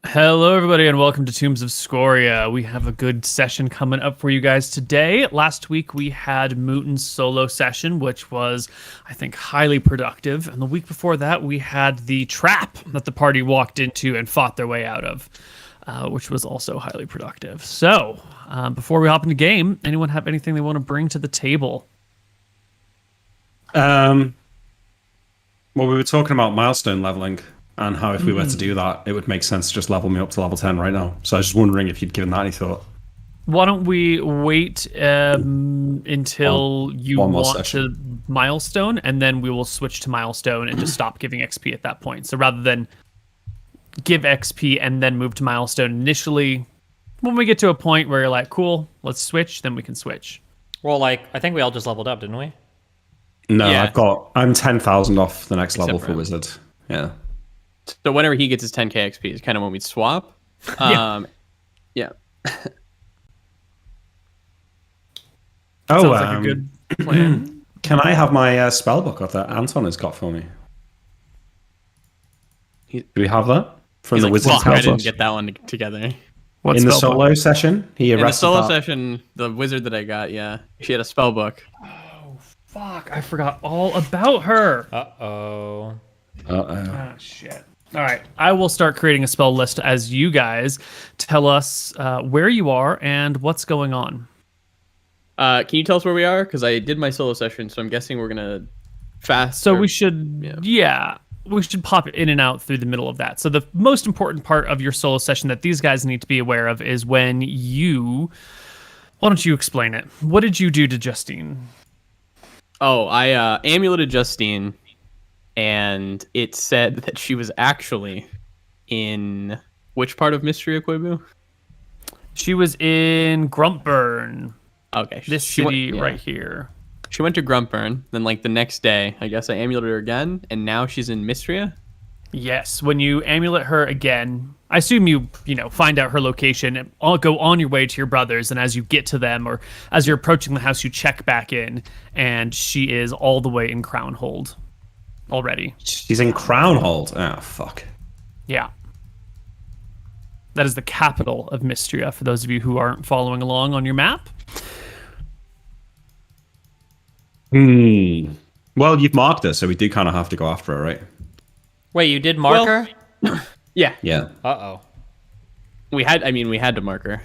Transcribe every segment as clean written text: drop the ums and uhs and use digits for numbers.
Hello, everybody, and welcome to Tombs of Scoria. We have a good session coming up for you guys today. Last week, we had Mooton's solo session, which was, I think, highly productive. And the week before that, we had the trap that the party walked into and fought their way out of, which was also highly productive. So, before we hop into game, anyone have anything they want to bring to the table? Well, we were talking about milestone leveling. And how if we were to do that, it would make sense to just level me up to level 10 right now. So I was just wondering if you'd given that any thought. Why don't we wait until you want to milestone, and then we will switch to milestone and just stop giving XP at that point. So rather than give XP and then move to milestone initially, when we get to a point where you're like, cool, let's switch, then we can switch. Well, I think we all just leveled up, didn't we? No, Yeah. I'm 10,000 off the next level Except for for Wizard. Yeah. So whenever he gets his 10k XP is kind of when we swap. Yeah. Yeah. Oh, Sounds like a good plan. Can I have my spell book that Anton has got for me? Do we have that from He's the like, Wizard's fuck, I house? didn't get that one together. What In the spell book? solo session, he In the arrested solo that. session, the wizard that I got, yeah, she had a spell book. Fuck, I forgot all about her. Uh-oh. Ah, shit. All right, I will start creating a spell list as you guys tell us where you are and what's going on. Can you tell us where we are? Because I did my solo session, so I'm guessing we're gonna fast. So we should, we should pop in and out through the middle of that. So the most important part of your solo session that these guys need to be aware of is when you. Why don't you explain it? What did you do to Justine? Oh, I amuleted Justine, and it said that she was actually in which part of Mystery of Koibu? She was in Grumpburn, Okay, this she went- city yeah. right here. She went to Grumpburn, then like the next day, I guess I amuleted her again, and now she's in Mystria. Yes, when you amulet her again, I assume you find out her location and I'll go on your way to your brothers, and as you get to them or as you're approaching the house, you check back in, and she is all the way in Crownhold already. She's in Crownhold. Ah, fuck. Yeah. That is the capital of Mystria, for those of you who aren't following along on your map. Well, you've marked her, so we do kind of have to go after her, right? Wait, you did mark her? Yeah, Yeah. Uh-oh. we had to mark her.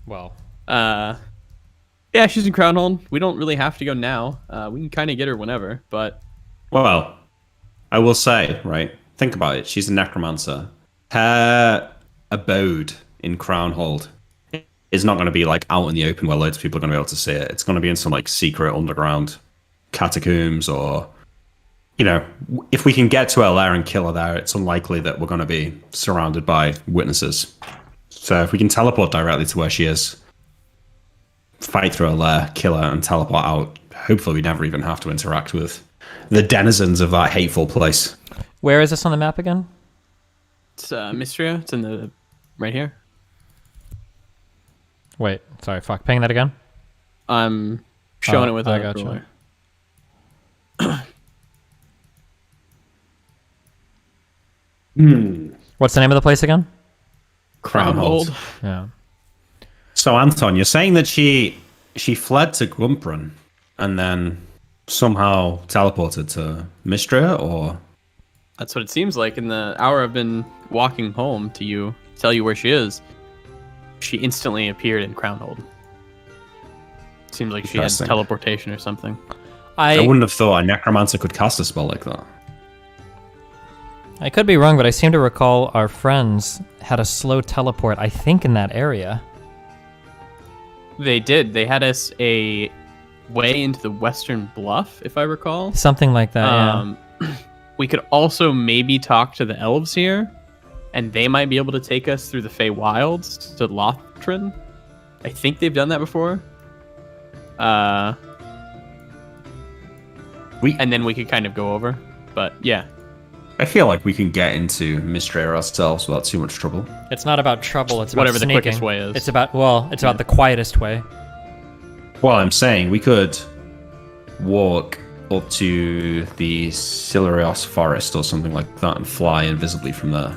Well, Yeah, she's in Crownhold. We don't really have to go now. We can kind of get her whenever, but Well, I will say, right? Think about it. She's a necromancer. Her abode in Crownhold is not going to be like out in the open where loads of people are going to be able to see it. It's going to be in some like secret underground catacombs, or if we can get to her lair and kill her there, it's unlikely that we're going to be surrounded by witnesses. So if we can teleport directly to where she is, fight through her lair, kill her, and teleport out, hopefully we never even have to interact with the denizens of that hateful place. where is this on the map again? it's Mystria. It's in the right here. Wait, sorry, fuck. Ping that again? I'm showing Oh, it with I a gotcha. ruler. What's the name of the place again? Crownhold. Yeah. So Anton, you're saying that she fled to Grumpron and then somehow teleported to Mystria, or That's what it seems like. In the hour I've been walking home to tell you where she is, she instantly appeared in Crownhold. Seems like she had Interesting. teleportation or something. I wouldn't have thought a necromancer could cast a spell like that. I could be wrong, but I seem to recall our friends had a slow teleport, I think, in that area. They did. They had us a way into the Western Bluff, if I recall. Something like that, yeah. We could also maybe talk to the elves here, and they might be able to take us through the Fey Wilds to Lothrin. I think they've done that before. And then we could kind of go over. But yeah. I feel like we can get into Mystria ourselves without too much trouble. It's not about trouble, it's about Whatever the sneaking. quickest way is. It's about the quietest way. Well, I'm saying we could walk up to the Silurios forest or something like that and fly invisibly from there.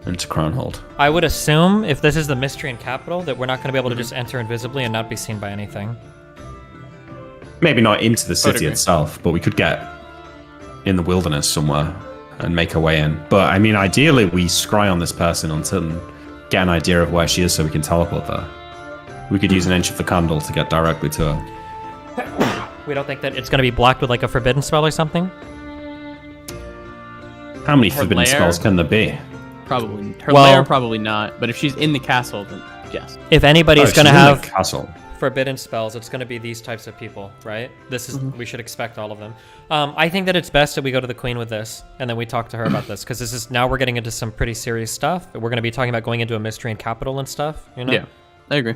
into Crownhold. I would assume if this is the Mystrian capital that we're not going to be able to just enter invisibly and not be seen by anything. Maybe not into the city agree. itself, but we could get in the wilderness somewhere and make our way in. But I mean, ideally, we scry on this person until get an idea of where she is so we can teleport there. We could use an inch of the candle to get directly to her. We don't think that it's going to be blocked with like a forbidden spell or something? How many Her forbidden lair? spells can there be? Probably. Her Well- lair, probably not. But if she's in the castle, then yes. If anybody's Oh, going to she's in have the castle. forbidden spells, it's going to be these types of people, right? This is we should expect all of them. I think that it's best that we go to the queen with this, and then we talk to her about this, because this is now we're getting into some pretty serious stuff. We're going to be talking about going into a Mystrian capital and stuff. You know? Yeah, I agree.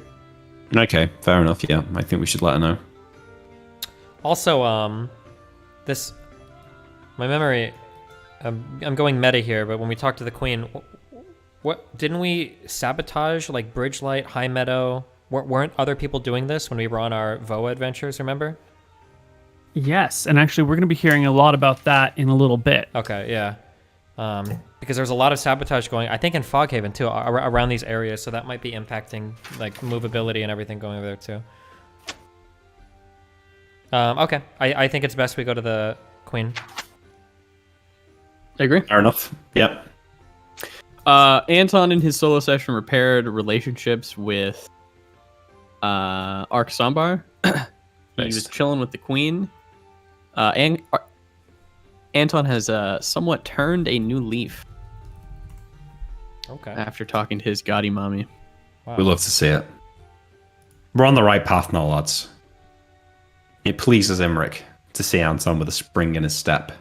Okay, fair enough. Yeah, I think we should let her know. Also, this my memory. I'm going meta here, but when we talked to the queen, what didn't we sabotage like Bridgelight, High Meadow? Weren't other people doing this when we were on our VOA adventures? Remember? Yes, and actually, we're going to be hearing a lot about that in a little bit. Okay, yeah. Because there's a lot of sabotage going, I think, in Foghaven too, around these areas, so that might be impacting like movability and everything going over there too. Okay, I think it's best we go to the queen. I agree. Fair enough. Yep. Anton in his solo session repaired relationships with Ark Sambar. He Nice. was chilling with the queen. Anton has somewhat turned a new leaf Okay. after talking to his gaudy mommy. We love to see it. We're on the right path now, lads. It pleases Imric to see Anton with a spring in his step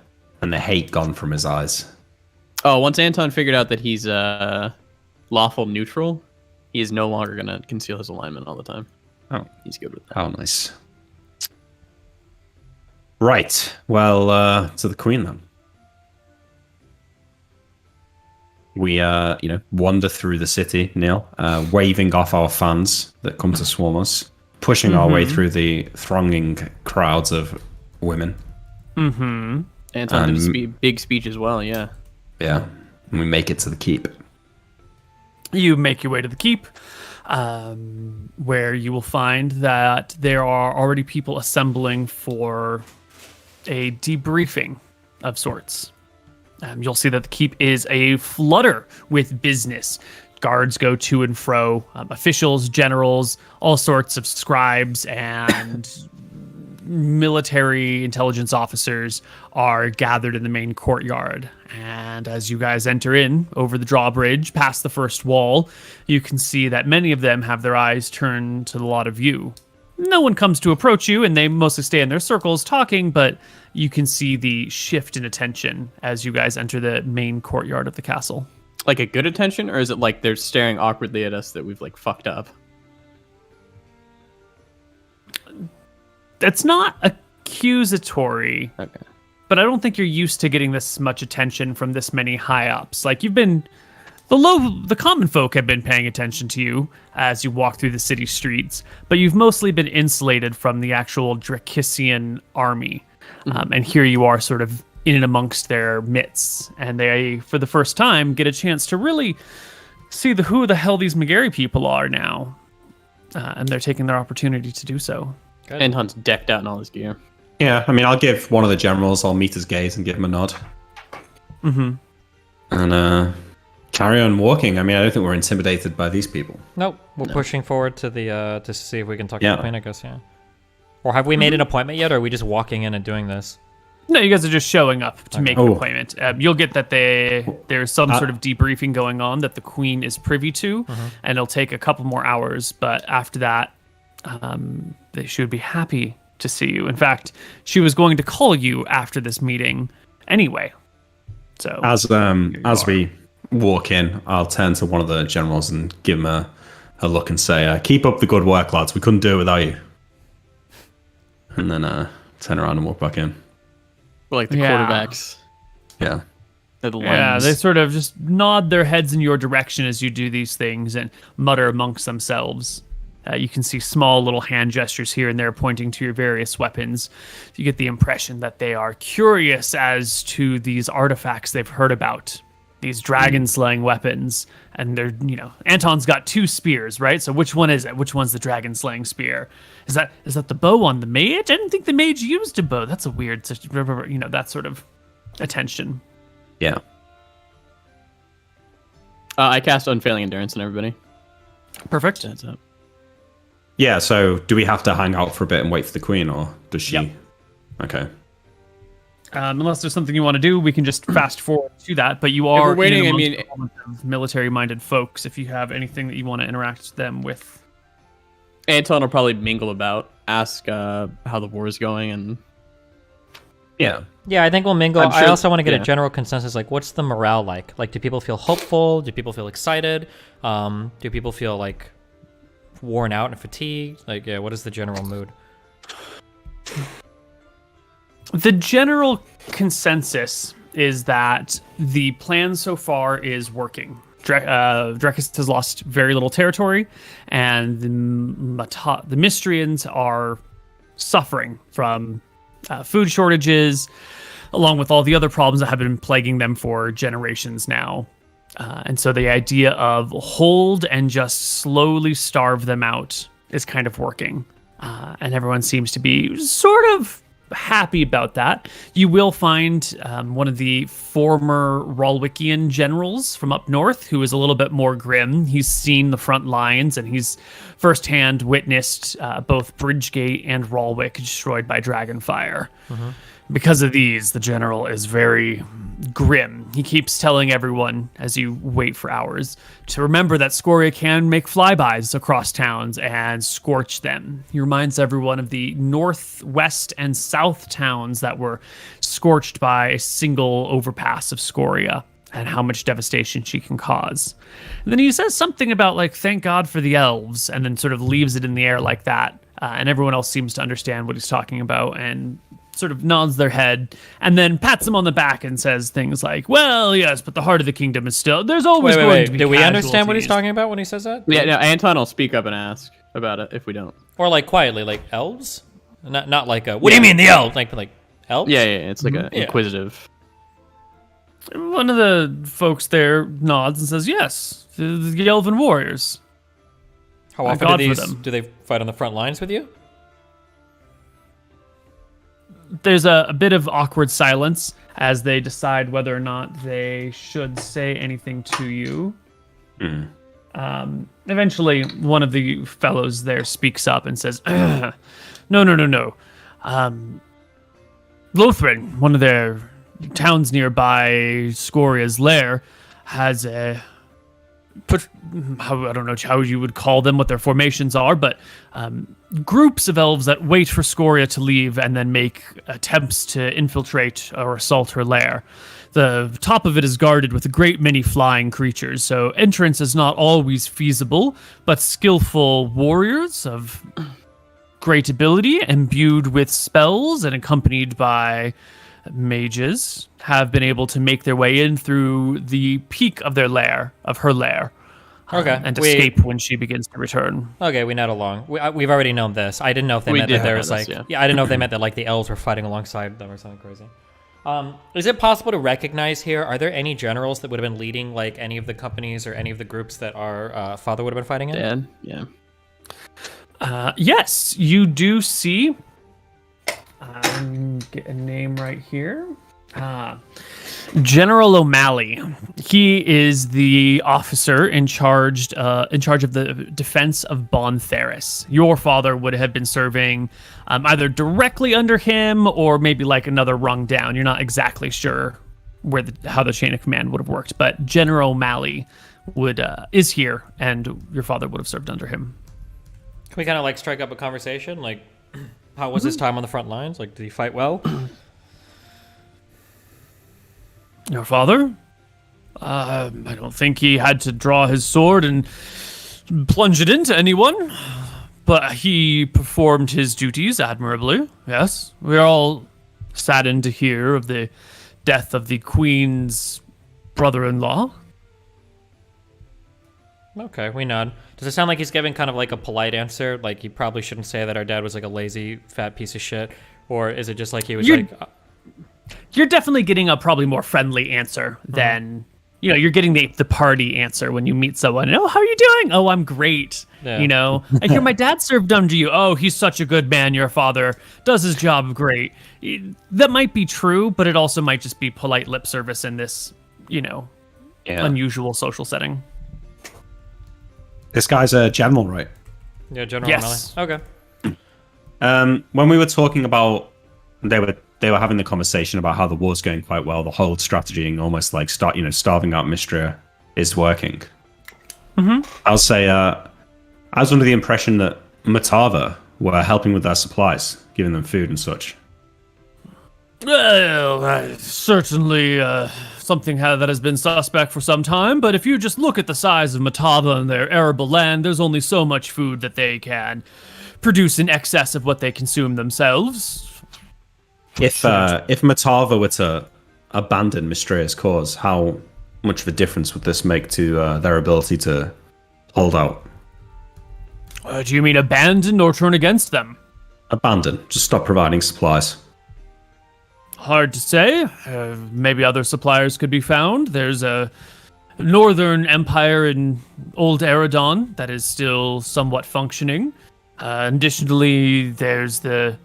and the hate gone from his eyes. Oh, once Anton figured out that he's lawful neutral, he is no longer going to conceal his alignment all the time. Oh, He's good with that. how nice. Right. Well, to the queen then. We, wander through the city, Neal, waving off our fans that come to swarm us, pushing our way through the thronging crowds of women. Mm-hmm. Anton did a big speech as well, yeah. Yeah. And we make it to the keep. You make your way to the keep, where you will find that there are already people assembling for a debriefing of sorts. You'll see that the keep is a flutter with business. Guards go to and fro, officials, generals, all sorts of scribes and military intelligence officers are gathered in the main courtyard. And as you guys enter in over the drawbridge, past the first wall, you can see that many of them have their eyes turned to the lot of you. No one comes to approach you, and they mostly stay in their circles talking, but you can see the shift in attention as you guys enter the main courtyard of the castle. Like a good attention, or is it like they're staring awkwardly at us that we've like fucked up? That's not accusatory. Okay. But I don't think you're used to getting this much attention from this many high ups. Like the common folk have been paying attention to you as you walk through the city streets, but you've mostly been insulated from the actual Dracissian army. And here you are sort of in and amongst their midst, and they, for the first time, get a chance to really see who the hell these McGarry people are now. And they're taking their opportunity to do so. Good. Anton's decked out in all his gear. Yeah, I mean, I'll give one of the generals, I'll meet his gaze and give him a nod. Mm-hmm. And carry on walking. I mean, I don't think we're intimidated by these people. Nope. We're pushing forward to the to see if we can talk to Yeah. the queen, I guess, yeah. Or have we made an appointment yet, or are we just walking in and doing this? No, you guys are just showing up to make an Oh. appointment. You'll get that there's some sort of debriefing going on that the queen is privy to, and it'll take a couple more hours. But after that, they should be happy to see you. In fact, she was going to call you after this meeting anyway. So As we walk in, I'll turn to one of the generals and give him a look and say, keep up the good work, lads. We couldn't do it without you. And then turn around and walk back in. We're like the Yeah. quarterbacks. Yeah. They're the yeah, lions. they sort of just nod their heads in your direction as you do these things and mutter amongst themselves. You can see small little hand gestures here and there pointing to your various weapons. You get the impression that they are curious as to these artifacts they've heard about these dragon slaying weapons, and they're, Anton's got 2 spears, right? So which one is it? Which one's the dragon slaying spear? Is that the bow on the mage? I didn't think the mage used a bow. That's a weird, that sort of attention. Yeah. I cast Unfailing Endurance on everybody. Perfect. That's up. Yeah, so do we have to hang out for a bit and wait for the queen, or does she? Yep. Okay. Unless there's something you want to do, we can just fast forward to that. But you are we're waiting, in I amongst mean- a moment of military-minded folks. If you have anything that you want to interact them with, Anton will probably mingle about, ask how the war is going, and Yeah. Yeah, I think we'll mingle. I'm I sure- also want to get yeah. a general consensus, like, what's the morale like? Like, do people feel hopeful? Do people feel excited? Do people feel, like, worn out and fatigued? Like, yeah, what is the general mood? the general consensus is that the plan so far is working. Drekis has lost very little territory, and the Mystrians are suffering from food shortages, along with all the other problems that have been plaguing them for generations now. And so the idea of hold and just slowly starve them out is kind of working. And everyone seems to be sort of happy about that. You will find one of the former Ralwickian generals from up north who is a little bit more grim. He's seen the front lines, and he's firsthand witnessed both Bridgegate and Ralwick destroyed by Dragonfire. Because of these, the general is very grim. He keeps telling everyone, as you wait for hours, to remember that Scoria can make flybys across towns and scorch them. He reminds everyone of the northwest and south towns that were scorched by a single overpass of Scoria, and how much devastation she can cause. And then he says something about, like, thank God for the elves, and then sort of leaves it in the air like that. And everyone else seems to understand what he's talking about and sort of nods their head, and then pats them on the back and says things like, well, yes, but the heart of the kingdom is still... There's always going to be Do we understand what he's casualties." talking about when he says that? yeah, no, Anton will speak up and ask about it if we don't. Or, like, quietly, like, elves? Not like a... What do you mean, the elves? Like elves? Yeah, it's like a inquisitive. One of the folks there nods and says, yes, the elven warriors. How My often God for them. do they fight on the front lines with you? There's a bit of awkward silence as they decide whether or not they should say anything to you. Eventually, one of the fellows there speaks up and says, no. Lothrin, one of their towns nearby Scoria's lair, has I don't know how you would call them, what their formations are, but groups of elves that wait for Scoria to leave and then make attempts to infiltrate or assault her lair. The top of it is guarded with a great many flying creatures, so entrance is not always feasible, but skillful warriors of great ability, imbued with spells and accompanied by mages, have been able to make their way in through the peak of her lair, Okay. and escape when she begins to return. Okay, we nod along. We've already known this. I didn't know if they We meant did that there know was this, like... yeah. I didn't know if they meant that, like, the elves were fighting alongside them or something crazy. Is it possible to recognize here, are there any generals that would have been leading, like, any of the companies or any of the groups that our father would have been fighting in? Dad, yeah. Yes, you do see. Get a name right here. General O'Malley. He is the officer in charge of the defense of Bon Theris. Your father would have been serving either directly under him or maybe like another rung down. You're not exactly sure how the chain of command would have worked, but General O'Malley is here, and your father would have served under him. Can we kind of, like, strike up a conversation? Like, how was his time on the front lines? Like, did he fight well? Your father? I don't think he had to draw his sword and plunge it into anyone, but he performed his duties admirably, yes. We're all saddened to hear of the death of the Queen's brother-in-law. Okay, we nod. Does it sound like he's giving kind of like a polite answer? Like, he probably shouldn't say that our dad was like a lazy, fat piece of shit? Or is it just like he was You're definitely getting a probably more friendly answer than you're getting the party answer when you meet someone. Oh, how are you doing? Oh, I'm great. Yeah. I hear my dad served under you. Oh, he's such a good man. Your father does his job great. That might be true, but it also might just be polite lip service in this, unusual social setting. This guy's a general, right? Yeah, General Yes. O'Malley. Okay. When we were talking about, they were having the conversation about how the war's going quite well. The whole strategy and almost like starving out Mystria is working. Mm-hmm. I'll say, I was under the impression that Matava were helping with their supplies, giving them food and such. Well, certainly something that has been suspect for some time, but if you just look at the size of Matava and their arable land, there's only so much food that they can produce in excess of what they consume themselves. If Matava were to abandon Mystria's cause, how much of a difference would this make to their ability to hold out? Do you mean abandon or turn against them? Abandon. Just stop providing supplies. Hard to say. Maybe other suppliers could be found. There's a northern empire in Old Eridon that is still somewhat functioning. Additionally, there's the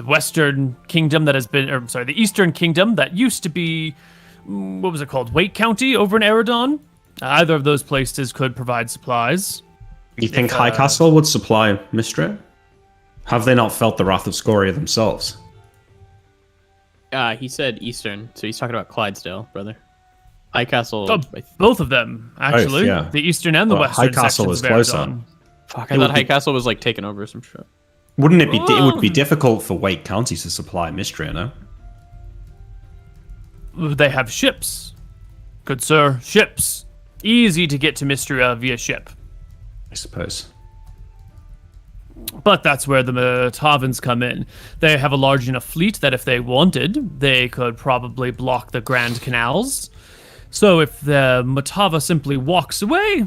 Western Kingdom the Eastern Kingdom that used to be, what was it called? Wake County over in Eridon. Either of those places could provide supplies. You think High Castle would supply Mystria? Have they not felt the wrath of Scoria themselves? He said Eastern, so he's talking about Clydesdale, brother. High Castle. Both of them, actually. Both, yeah. The Eastern and the Western High Castle sections is of closer. Eridon. Fuck, I thought High Castle was like taken over or some shit. Wouldn't it be? It would be difficult for Wake County to supply Mystria, no? They have ships. Good sir, ships. Easy to get to Mystria via ship. I suppose. But that's where the Matavans come in. They have a large enough fleet that if they wanted, they could probably block the Grand Canals. So if the Matava simply walks away,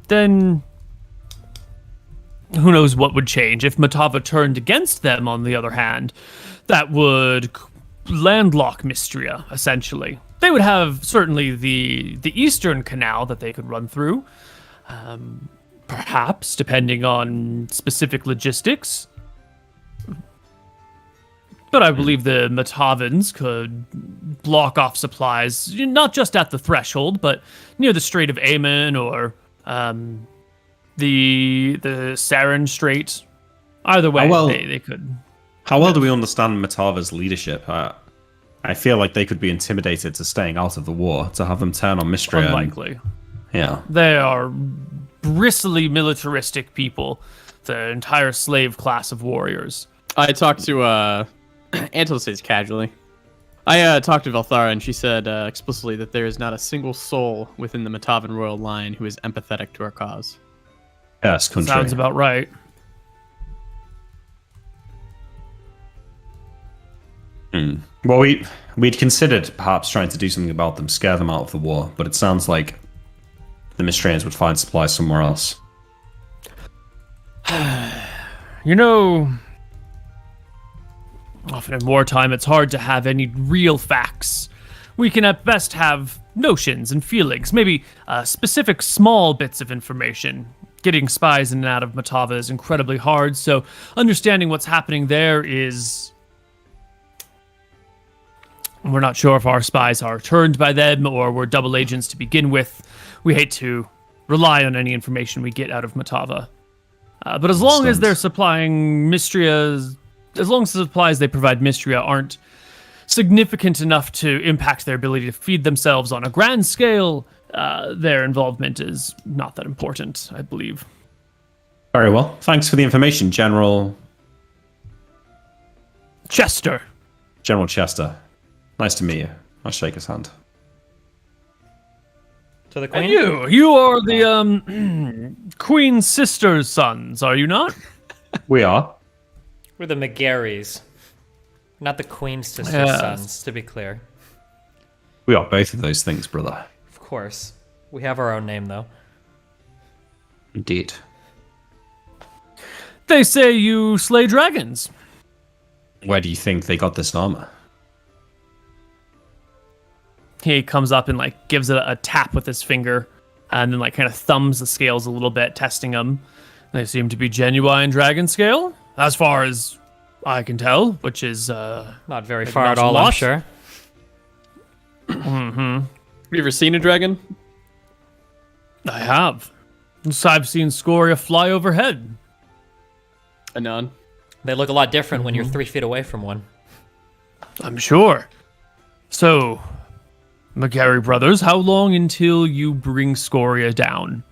then who knows what would change. If Matava turned against them, on the other hand, that would landlock Mystria, essentially. They would have certainly the Eastern Canal that they could run through. Perhaps, depending on specific logistics. But I believe the Matavans could block off supplies, not just at the threshold, but near the Strait of Aemon or the Sarin Strait. Either way, they could. How well do we understand Matava's leadership? I feel like they could be intimidated to staying out of the war, to have them turn on Mystria. Unlikely. Yeah. They are bristly militaristic people, the entire slave class of warriors. I talked to Antil says casually. I talked to Valthara and she said explicitly that there is not a single soul within the Matavan royal line who is empathetic to our cause. Yes, country. Sounds about right. Well, we'd considered perhaps trying to do something about them, scare them out of the war, but it sounds like the Mystrians would find supplies somewhere else. Often in wartime, it's hard to have any real facts. We can at best have notions and feelings, maybe specific small bits of information. Getting spies in and out of Matava is incredibly hard, so understanding what's happening there is... We're not sure if our spies are turned by them or were double agents to begin with. We hate to rely on any information we get out of Matava. But as long as they're supplying Mystria, as long as the supplies they provide Mystria aren't significant enough to impact their ability to feed themselves on a grand scale, their involvement is not that important, I believe. Very well. Thanks for the information, General Chester. General Chester. Nice to meet you. I'll shake his hand. To the Queen? And you are the Queen's sister's sons, are you not? We are. We're the McGarrys. Not the Queen's sister's Yes. sons, to be clear. We are both of those things, brother. Of course. We have our own name, though. Indeed. They say you slay dragons. Where do you think they got this armor? He comes up and like gives it a tap with his finger, and then like kind of thumbs the scales a little bit, testing them. They seem to be genuine dragon scale, as far as I can tell, which is Not very maybe far not at a all, I'm lot. sure. Have you ever seen a dragon? I have. So I've seen Scoria fly overhead. Anon. They look a lot different when you're 3 feet away from one. I'm sure. So, McGarry brothers, how long until you bring Scoria down?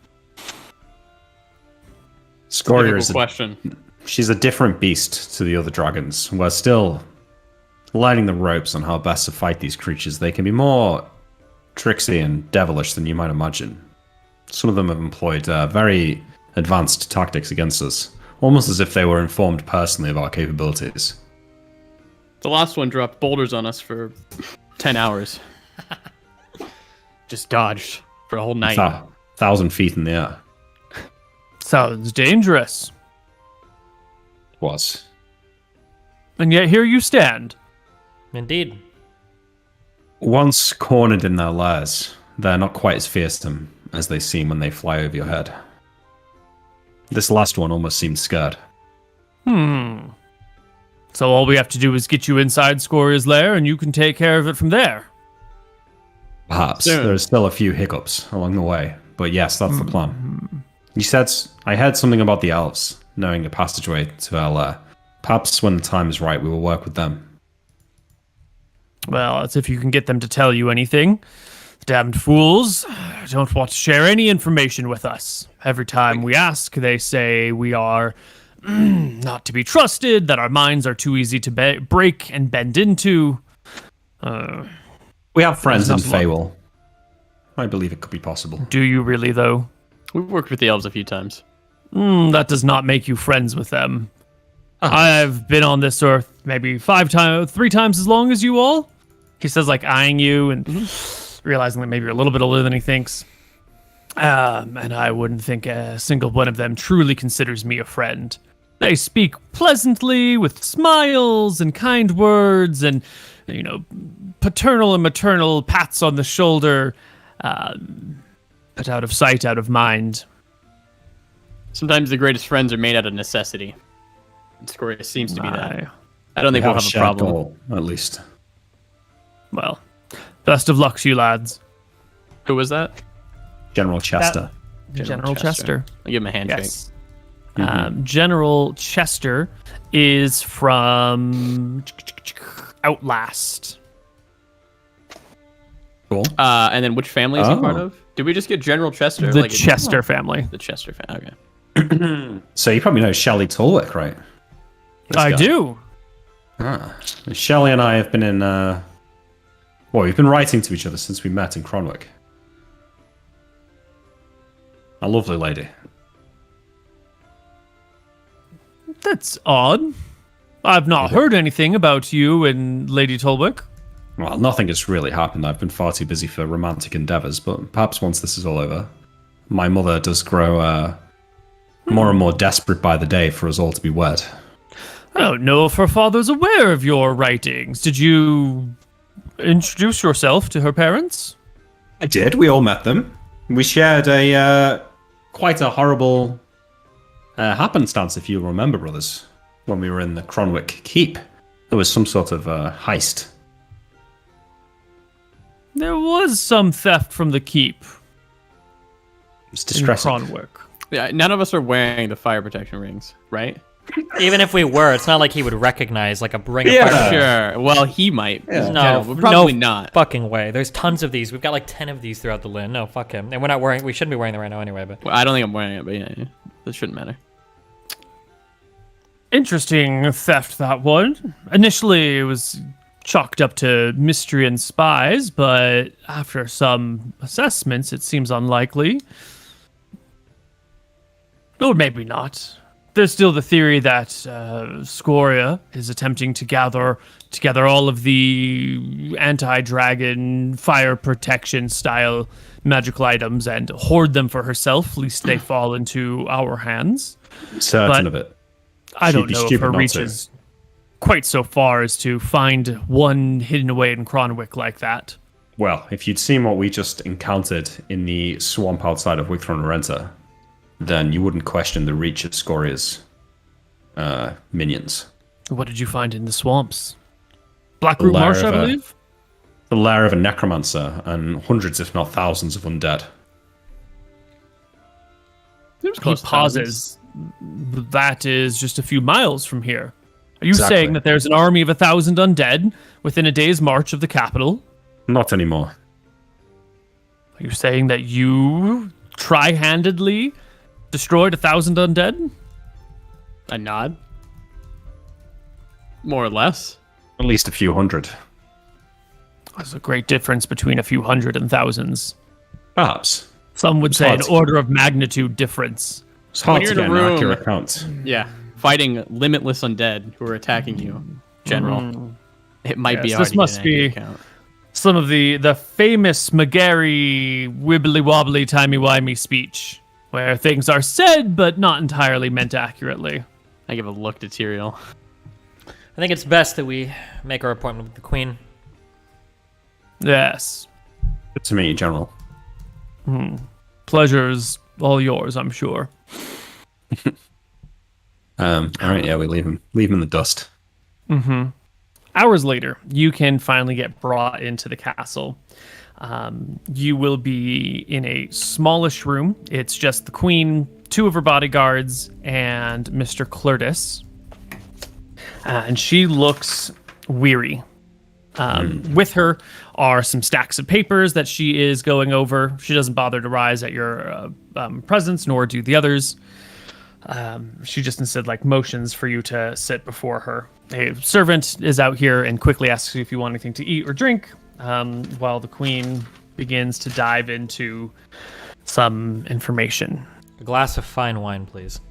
Scoria Difficult is question. she's a different beast to the other dragons. We're still lighting the ropes on how best to fight these creatures. They can be more tricksy and devilish than you might imagine. Some of them have employed very advanced tactics against us, almost as if they were informed personally of our capabilities. The last one dropped boulders on us for 10 hours. Just dodged for a whole night. 1,000 feet in the air. Sounds dangerous. Was. And yet here you stand. Indeed. Once cornered in their lairs, they're not quite as fearsome as they seem when they fly over your head. This last one almost seemed scared. So all we have to do is get you inside Scoria's lair, and you can take care of it from there. Perhaps. Soon. There's still a few hiccups along the way, but yes, that's the plan. You said, I heard something about the elves, knowing a passageway to our lair. Perhaps when the time is right, we will work with them. Well, that's if you can get them to tell you anything. The damned fools don't want to share any information with us. Every time we ask, they say we are not to be trusted, that our minds are too easy to break and bend into. We have friends in That's not Feywild. I believe it could be possible. Do you really, though? We've worked with the elves a few times. That does not make you friends with them. I've been on this earth maybe 3 times as long as you all. He says, like, eyeing you and realizing that maybe you're a little bit older than he thinks. And I wouldn't think a single one of them truly considers me a friend. They speak pleasantly with smiles and kind words and, paternal and maternal pats on the shoulder, but out of sight, out of mind. Sometimes the greatest friends are made out of necessity. And Scoria seems to be that. I don't think we'll have a shared problem. goal, at least. Well, best of luck to you lads. Who was that? General Chester. General Chester. I'll give him a handshake. Yes. General Chester is from Outlast. Cool. And then which family is he part Oh. of? Did we just get General Chester? The Chester family. The Chester family. Okay. So you probably know Shelley Tulwick, right? This I guy. do. Shelley and I have been in... we've been writing to each other since we met in Cronwick. A lovely lady. That's odd. I've not heard anything about you and Lady Tulwick. Well, nothing has really happened. I've been far too busy for romantic endeavours, but perhaps once this is all over, my mother does grow more and more desperate by the day for us all to be wed. I don't know if her father's aware of your writings. Did you introduce yourself to her parents? I did. We all met them. We shared quite a horrible happenstance, if you remember, brothers, when we were in the Cronwick Keep. There was some sort of heist. There was some theft from the keep It's in distressing. Cronwick. Yeah, none of us are wearing the fire protection rings, right? Even if we were, it's not like he would recognize like a ring of Yeah. fire. Sure. Well, he might. Yeah. No, but probably no not. fucking way. There's tons of these. We've got like 10 of these throughout the land. No, fuck him. And we're not wearing. We shouldn't be wearing them right now anyway. But Well, I don't think I'm wearing it, but yeah, that shouldn't matter. Interesting theft, that one. Initially, it was chalked up to mystery and spies, but after some assessments, it seems unlikely. Or maybe not. There's still the theory that Scoria is attempting to gather together all of the anti-dragon fire protection style magical items and hoard them for herself, lest they fall into our hands. Certain But of it. I She'd don't be know if stupid her not to. reaches quite so far as to find one hidden away in Cronwick like that. Well, if you'd seen what we just encountered in the swamp outside of Wigthron Renta, then you wouldn't question the reach of Scoria's minions. What did you find in the swamps? Blackroot Marsh, I believe? The lair of a necromancer and hundreds, if not thousands, of undead. He pauses. That is just a few miles from here. Are you saying that there's an army of 1,000 undead within a day's march of the capital? Not anymore. Are you saying that you tri-handedly destroyed 1,000 undead? A nod? More or less. At least a few hundred. There's a great difference between a few hundred and thousands. Perhaps. Some would say an order of magnitude difference. It's hard to you're get in a an room- accurate count. Yeah. Fighting limitless undead who are attacking you, General. It might be Yes, hard this to must get an be- accurate count. Some of the famous McGarry wibbly-wobbly timey-wimey speech, where things are said but not entirely meant accurately. I give a look to Tyrael. I think it's best that we make our appointment with the Queen. Yes. Good to meet you, General. Pleasure's all yours, I'm sure. All right, yeah, we leave him in the dust. Hours later, you can finally get brought into the castle. You will be in a smallish room. It's just the queen, two of her bodyguards, and Mr. Clertis. And she looks weary. With her are some stacks of papers that she is going over. She doesn't bother to rise at your presence, nor do the others. She just instead motions for you to sit before her. A servant is out here and quickly asks you if you want anything to eat or drink, while the queen begins to dive into some information. A glass of fine wine, please.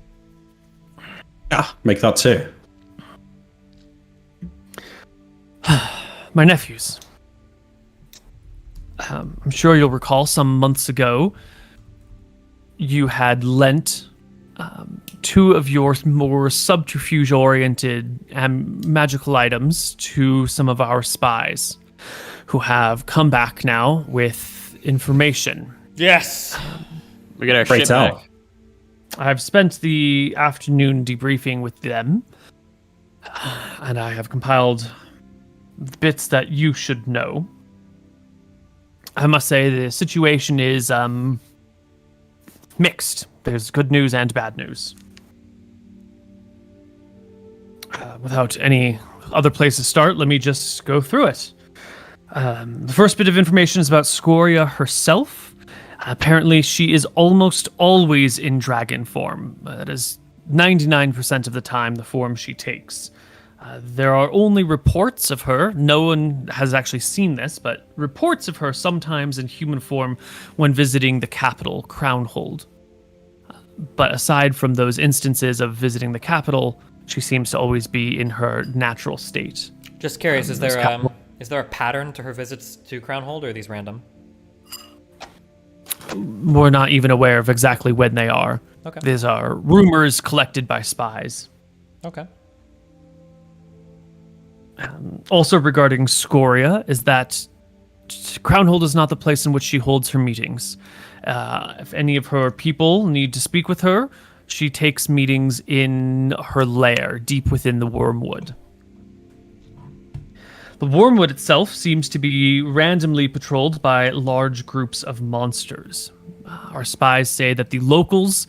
Yeah, make that too. My nephews. I'm sure you'll recall some months ago, you had lent two of your more subterfuge-oriented magical items to some of our spies, who have come back now with information. Yes! We get our Pray shit tell. back. I've spent the afternoon debriefing with them, and I have compiled bits that you should know. I must say the situation is mixed. There's good news and bad news. Without any other place to start, let me just go through it. The first bit of information is about Scoria herself. Apparently, she is almost always in dragon form. That is 99% of the time the form she takes. There are only reports of her. No one has actually seen this, but reports of her sometimes in human form when visiting the capital, Crownhold. But aside from those instances of visiting the capital, she seems to always be in her natural state. Just curious, is there a pattern to her visits to Crownhold, or are these random? We're not even aware of exactly when they are. Okay. These are rumors collected by spies. Okay. Also regarding Scoria is that Crownhold is not the place in which she holds her meetings. If any of her people need to speak with her, she takes meetings in her lair, deep within the Wormwood. The Wormwood itself seems to be randomly patrolled by large groups of monsters. Our spies say that the locals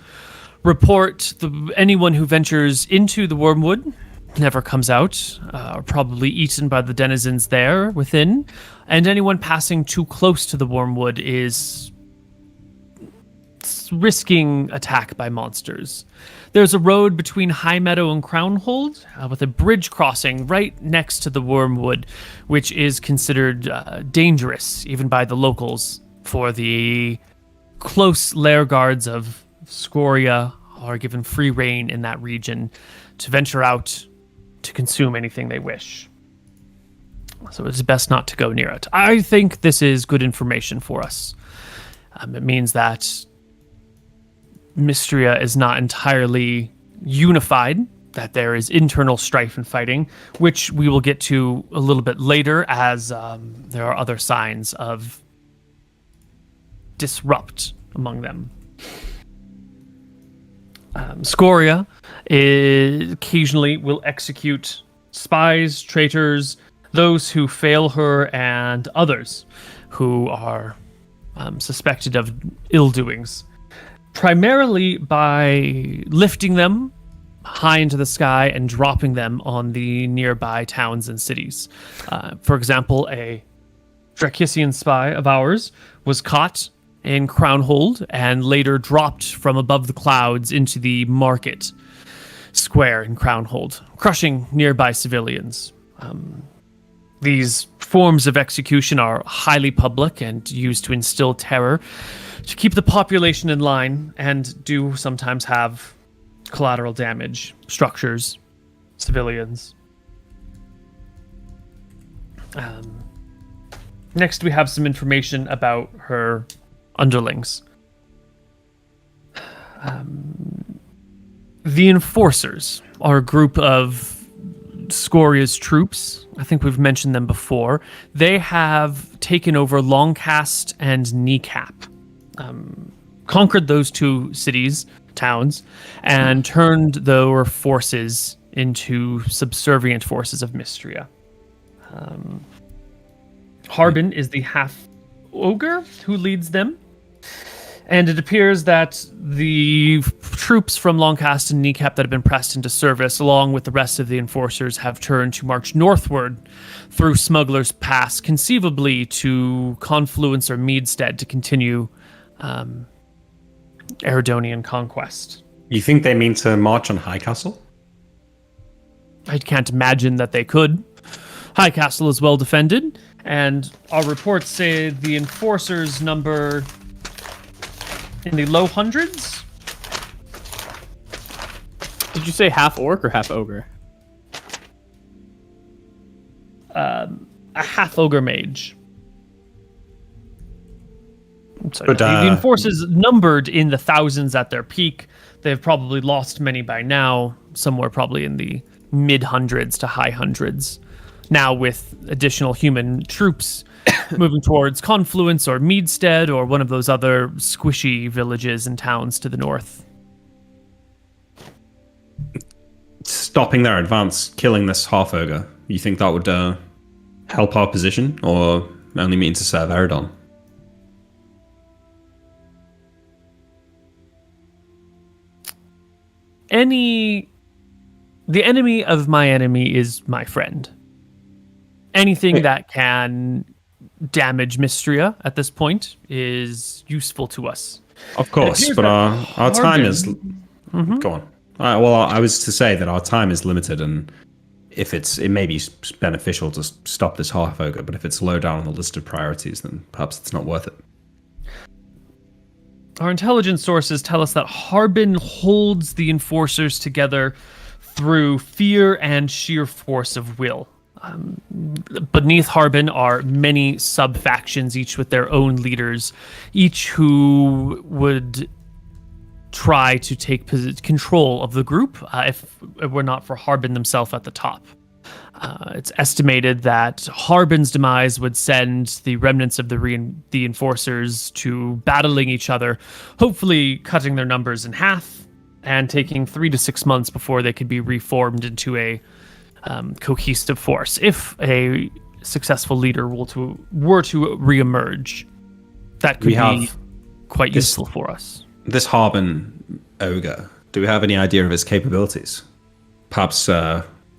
report anyone who ventures into the Wormwood never comes out, are probably eaten by the denizens there within, and anyone passing too close to the Wormwood is risking attack by monsters. There's a road between High Meadow and Crownhold, with a bridge crossing right next to the Wormwood, which is considered dangerous, even by the locals, for the close lair guards of Scoria are given free rein in that region to venture out to consume anything they wish. So it's best not to go near it. I think this is good information for us. It means that Mystria is not entirely unified that there is internal strife and fighting, which we will get to a little bit later as there are other signs of disrupt among them. Scoria occasionally will execute spies, traitors, those who fail her, and others who are suspected of ill doings, primarily by lifting them high into the sky and dropping them on the nearby towns and cities. For example, a Dracissian spy of ours was caught in Crownhold and later dropped from above the clouds into the market square in Crownhold, crushing nearby civilians. These forms of execution are highly public and used to instill terror, to keep the population in line, and do sometimes have collateral damage, structures, civilians. Next, we have some information about her underlings. The Enforcers are a group of Scoria's troops. I think we've mentioned them before. They have taken over Longcast and Kneecap, conquered those two cities, towns, and turned their forces into subservient forces of Mystria. Harbin is the half-ogre who leads them. And it appears that the troops from Longcast and Kneecap that have been pressed into service, along with the rest of the Enforcers, have turned to march northward through Smuggler's Pass, conceivably to Confluence or Meadstead to continue Eridonian conquest. You think they mean to march on High Castle? I can't imagine that they could. High Castle is well defended, and our reports say the Enforcers number in the low hundreds. Did you say half orc or half ogre? A half ogre mage. So But, the Enforcers numbered in the thousands at their peak. They've probably lost many by now, somewhere probably in the mid hundreds to high hundreds. Now with additional human troops moving towards Confluence or Meadstead or one of those other squishy villages and towns to the north. Stopping their advance, killing this half ogre, you think that would help our position, or only mean to serve Eridon? The enemy of my enemy is my friend. Anything that can damage Mystria at this point is useful to us. Of course, but our time is... Mm-hmm. Go on. Well, I was to say that our time is limited, and if it may be beneficial to stop this half ogre, but if it's low down on the list of priorities, then perhaps it's not worth it. Our intelligence sources tell us that Harbin holds the Enforcers together through fear and sheer force of will. Beneath Harbin are many sub-factions, each with their own leaders, each who would try to take control of the group if it were not for Harbin himself at the top. It's estimated that Harbin's demise would send the remnants of the Enforcers to battling each other, hopefully cutting their numbers in half and taking 3 to 6 months before they could be reformed into a cohesive force. If a successful leader were to reemerge, that could be quite useful for us. This Harbin ogre, do we have any idea of his capabilities? Perhaps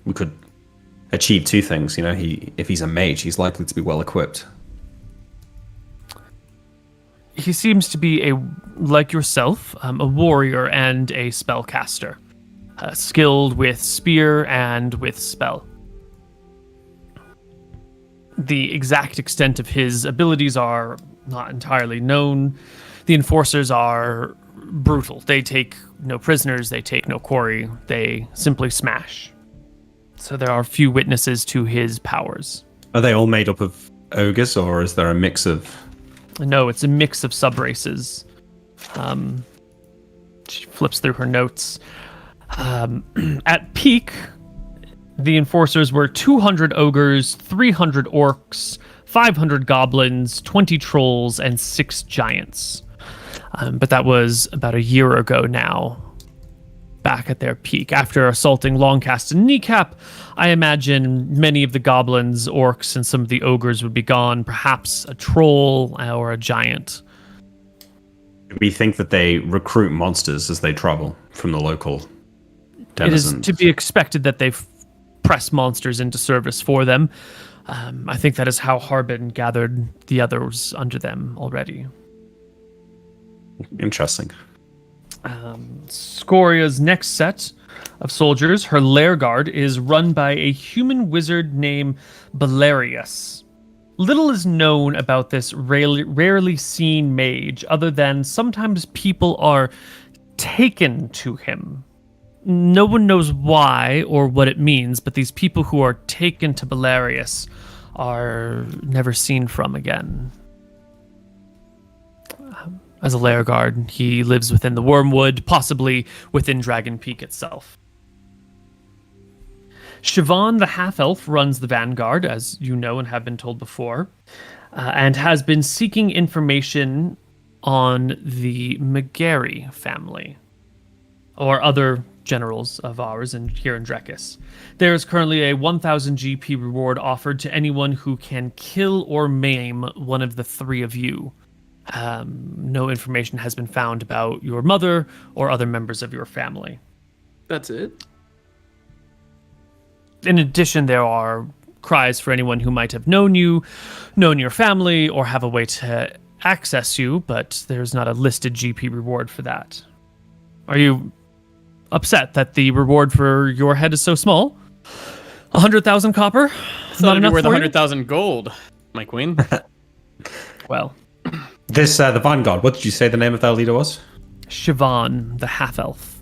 we could achieve two things. You know, if he's a mage, he's likely to be well equipped. He seems to be like yourself, a warrior and a spellcaster. Skilled with spear and with spell. The exact extent of his abilities are not entirely known. The Enforcers are brutal. They take no prisoners, they take no quarry, they simply smash. So there are few witnesses to his powers. Are they all made up of ogres, or is there a mix of... No, it's a mix of sub-races. She flips through her notes. At peak, the enforcers were 200 ogres, 300 orcs, 500 goblins, 20 trolls, and 6 giants. But that was about a year ago now, back at their peak. After assaulting Longcast and Kneecap, I imagine many of the goblins, orcs, and some of the ogres would be gone. Perhaps a troll or a giant. We think that they recruit monsters as they travel from the local denizens. It is to be expected that they press monsters into service for them. I think that is how Harbin gathered the others under them already. Interesting. Scoria's next set of soldiers, her lair guard, is run by a human wizard named Belarius. Little is known about this rarely seen mage, other than sometimes people are taken to him. No one knows why or what it means, but these people who are taken to Belarius are never seen from again. As a lair guard, he lives within the Wormwood, possibly within Dragon Peak itself. Siobhan the half-elf runs the Vanguard, as you know and have been told before, and has been seeking information on the McGarry family, or other generals of ours here in Drekis. There is currently a 1,000 GP reward offered to anyone who can kill or maim one of the 3 of you. No information has been found about your mother or other members of your family. That's it? In addition, there are cries for anyone who might have known you, known your family, or have a way to access you, but there's not a listed GP reward for that. Are you upset that the reward for your head is so small? 100,000 copper? Not enough worth 100,000 gold, my queen. Well, This, the Vanguard, what did you say the name of their leader was? Siobhan, the half-elf.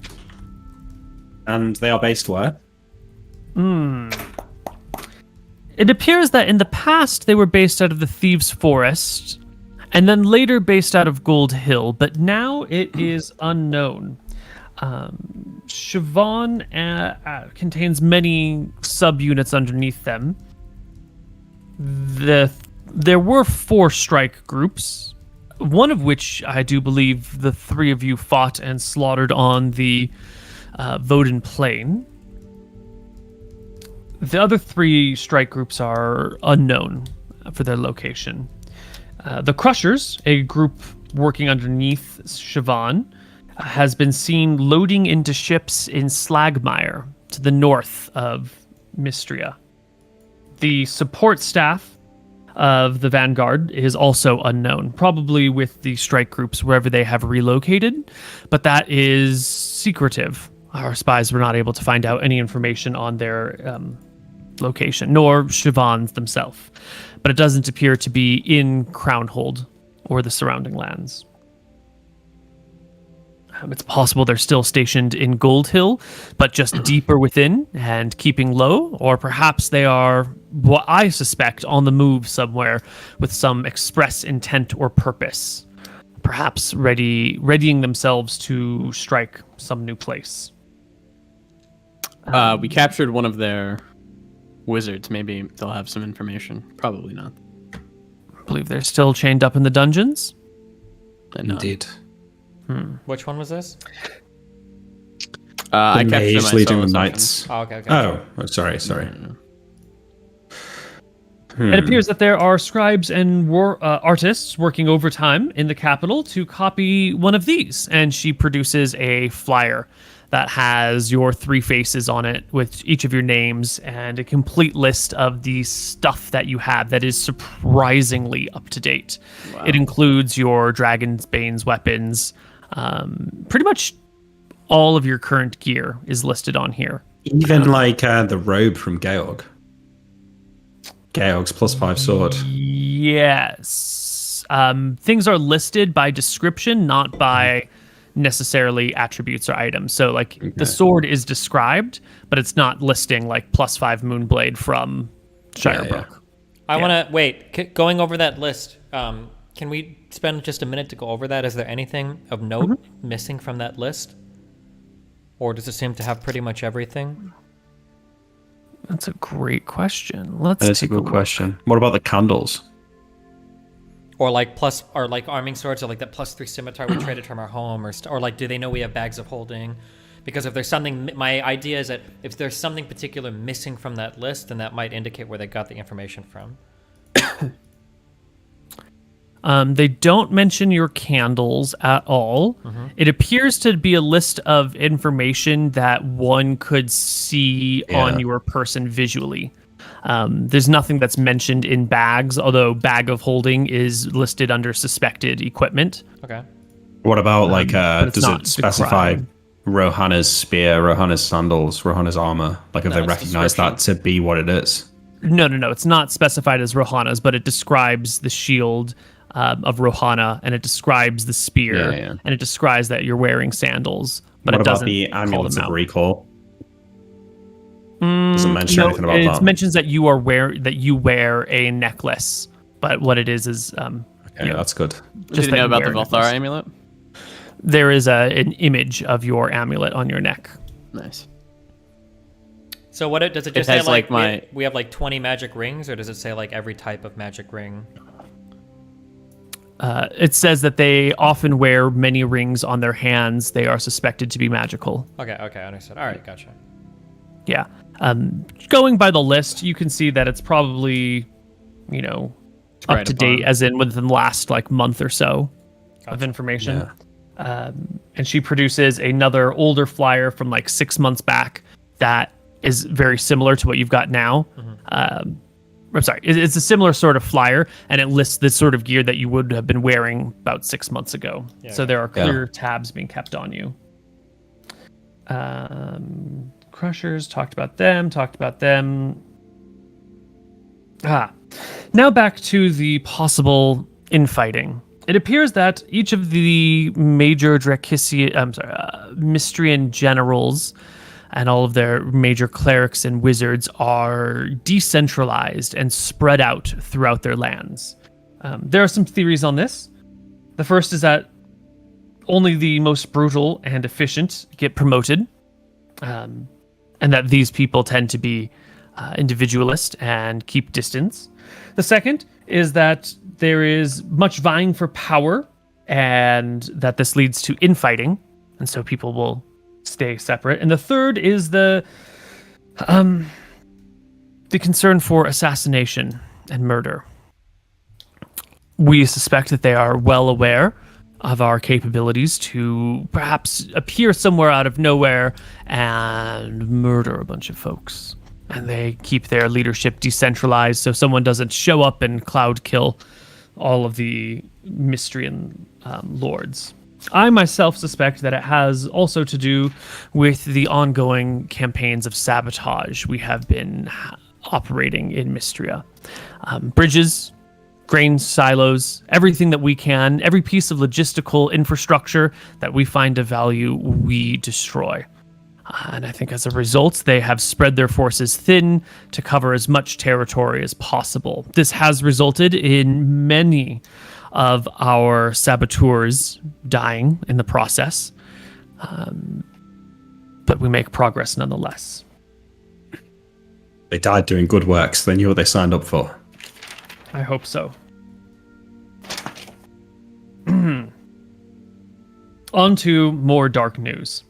And they are based where? It appears that in the past they were based out of the Thieves' Forest, and then later based out of Gold Hill, but now it is unknown. Siobhan contains many subunits underneath them. There were 4 strike groups, one of which I do believe the 3 of you fought and slaughtered on the Voden Plain. The other 3 strike groups are unknown for their location. The Crushers, a group working underneath Siobhan, has been seen loading into ships in Slagmire to the north of Mystria. The support staff of the Vanguard is also unknown, probably with the strike groups wherever they have relocated, but that is secretive. Our spies were not able to find out any information on their location, nor Siobhan's themselves, but it doesn't appear to be in Crownhold or the surrounding lands. It's possible they're still stationed in Gold Hill, but just deeper within and keeping low, or perhaps they are, what I suspect, on the move somewhere with some express intent or purpose, perhaps readying themselves to strike some new place. We captured one of their wizards. Maybe they'll have some information. Probably not. I believe they're still chained up in the dungeons. Indeed. Which one was this? I captured Mage myself leading the or something. knights. Oh, okay. Oh, sorry. It appears that there are scribes and artists working overtime in the capital to copy one of these, and she produces a flyer that has your 3 faces on it with each of your names and a complete list of the stuff that you have that is surprisingly up to date. Wow. It includes your Dragon's Bane's weapons. Pretty much all of your current gear is listed on here. Even like the robe from Georg's +5 sword. Yes. Things are listed by description, not by necessarily attributes or items. So like the sword is described, but it's not listing like +5 Moonblade from Shirebrook. I want to wait. Going over that list, can we spend just a minute to go over that? Is there anything of note missing from that list? Or does it seem to have pretty much everything? That's a great question. Let's That's a take a good look. question. What about the candles? Or like arming swords, or like that +3 scimitar we traded from our home, or like, do they know we have bags of holding? Because if there's something, my idea is that if there's something particular missing from that list, then that might indicate where they got the information from. They don't mention your candles at all. It appears to be a list of information that one could see on your person visually. There's nothing that's mentioned in bags, although bag of holding is listed under suspected equipment. Okay. What about it's does not it specify described. Rohanna's spear, Rohanna's sandals, Rohanna's armor? Like, have No, they it's recognized that to be what it is? No. It's not specified as Rohanna's, but it describes the shield of Rohanna, and it describes the spear, Yeah. and it describes that you're wearing sandals. But What it about doesn't the call amulets them of out. recall? Doesn't mention No, anything about it that. mentions that you wear a necklace, but what it is Okay, that's good. Did you that know about wear the a Volthar necklace. amulet? There is an image of your amulet on your neck. Nice. So what does it just has, say? Like, like, we have like 20 magic rings, or does it say like every type of magic ring? It says that they often wear many rings on their hands. They are suspected to be magical. Okay, understood. All right, gotcha. Yeah. Going by the list, you can see that it's probably, up right to date, upon. as in within the last month or so of information. And she produces another older flyer from 6 months back that is very similar to what you've got now. I'm sorry, it's a similar sort of flyer, and it lists the sort of gear that you would have been wearing about 6 months ago. So there are clear tabs being kept on you. Crushers, talked about them. Now back to the possible infighting. It appears that each of the major Mystrian generals and all of their major clerics and wizards are decentralized and spread out throughout their lands. There are some theories on this. The first is that only the most brutal and efficient get promoted, and that these people tend to be individualist and keep distance. The second is that there is much vying for power, and that this leads to infighting, and so people will stay separate. And the third is the concern for assassination and murder. We suspect that they are well aware of our capabilities to perhaps appear somewhere out of nowhere and murder a bunch of folks. And they keep their leadership decentralized so someone doesn't show up and cloud kill all of the Mystrian lords. I myself suspect that it has also to do with the ongoing campaigns of sabotage we have been operating in Mystria. Bridges, grain silos, everything that we can, every piece of logistical infrastructure that we find of value, we destroy. And I think as a result, they have spread their forces thin to cover as much territory as possible. This has resulted in many of our saboteurs dying in the process. But we make progress nonetheless. They died doing good work, so they knew what they signed up for. I hope so. On to more dark news.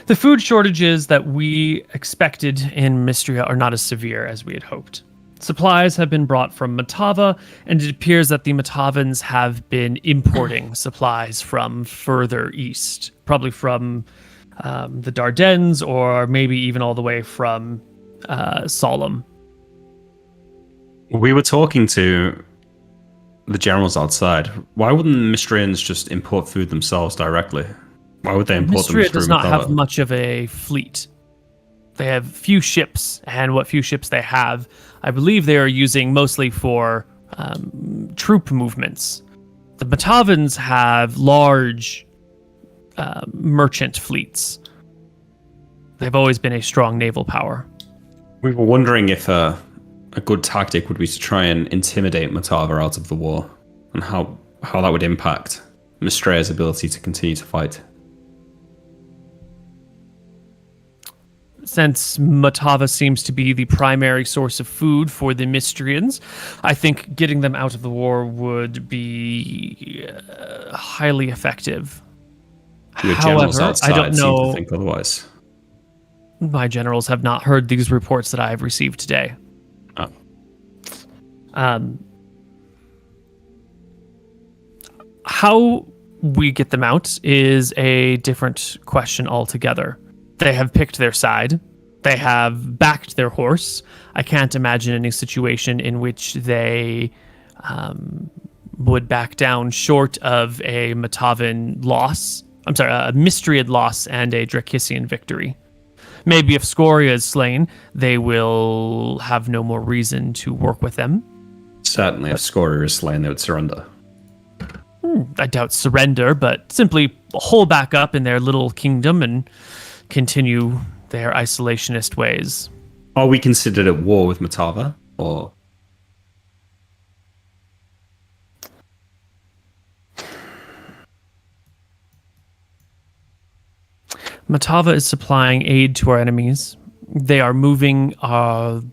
The food shortages that we expected in Mystria are not as severe as we had hoped. Supplies have been brought from Matava, and it appears that the Matavans have been importing supplies from further east, probably from the Dardanelles, or maybe even all the way from Solemn. We were talking to the generals outside. Why wouldn't the Mystrians just import food themselves directly? Why would they import them Mystria through does not have Matava? much of a fleet. They have few ships, and what few ships they have, I believe they are using mostly for troop movements. The Matavans have large merchant fleets. They've always been a strong naval power. We were wondering if a good tactic would be to try and intimidate Matava out of the war, and how that would impact Mystria's ability to continue to fight. since Matava seems to be the primary source of food for the Mystrians, I think getting them out of the war would be highly effective. Your generals However, outside I don't seem to know. think otherwise. My generals have not heard these reports that I have received today. Oh. How we get them out is a different question altogether. They have picked their side. They have backed their horse. I can't imagine any situation in which they would back down short of a Matavan loss. I'm sorry, a Mystriad loss and a Drakissian victory. Maybe if Scoria is slain, they will have no more reason to work with them. Certainly, if Scoria is slain, they would surrender. I doubt surrender, but simply hole back up in their little kingdom and continue their isolationist ways. Are we considered at war with Matava, or? Matava is supplying aid to our enemies. They are moving our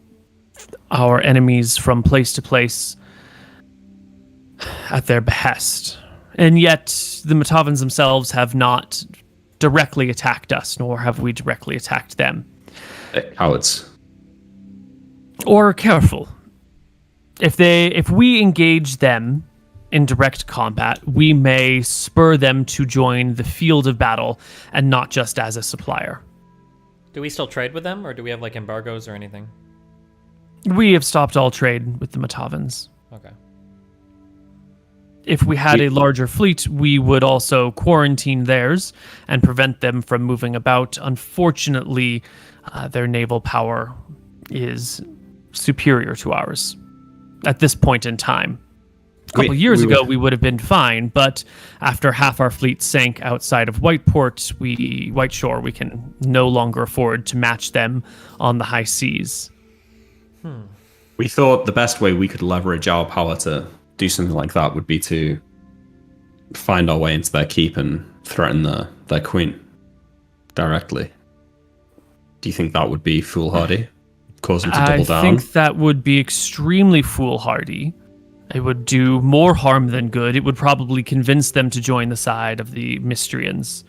enemies from place to place at their behest. And yet, the Matavans themselves have not directly attacked us, nor have we directly attacked them. Cowards. Or careful. If we engage them in direct combat, we may spur them to join the field of battle and not just as a supplier. Do we still trade with them, or do we have like embargoes or anything? We have stopped all trade with the Matavans. Okay. If we had a larger fleet, we would also quarantine theirs and prevent them from moving about. Unfortunately, their naval power is superior to ours at this point in time. A couple years ago, we would have been fine, but after half our fleet sank outside of Whiteshore, we can no longer afford to match them on the high seas. We thought the best way we could leverage our power to do something like that would be to find our way into their keep and threaten their queen directly. Do you think that would be foolhardy? Cause them to double down? I think that would be extremely foolhardy. It would do more harm than good. It would probably convince them to join the side of the Mystrians.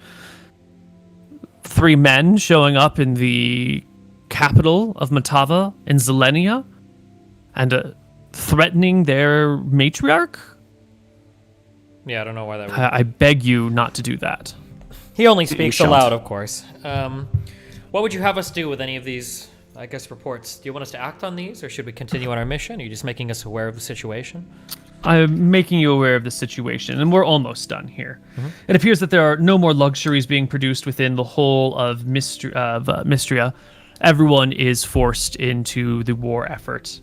3 men showing up in the capital of Matava in Zelenia and threatening their matriarch? Yeah, I don't know why that would... I beg you not to do that. He only speaks aloud, of course. What would you have us do with any of these, I guess, reports? Do you want us to act on these, or should we continue on our mission? Are you just making us aware of the situation? I'm making you aware of the situation, and we're almost done here. It appears that there are no more luxuries being produced within the whole of Mystria. Everyone is forced into the war effort.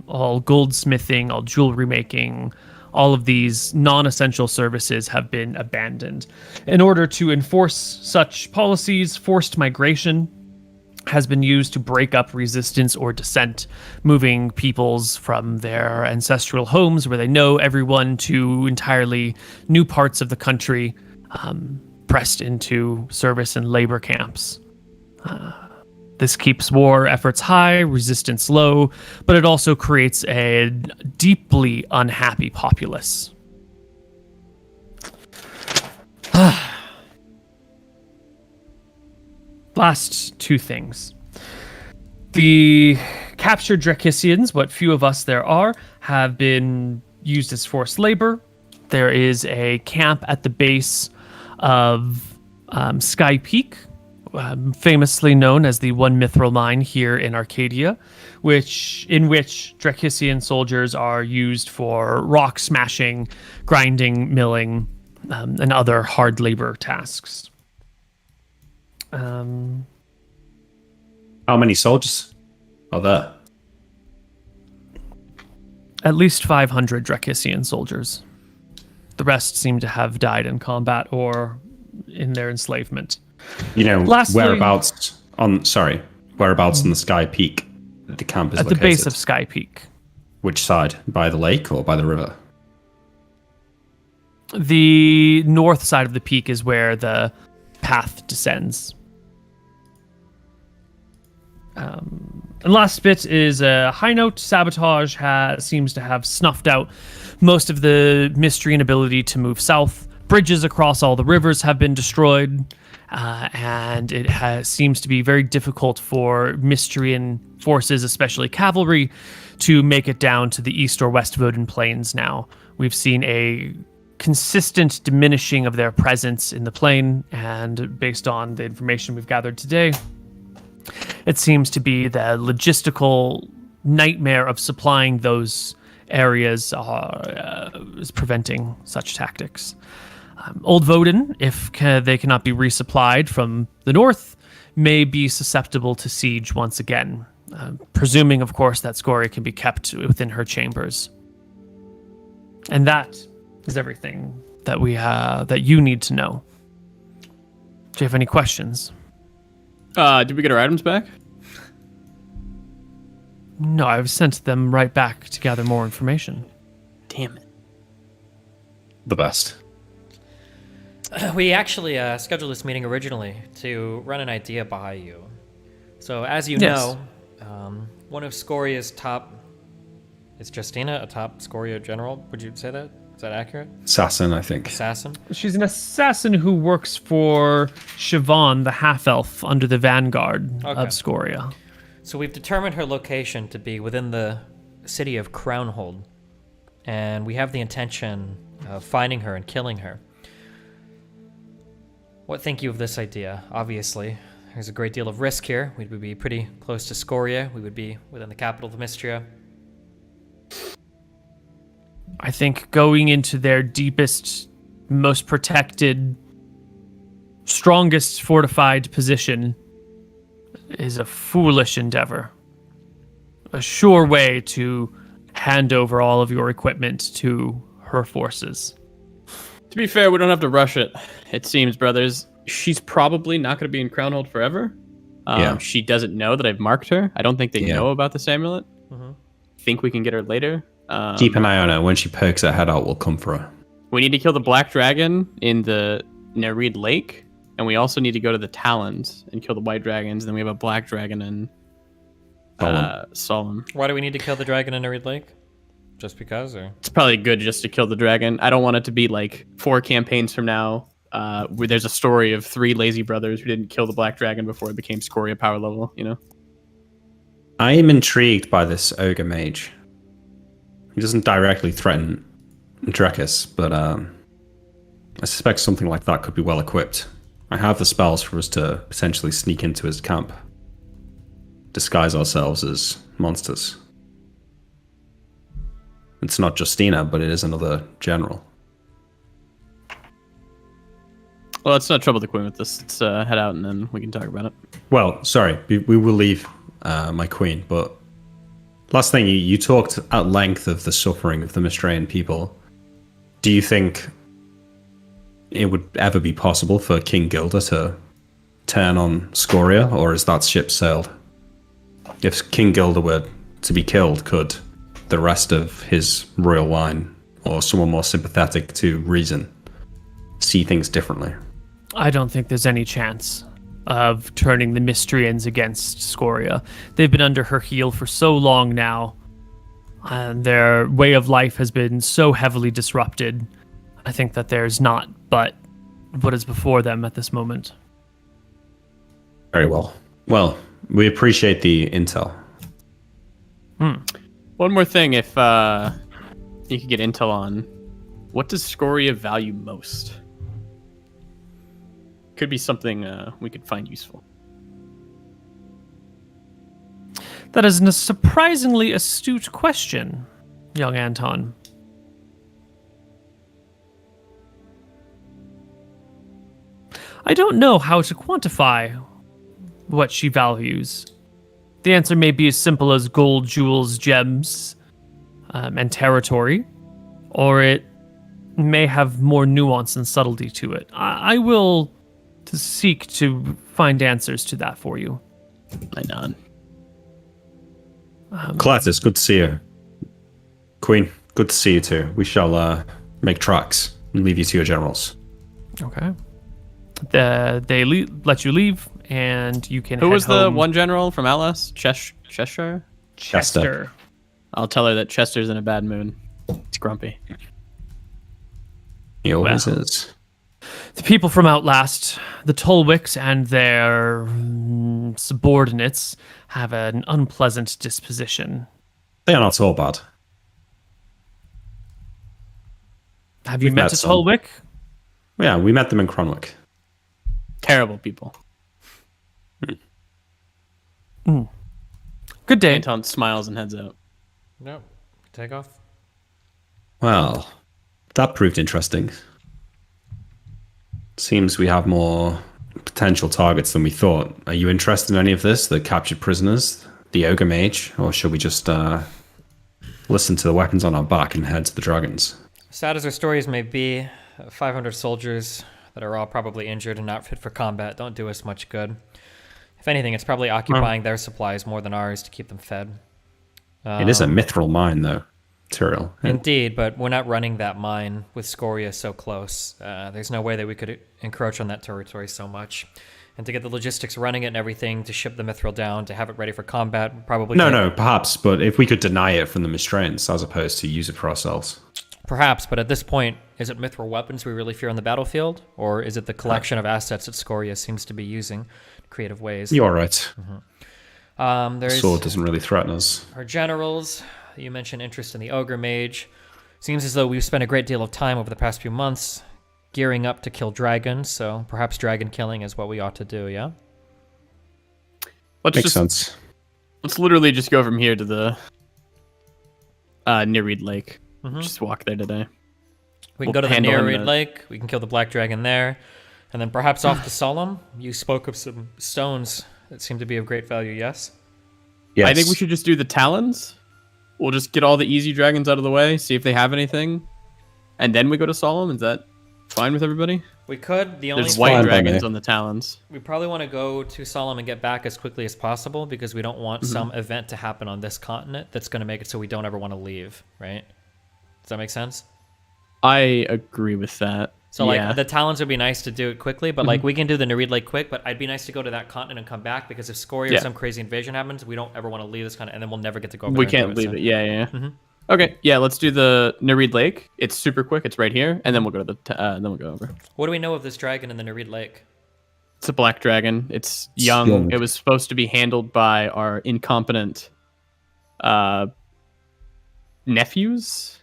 All goldsmithing, all jewelry making, all of these non-essential services have been abandoned. In order to enforce such policies, forced migration has been used to break up resistance or dissent, moving peoples from their ancestral homes where they know everyone to entirely new parts of the country, pressed into service and labor camps. This keeps war efforts high, resistance low, but it also creates a deeply unhappy populace. Last 2 things. The captured Drakissians, what few of us there are, have been used as forced labor. There is a camp at the base of Sky Peak, famously known as the One Mithril Mine here in Arcadia, in which Drakissian soldiers are used for rock smashing, grinding, milling, and other hard labor tasks. How many soldiers are there? At least 500 Drakissian soldiers. The rest seem to have died in combat or in their enslavement. You know, Lastly, whereabouts on the Sky Peak the camp is at located? the base of Sky Peak. Which side? By the lake or by the river? The north side of the peak is where the path descends. And last bit is a high note. Sabotage seems to have snuffed out most of the Mystrian ability to move south. Bridges across all the rivers have been destroyed, and it seems to be very difficult for Mystrian forces, especially cavalry, to make it down to the east or west Voden plains now. We've seen a consistent diminishing of their presence in the plain, and based on the information we've gathered today, it seems to be the logistical nightmare of supplying those areas is preventing such tactics. Old Voden, if they cannot be resupplied from the north, may be susceptible to siege once again, presuming, of course, that Scoria can be kept within her chambers. And that is everything that that you need to know. Do you have any questions? Did we get our items back? No, I've sent them right back to gather more information. Damn it. The best. We actually scheduled this meeting originally to run an idea by you. So, as you know, one of Scoria's top... Is Justina a top Scoria general? Would you say that? Is that accurate? Assassin, I think. Assassin? She's an assassin who works for Siobhan, the half-elf, under the vanguard of Scoria. So we've determined her location to be within the city of Crownhold, and we have the intention of finding her and killing her. What think you of this idea? Obviously, there's a great deal of risk here. We would be pretty close to Scoria. We would be within the capital of Mystria. I think going into their deepest, most protected, strongest fortified position is a foolish endeavor. A sure way to hand over all of your equipment to her forces. To be fair, we don't have to rush it. It seems, brothers, she's probably not going to be in Crownhold forever. She doesn't know that I've marked her. I don't think they know about this amulet. Think we can get her later. Keep an eye on her. When she pokes her head out, we'll come for her. We need to kill the black dragon in the Nereid Lake, and we also need to go to the Talons and kill the white dragons. Then we have a black dragon in Solemn. Why do we need to kill the dragon in Nereid Lake? Just because, or? It's probably good just to kill the dragon. I don't want it to be like 4 campaigns from now where there's a story of 3 lazy brothers who didn't kill the black dragon before it became Scoria power level, you know? I am intrigued by this ogre mage. He doesn't directly threaten Drekis, but I suspect something like that could be well equipped. I have the spells for us to potentially sneak into his camp, disguise ourselves as monsters. It's not Justina, but it is another general. Well, let's not trouble the queen with this. Let's head out and then we can talk about it. Well, sorry, we will leave my queen, but last thing, you talked at length of the suffering of the Mystrian people. Do you think it would ever be possible for King Gilda to turn on Scoria, or is that ship sailed? If King Gilda were to be killed, could the rest of his royal line, or someone more sympathetic to reason, see things differently? I don't think there's any chance of turning the Mystrians against Scoria. They've been under her heel for so long now, and their way of life has been so heavily disrupted. I think that there's not but what is before them at this moment. Very well. Well, we appreciate the intel. One more thing, if you could get intel on, what does Scoria value most? Could be something we could find useful. That is a surprisingly astute question, young Anton. I don't know how to quantify what she values. The answer may be as simple as gold, jewels, gems, and territory, or it may have more nuance and subtlety to it. I will seek to find answers to that for you. I nod. Cletus, good to see you. Queen, good to see you too. We shall make tracks and leave you to your generals. Okay. let you leave, and you can. Who head was the home. one general from Atlas? Cheshire? Chester. I'll tell her that Chester's in a bad mood. He's grumpy. He always Well. is. The people from Outlast, the Tolwicks and their subordinates, have an unpleasant disposition. They are not all bad. Have you We've met met a some. Tolwick? Yeah, we met them in Cronwick. Terrible people. Good day. Anton smiles and heads out. No, take off. Well, that proved interesting. Seems we have more potential targets than we thought. Are you interested in any of this? The captured prisoners, the ogre mage, or should we just listen to the weapons on our back and head to the dragons? Sad as our stories may be, 500 soldiers that are all probably injured and not fit for combat don't do us much good. If anything, it's probably occupying their supplies more than ours to keep them fed. It is a mithril mine, though. Material. Indeed, but we're not running that mine with Scoria so close. There's no way that we could encroach on that territory so much. And to get the logistics running it and everything, to ship the mithril down, to have it ready for combat, probably... No, perhaps, but if we could deny it from the restraints as opposed to use it for ourselves. Perhaps, but at this point, is it mithril weapons we really fear on the battlefield? Or is it the collection of assets that Scoria seems to be using in creative ways? You're right. There's Sword doesn't really threaten us. our generals. You mentioned interest in the ogre mage. Seems as though we've spent a great deal of time over the past few months gearing up to kill dragons, so perhaps dragon killing is what we ought to do, yeah? Makes sense. Let's literally just go from here to the Nereid Lake. Just walk there today. We can We'll go to the handle him in Nereid a- Lake, we can kill the black dragon there, and then perhaps off to Solemn. You spoke of some stones that seem to be of great value, yes? Yes. I think we should just do the Talons. We'll just get all the easy dragons out of the way, see if they have anything, and then we go to Solemn. Is that fine with everybody? We could. The only There's thing- white fine by dragons me. on the Talons. we probably want to go to Solemn and get back as quickly as possible because we don't want some event to happen on this continent that's going to make it so we don't ever want to leave, right? Does that make sense? I agree with that. So yeah. like the Talons would be nice to do it quickly, but like we can do the Nereid Lake quick, but I'd be nice to go to that continent and come back because if Scoria or Yeah. some crazy invasion happens, we don't ever want to leave this continent and then we'll never get to go over we there and can't do leave so. it. Yeah. Okay, yeah, let's do the Nereid Lake. It's super quick. It's right here, and then we'll go to the then we'll go over. What do we know of this dragon in the Nereid Lake? It's a black dragon. It's young. young. It was supposed to be handled by our incompetent nephews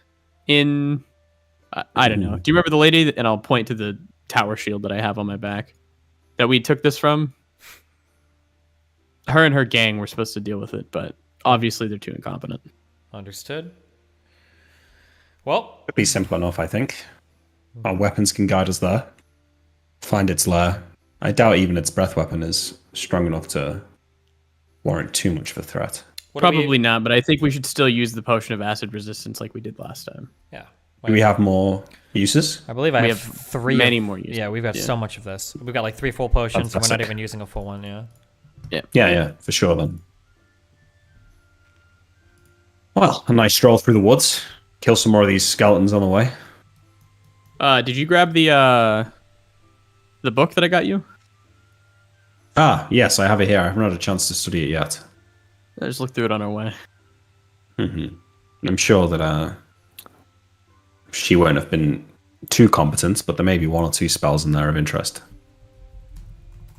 in I don't know. Do you remember the lady? And I'll point to the tower shield that I have on my back that we took this from. Her and her gang were supposed to deal with it, but obviously they're too incompetent. Understood. Well, It'd be simple enough, I think. Our weapons can guide us there. Find its lair. I doubt even its breath weapon is strong enough to warrant too much of a threat. what do Probably not, but I think we should still use the potion of acid resistance like we did last time. Yeah. Do we have more uses? I believe I We have have three. many more uses. Yeah, we've got Yeah. so much of this. We've got like 3 full potions, and we're not Fantastic. even using a full one. Yeah. Yeah, for sure then. Well, a nice stroll through the woods. Kill some more of these skeletons on the way. Did you grab the book that I got you? Ah, yes, I have it here. I haven't had a chance to study it yet. I just looked through it on our way. I'm sure that she won't have been too competent, but there may be 1 or 2 spells in there of interest.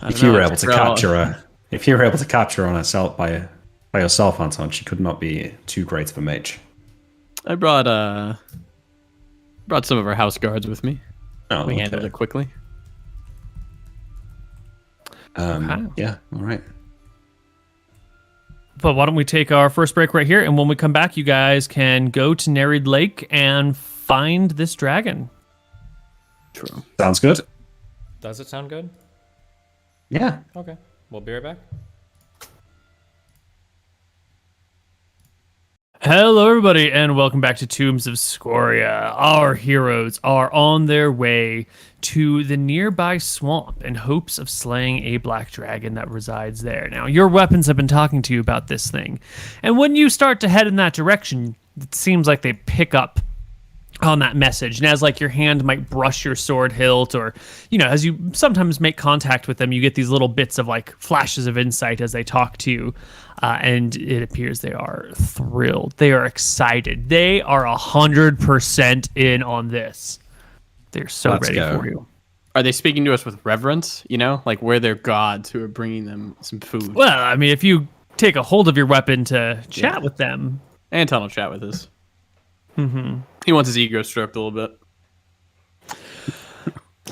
If you were able to capture her, on herself by yourself, Anton, she could not be too great of a mage. I brought some of our house guards with me. Oh, We handled it quickly. Yeah, all right. But why don't we take our first break right here, and when we come back, you guys can go to Nereid Lake and find this dragon. True. Sounds good. Does it sound good? Yeah. Okay. We'll be right back. Hello, everybody, and welcome back to Tombs of Scoria. Our heroes are on their way to the nearby swamp in hopes of slaying a black dragon that resides there. Now, your weapons have been talking to you about this thing, and when you start to head in that direction, it seems like they pick up on that message. And as like your hand might brush your sword hilt, or as you sometimes make contact with them, you get these little bits of like flashes of insight as they talk to you, and it appears they are thrilled. They are excited. They are 100% in on this. They're so Let's ready go. for you. Are they speaking to us with reverence? Like we're their gods who are bringing them some food. Well, I mean, if you take a hold of your weapon to chat with them. Anton will chat with us. Mm-hmm. He wants his ego stroked a little bit.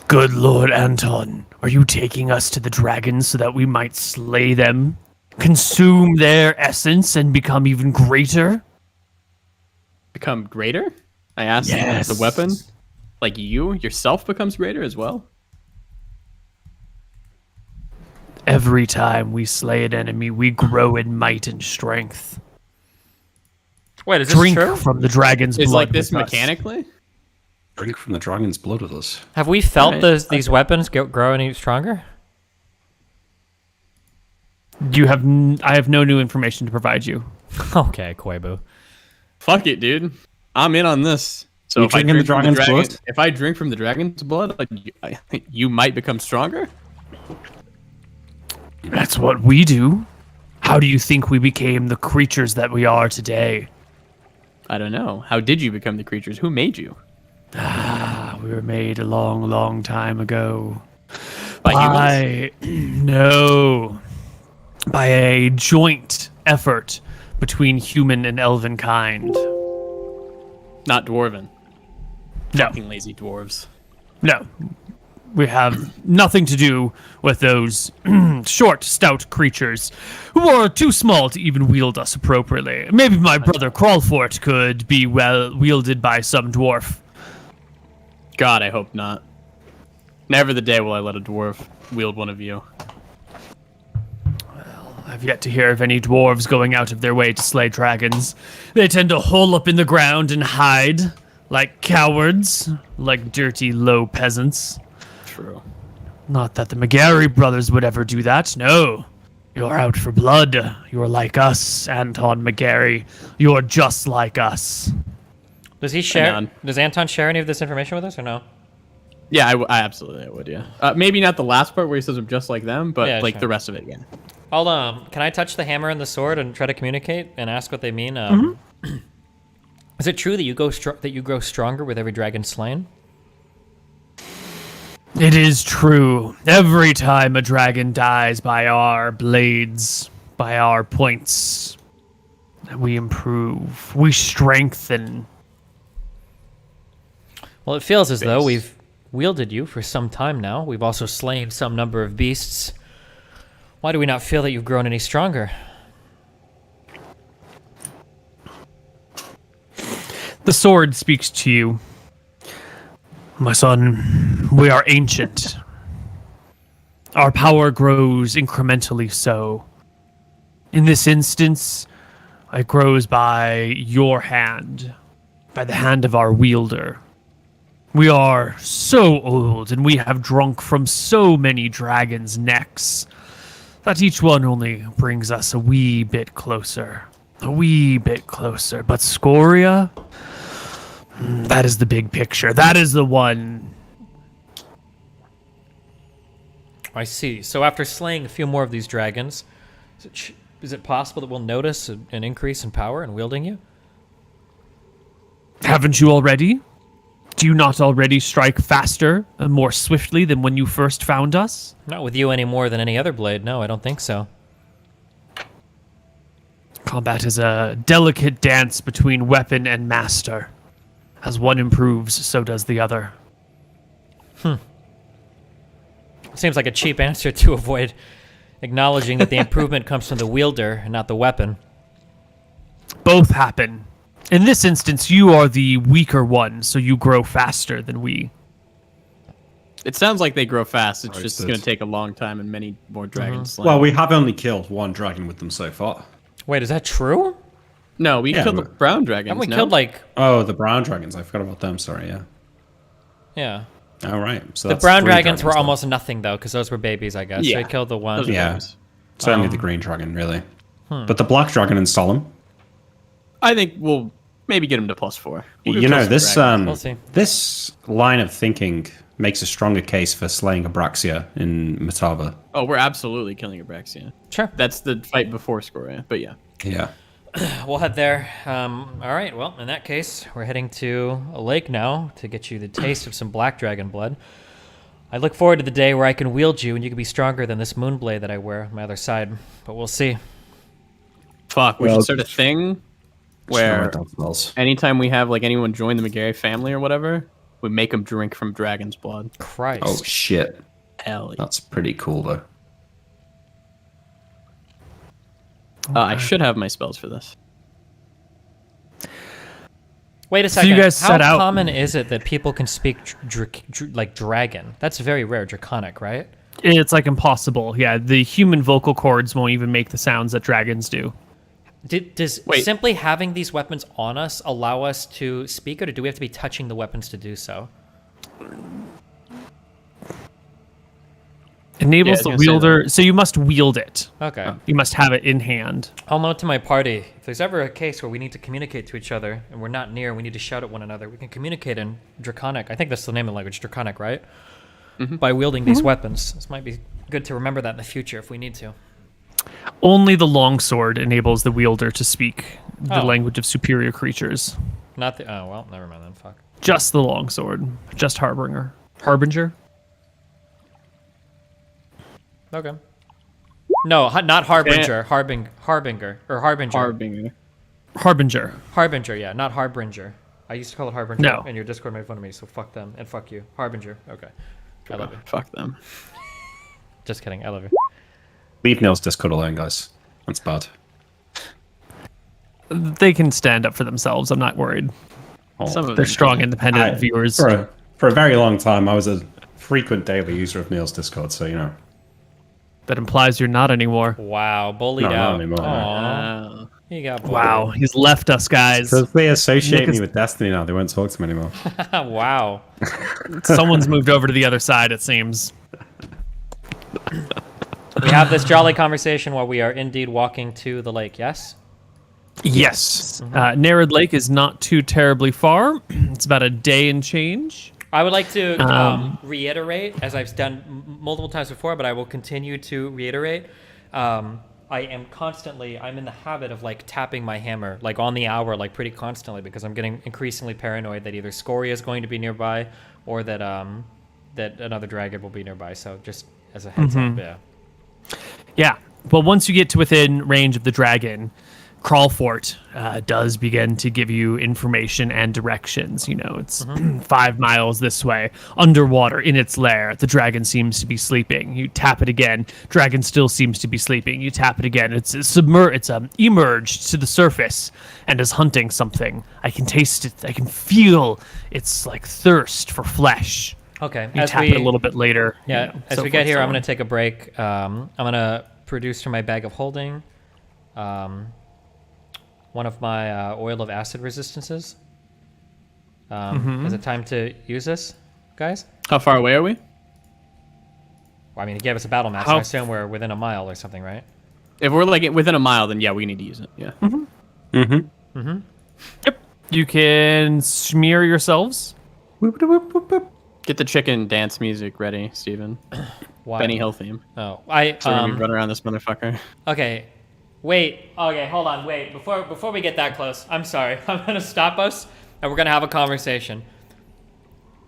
Good Lord Anton, are you taking us to the dragons so that we might slay them, consume their essence, and become even greater? Become greater? I asked. Yes. The weapon? Like you yourself becomes greater as well? Every time we slay an enemy, we grow in might and strength. Wait, is this Drink true? from the dragon's blood. Is like this with us. mechanically? Drink from the dragon's blood with us. Have we felt Alright. these weapons grow any stronger? I have no new information to provide you. Okay, Koibu. Fuck it, dude. I'm in on this. So You if I drinking the drink from dragon's blood? if I drink from the dragon's blood, like you might become stronger. That's what we do. How do you think we became the creatures that we are today? I don't know. How did you become the creatures? Who made you? We were made a long, long time ago. By humans? No. By a joint effort between human and elven kind. Not dwarven. No. Fucking lazy dwarves. No. We have nothing to do with those short, stout creatures who are too small to even wield us appropriately. Maybe my brother Crawlfort could be well wielded by some dwarf. God, I hope not. Never the day will I let a dwarf wield one of you. I've yet to hear of any dwarves going out of their way to slay dragons. They tend to hole up in the ground and hide, like cowards, like dirty, low peasants. True. Not that the McGarry brothers would ever do that, no. You're out for blood. You're like us, Anton McGarry. You're just like us. Does he share? on. Does Anton share any of this information with us or no? Yeah, I absolutely would. Yeah. Maybe not the last part where he says I'm just like them, but Yeah, like sure. the rest of it. Yeah. I'll can I touch the hammer and the sword and try to communicate and ask what they mean? Is it true that you grow stronger with every dragon slain? It is true. Every time a dragon dies by our blades, by our points, we improve. We strengthen. Well, it feels as though we've wielded you for some time now. We've also slain some number of beasts. Why do we not feel that you've grown any stronger? The sword speaks to you. My son, we are ancient. Our power grows incrementally so. In this instance, it grows by your hand, by the hand of our wielder. We are so old, and we have drunk from so many dragons' necks, that each one only brings us a wee bit closer. A wee bit closer. But Scoria, that is the big picture. That is the one. I see. So after slaying a few more of these dragons, is it possible that we'll notice an increase in power in wielding you? Haven't you already? Do you not already strike faster and more swiftly than when you first found us? Not with you any more than any other blade. No, I don't think so. Combat is a delicate dance between weapon and master. As one improves, so does the other. Seems like a cheap answer to avoid acknowledging that the improvement comes from the wielder and not the weapon. Both happen. In this instance, you are the weaker one, so you grow faster than we. It sounds like they grow fast. It's Right, just but- going to take a long time and many more dragons. slain. Well, we have only killed one dragon with them so far. Wait, is that true? no, we Yeah, killed the but- brown dragons. Haven't we no? killed like... Oh, the brown dragons. I forgot about them. Sorry, yeah. Yeah. All right. So The that's brown three dragons were then. almost nothing, though, because those were babies, I guess. Yeah. So we killed the one. Those are Yeah. babies. Certainly the green dragon, really. But the black dragon and Solemn. I think we'll Maybe get him to +4. You know, this We'll see. this line of thinking makes a stronger case for slaying Abraxia in Matava. Oh, we're absolutely killing Abraxia. Sure. That's the fight before Scoria, but yeah. Yeah. We'll head there. All right, well, in that case, we're heading to a lake now to get you the taste of some black dragon blood. I look forward to the day where I can wield you and you can be stronger than this moonblade that I wear on my other side, but we'll see. Fuck, we should start a thing where Sure, anytime we have like anyone join the McGarry family or whatever, we make them drink from dragon's blood. Christ. oh shit, Hell yeah. that's pretty cool though. I should have my spells for this. Wait a second. you guys How set out- common is it that people can speak like dragon? That's very rare, draconic, right? It's like impossible. Yeah, the human vocal cords won't even make the sounds that dragons do. Does Wait. simply having these weapons on us allow us to speak, or do we have to be touching the weapons to do so? Enables Yeah, the I was gonna say wielder, so you must wield it. Okay. You must have it in hand. I'll note to my party, if there's ever a case where we need to communicate to each other and we're not near, we need to shout at one another, we can communicate in Draconic. I think that's the name of the language, Draconic, right? By wielding these weapons. This might be good to remember that in the future if we need to. Only the longsword enables the wielder to speak the Oh. language of superior creatures. Not the... Oh, well, never mind then. Fuck. Just the longsword. Just Harbinger. Harbinger? Okay. No, not Harbinger. Harbinger. Or Harbinger. Harbinger. Harbinger. Harbinger, yeah. Not Harbinger. I used to call it Harbinger. No. And your Discord made fun of me, so fuck them. And fuck you. Harbinger. Okay. I love you. Fuck them. Just kidding. I love you. Leave Neal's Discord alone, guys. That's bad. They can stand up for themselves. I'm not worried. Oh, Some of They're them. strong, independent I- viewers. For a very long time, I was a frequent daily user of Neal's Discord, so you know. That implies you're not anymore. Wow. Bullied No, not out. anymore. Aw. You got bullied. Wow, he's left us, guys. Because they associate Look, me with Destiny now, they won't talk to me anymore. Wow. Someone's moved over to the other side, it seems. We have this jolly conversation while we are indeed walking to the lake, yes? Yes. Nerid Lake is not too terribly far. It's about a day and change. I would like to reiterate, as I've done multiple times before, but I will continue to reiterate. I'm in the habit of like tapping my hammer, like on the hour, like pretty constantly, because I'm getting increasingly paranoid that either Scoria is going to be nearby or that that another dragon will be nearby. So just as a heads up, yeah. Yeah. Well, once you get to within range of the dragon, Crawlfort does begin to give you information and directions. You know, it's 5 miles this way, underwater in its lair. The dragon seems to be sleeping. You tap it again. Dragon still seems to be sleeping. You tap it again. It's emerged to the surface and is hunting something. I can taste it. I can feel its like thirst for flesh. Okay. You tap it a little bit later. Yeah. you know, As so we forth, get here, so I'm going on. to take a break. I'm going to produce from my bag of holding one of my oil of acid resistances. Is it time to use this, guys? How far away are we? Well, I mean, he gave us a battle map, so How- I assume we're within a mile or something, right? If we're like within a mile, then yeah, we need to use it. Yeah. Yep. You can smear yourselves. Get the chicken dance music ready, Steven. Why? Benny Hill theme. Oh, So we're gonna be running around this motherfucker. Okay. Wait. Okay, hold on. Wait. Before we get that close, I'm sorry. I'm gonna stop us, and we're gonna have a conversation.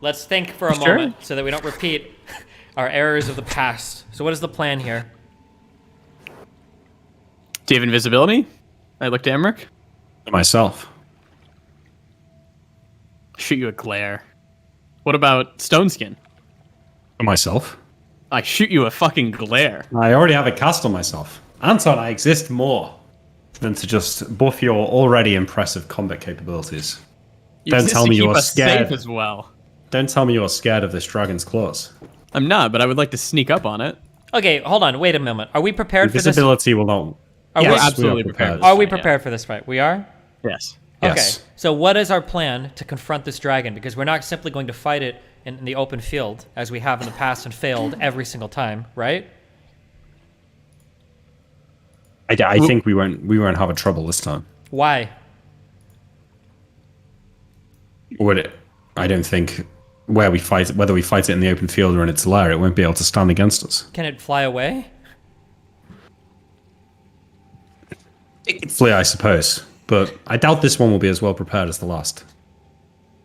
Let's think for a Sure. moment so that we don't repeat our errors of the past. So, what is the plan here? Do you have invisibility? I look to Emmerich. Myself. Shoot you a glare. What about stone skin? Myself. I shoot you a fucking glare. I already have a cast on myself. Anton, I exist more than to just buff your already impressive combat capabilities. Don't exist tell to me keep you're us scared. safe as well. Don't tell me you're scared of this dragon's claws. I'm not, but I would like to sneak up on it. Okay, hold on. Wait a moment. Are we prepared for this? Invisibility will not. Are Yes, we we absolutely are prepared. Are we Yeah. prepared for this fight? We are? Yes. Yes. Okay. So what is our plan to confront this dragon? Because we're not simply going to fight it in the open field as we have in the past and failed every single time, right? I think we won't have a trouble this time. Why? Would it? I don't think whether we fight it in the open field or in its lair, it won't be able to stand against us. Can it fly away? It could flee, I suppose, but I doubt this one will be as well prepared as the last.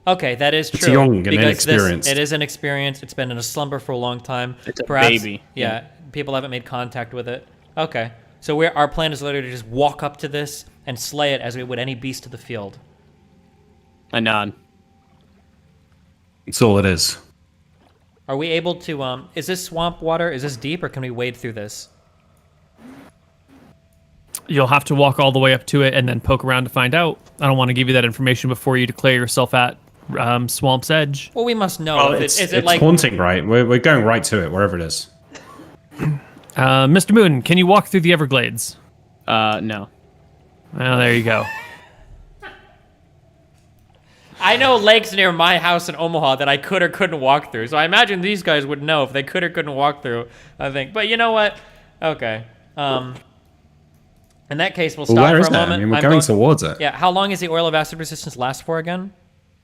Okay, that is true. It's young and because inexperienced. It is inexperienced. It's been in a slumber for a long time. It's a Perhaps, baby. Yeah, people haven't made contact with it. Okay, so our plan is literally to just walk up to this and slay it as we would any beast of the field. I nod. It's all it is. Are we able to? Is this swamp water? Is this deep, or can we wade through this? You'll have to walk all the way up to it and then poke around to find out. I don't want to give you that information before you declare yourself at Swamp's Edge. Well, we must know. Well, Is it it's like haunting, right? We're going right to it, wherever it is. Mr. Moon, can you walk through the Everglades? No. Well, there you go. I know lakes near my house in Omaha that I could or couldn't walk through. So I imagine these guys would know if they could or couldn't walk through. I think, but you know what? Okay. In that case, we'll stop Where for is a that? moment. I mean, we're I'm going towards it. Yeah. How long is the oil of acid resistance last for again?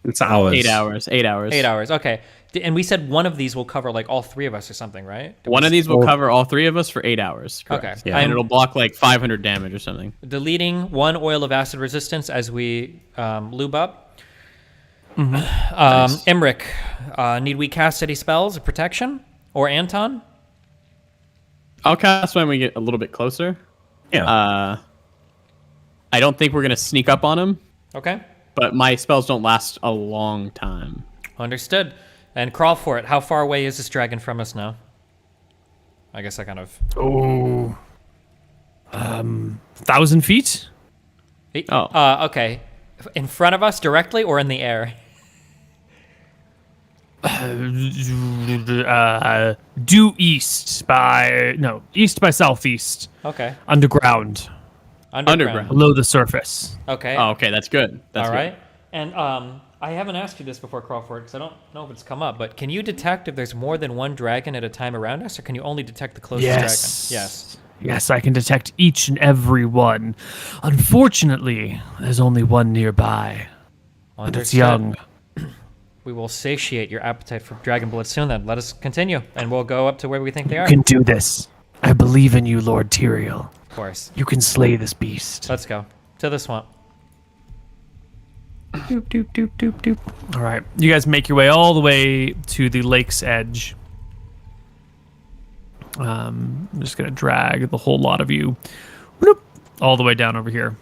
It's hours. 8 hours. 8 hours. 8 hours. Okay. And we said one of these will cover like all three of us or something, right? One of these will cover all three of us for 8 hours. Correct. Okay. Yeah. And it'll block like 500 damage or something. Deleting one oil of acid resistance as we lube up. Nice. Emmerich, need we cast any spells of protection? Or Anton? I'll cast when we get a little bit closer. Yeah. I don't think we're going to sneak up on him, Okay. but my spells don't last a long time. Understood. And crawl for it. How far away is this dragon from us now? I guess I kind of... Oh. 1,000 feet? Oh. Okay. In front of us directly or in the air? Due east by southeast. Okay. Underground. Underground. Below the surface. Okay. Oh, okay, that's good. That's All good. right. And I haven't asked you this before, Crawford, because I don't know if it's come up, but can you detect if there's more than one dragon at a time around us, or can you only detect the closest Yes. dragon? Yes. Yes, I can detect each and every one. Unfortunately, there's only one nearby. But it's Understood. young. We will satiate your appetite for dragon blood soon then. Let us continue, and we'll go up to where we think they are. You can do this. I believe in you, Lord Tyrael. Of course. You can slay this beast. Let's go. To the swamp. Doop, doop, doop, doop, doop. All right. You guys make your way all the way to the lake's edge. I'm just going to drag the whole lot of you whoop, all the way down over here.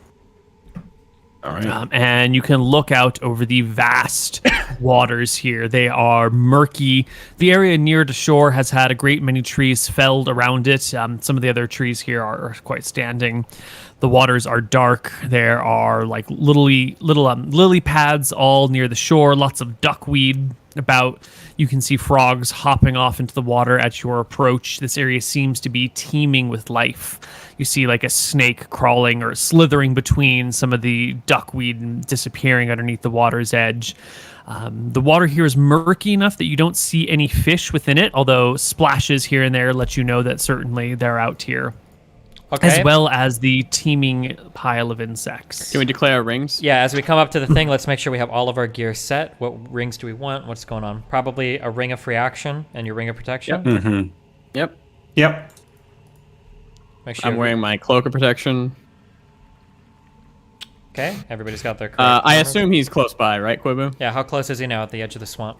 All right. And you can look out over the vast waters here. They are murky. The area near the shore has had a great many trees felled around it. Some of the other trees here are quite standing. The waters are dark. There are like little lily pads all near the shore. Lots of duckweed about. You can see frogs hopping off into the water at your approach. This area seems to be teeming with life. You see like a snake crawling or slithering between some of the duckweed and disappearing underneath the water's edge. The water here is murky enough that you don't see any fish within it, although splashes here and there let you know that certainly they're out here. Okay. As well as the teeming pile of insects. Can we declare our rings? Yeah, as we come up to the thing, let's make sure we have all of our gear set. What rings do we want? What's going on? Probably a ring of free action and your ring of protection. Yep. Mm-hmm. Yep. Yep. Make sure I'm wearing my cloak of protection. Okay, everybody's got their. I armor. assume he's close by, right, Koibu? Yeah, how close is he now at the edge of the swamp?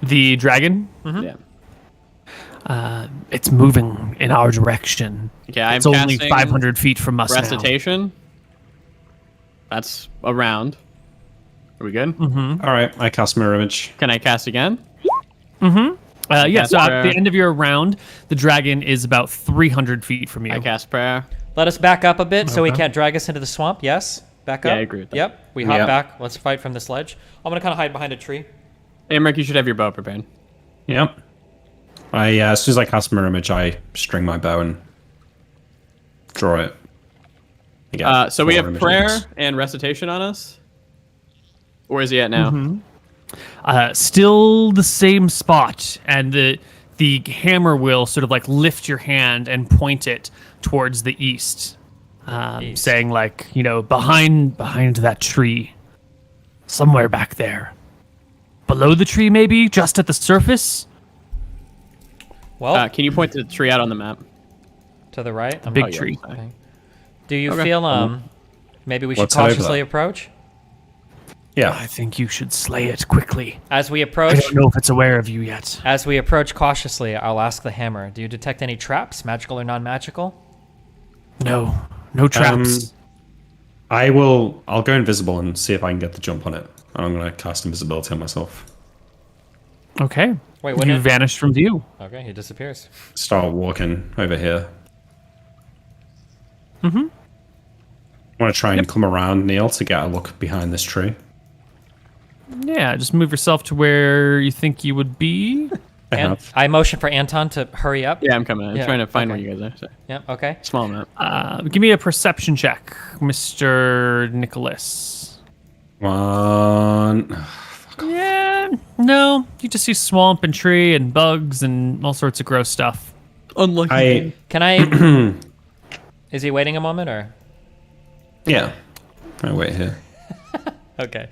The dragon, Yeah. it's moving in our direction. Okay, I'm It's only casting 500 feet from us now. Recitation. That's a round. Are we good? All right. I cast mirror image. Can I cast again? Yeah, cast so at prayer. the end of your round, the dragon is about 300 feet from you. I cast prayer. Let us back up a bit so he Okay. can't drag us into the swamp. Yes? Back up? Yeah, I agree with that. Yep. We hop Yeah. back. Let's fight from this ledge. I'm going to kind of hide behind a tree. Emmerich, you should have your bow prepared. Yep. As soon as I cast mirror image, I string my bow and draw it. I get So we 4 have images. prayer and recitation on us? Where is he at now? Still the same spot, and the hammer will sort of like lift your hand and point it towards the east, East. saying like, behind that tree. Somewhere back there. Below the tree, maybe? Just at the surface? Well, Can you point to the tree out on the map? to the right. I'm Big not- tree. Okay. Do you Okay. feel maybe we should Let's head over cautiously there. approach? Yeah. I think you should slay it quickly. As we I approach, don't know if it's aware of you yet. as we approach cautiously, I'll ask the hammer. Do you detect any traps, magical or non-magical? No. No traps. I'll go invisible and see if I can get the jump on it. I'm going to cast invisibility on myself. Okay. Wait, You wouldn't it? vanished from view. Okay, he disappears. Start walking over here. I want to try and come around, Neal, to get a look behind this tree. Yeah, just move yourself to where you think you would be. I And have. I motion for Anton to hurry up. Yeah, I'm coming. I'm Yeah, trying to find okay. where you guys are. So, Yeah, okay. small map. Give me a perception check, Mr. Nicholas. One. Yeah, no. You just see swamp and tree and bugs and all sorts of gross stuff. Unlucky. Can I... Is he waiting a moment, or...? Yeah. I wait here. Okay.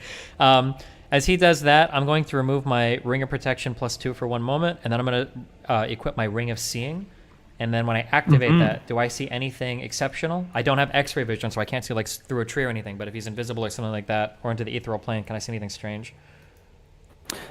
As he does that, I'm going to remove my Ring of Protection +2 for 1 moment, and then I'm going to equip my Ring of Seeing. And then when I activate that, do I see anything exceptional? I don't have X-ray vision, so I can't see like through a tree or anything. But if he's invisible or something like that, or into the ethereal plane, can I see anything strange?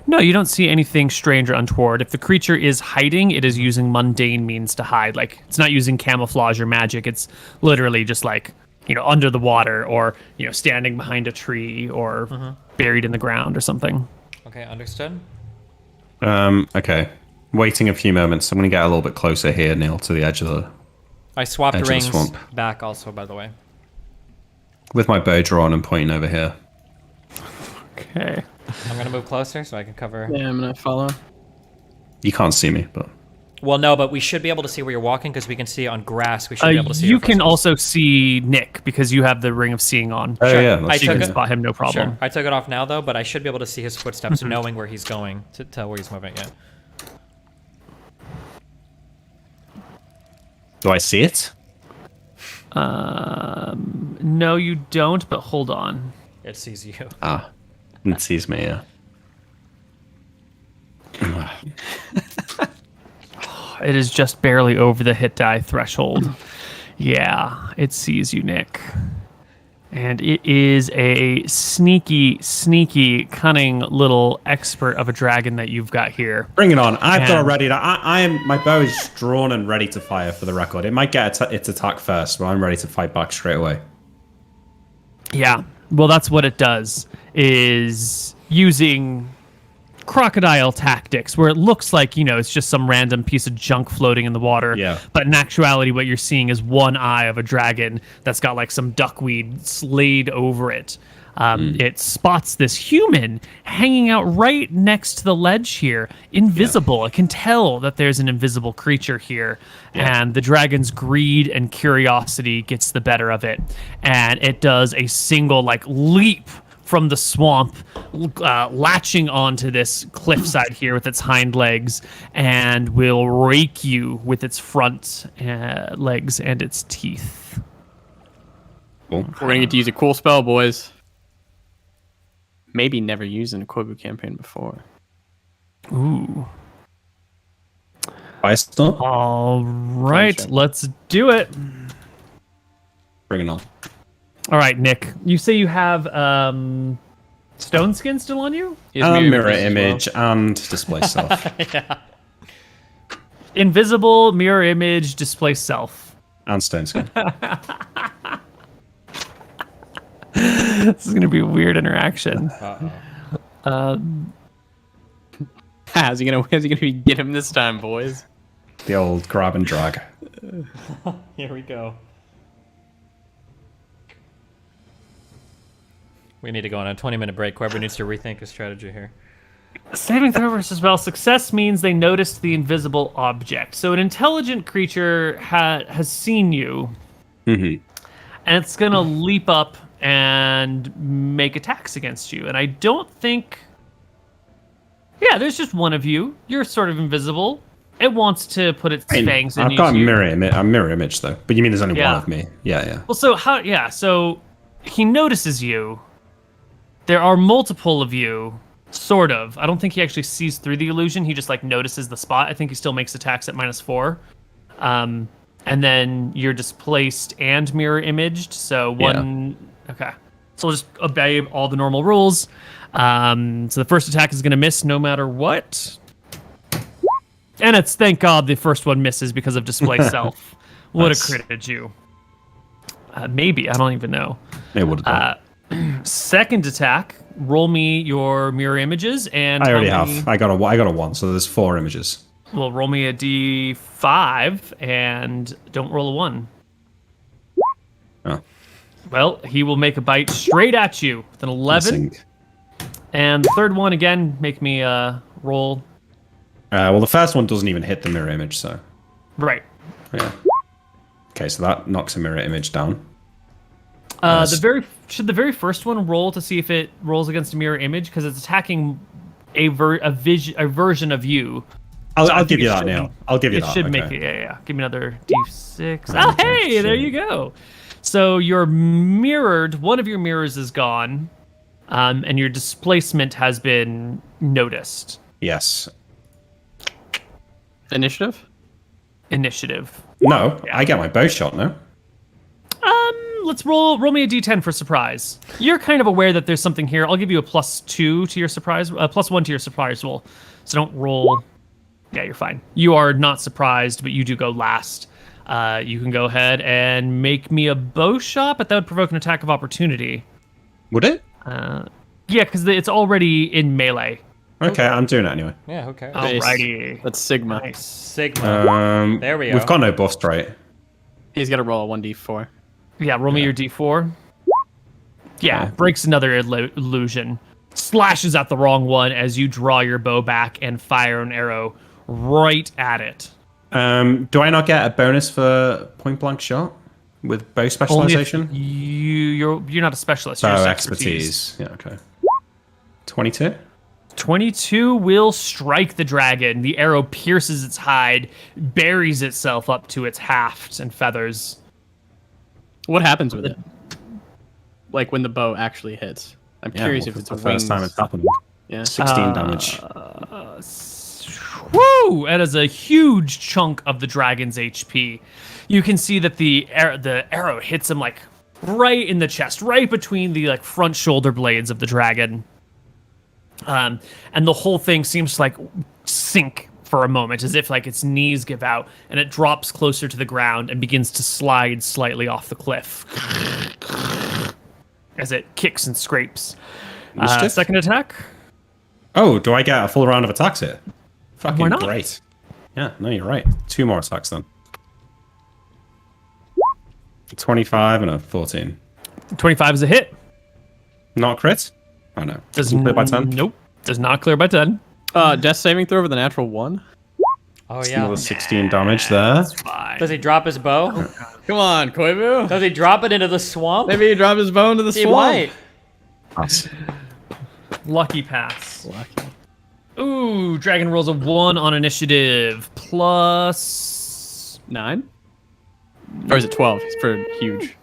No, you don't see anything strange or untoward. If the creature is hiding, it is using mundane means to hide. Like, it's not using camouflage or magic. It's literally just like, under the water or, standing behind a tree or buried in the ground or something. Okay, understood. Okay. Waiting a few moments. I'm going to get a little bit closer here, Neal, to the edge of the... I swapped Edge of the rings swamp. back also, by the way. With my bow drawn and pointing over here. Okay. I'm going to move closer so I can cover... Yeah, I'm gonna follow. You can't see me, but... Well, no, but we should be able to see where you're walking because we can see on grass. We should be able to see You your can footsteps. also see Nick because you have the Ring of Seeing on. Oh, Sure. yeah. I That's You took can it- spot him, no problem. Sure. I took it off now, though, but I should be able to see his footsteps knowing where he's going to tell where he's moving, yeah. Do I see it? No, you don't, but hold on. It sees you. Ah. It sees me, yeah. It is just barely over the hit die threshold. Yeah, it sees you, Nick. And it is a sneaky, cunning little expert of a dragon that you've got here. Bring it on. I've got it And- ready. I am. My bow is drawn and ready to fire for the record. It might get its attack first, but I'm ready to fight back straight away. Yeah, well, that's what it does, is using crocodile tactics, where it looks like, it's just some random piece of junk floating in the water. Yeah. But in actuality, what you're seeing is one eye of a dragon that's got like some duckweed slayed over it. It spots this human hanging out right next to the ledge here, invisible. It can tell that there's an invisible creature here, and the dragon's greed and curiosity gets the better of it, and it does a single leap from the swamp, latching onto this cliffside here with its hind legs, and will rake you with its front legs and its teeth. Cool. We're gonna get to use a cool spell, boys. Maybe never used in a Koibu campaign before. Ooh. Firestorm? All right, Sunshine. let's do it. Bring it on. All right, Nick. You say you have stone skin still on you? He has Mirror as well. image and display self. Invisible, mirror image, display self. And stone skin. This is gonna be a weird interaction. How's he gonna get him this time, boys? The old grab and drag. Here we go. We need to go on a 20-minute break. Koibu needs to rethink his strategy here. Saving throw versus spell success means they noticed the invisible object. So an intelligent creature has seen you, and it's gonna leap up and make attacks against you. And I don't think... Yeah, there's just one of you. You're sort of invisible. It wants to put its fangs in I've you. got a mirror image though. But you mean there's only Yeah. one of me? Yeah, yeah. Well, so how? Yeah, so he notices you, there are multiple of you, sort of. I don't think he actually sees through the illusion. He just like notices the spot. I think he still makes attacks at -4. And then you're displaced and mirror imaged. So one. Yeah. Okay. So we'll just obey all the normal rules. So the first attack is going to miss no matter what. And it's thank God the first one misses because of display self. Would have critted you. Maybe. I don't even know. It would have. Second attack. Roll me your mirror images, and I already have. I got a 1, so there's 4 images. Well, roll me a d5 and don't roll a 1. Oh. Well, he will make a bite straight at you with an 11. And the third one, again, make me roll. Well, the first one doesn't even hit the mirror image, so. Right. Yeah. Okay, so that knocks a mirror image down. Should the very first one roll to see if it rolls against a mirror image, because it's attacking a version of you. I'll give you that now. I'll give you that. It should make it. Yeah. Give me another d6. Oh, hey, there you go. So you're mirrored. One of your mirrors is gone, and your displacement has been noticed. Yes. Initiative. No, yeah. I get my bow shot. No. Let's roll me a d10 for surprise. You're kind of aware that there's something here. I'll give you a +2 to your surprise, +1 to your surprise roll. So don't roll. Yeah, you're fine. You are not surprised, but you do go last. You can go ahead and make me a bow shot, but that would provoke an attack of opportunity. Would it? Yeah, because it's already in melee. Okay, I'm doing it anyway. Yeah, okay. Alrighty. That's Sigma. Nice. Sigma. There we go. We've got no buffs, right? He's got to roll a 1d4. Yeah, roll me your d4. Yeah, breaks another illusion. Slashes at the wrong one as you draw your bow back and fire an arrow right at it. Do I not get a bonus for point blank shot with bow specialization? You're not a specialist. Bow You're just expertise. Yeah, okay. 22? 22 will strike the dragon. The arrow pierces its hide, buries itself up to its haft and feathers. What happens with it? Like when the bow actually hits? I'm curious if it's the a first time it's happened. Yeah. 16 damage. Woo! That is a huge chunk of the dragon's HP. You can see that the arrow hits him like right in the chest, right between the like front shoulder blades of the dragon. And the whole thing seems to like sink for a moment, as if like its knees give out, and it drops closer to the ground and begins to slide slightly off the cliff as it kicks and scrapes. Second attack. Oh, do I get a full round of attacks here? Fucking Why not? Great. Yeah, no, you're right. 2 more attacks then. 25 and a 14. 25 is a hit. Not crit? Oh no. Doesn't clear by 10? Nope. Does not clear by 10. Death saving throw with a natural 1. Oh, That's yeah. another 16 damage there. Fine. Does he drop his bow? Come on, Koibu. Does he drop it into the swamp? Maybe he dropped his bow into the He swamp. might. Lucky pass. Lucky. Ooh, dragon rolls a 1 on initiative. Plus 9? Or is it 12? It's for huge.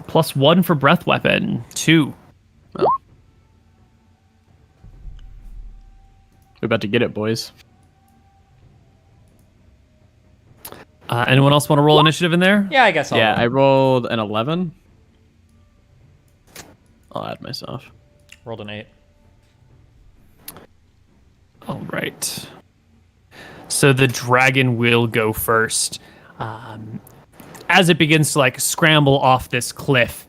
+1 for breath weapon. 2. Oh. We're about to get it, boys. Anyone else want to roll initiative in there? Yeah, I guess I'll. I rolled an 11. I'll add myself. Rolled an 8. All right. So the dragon will go first. As it begins to like scramble off this cliff,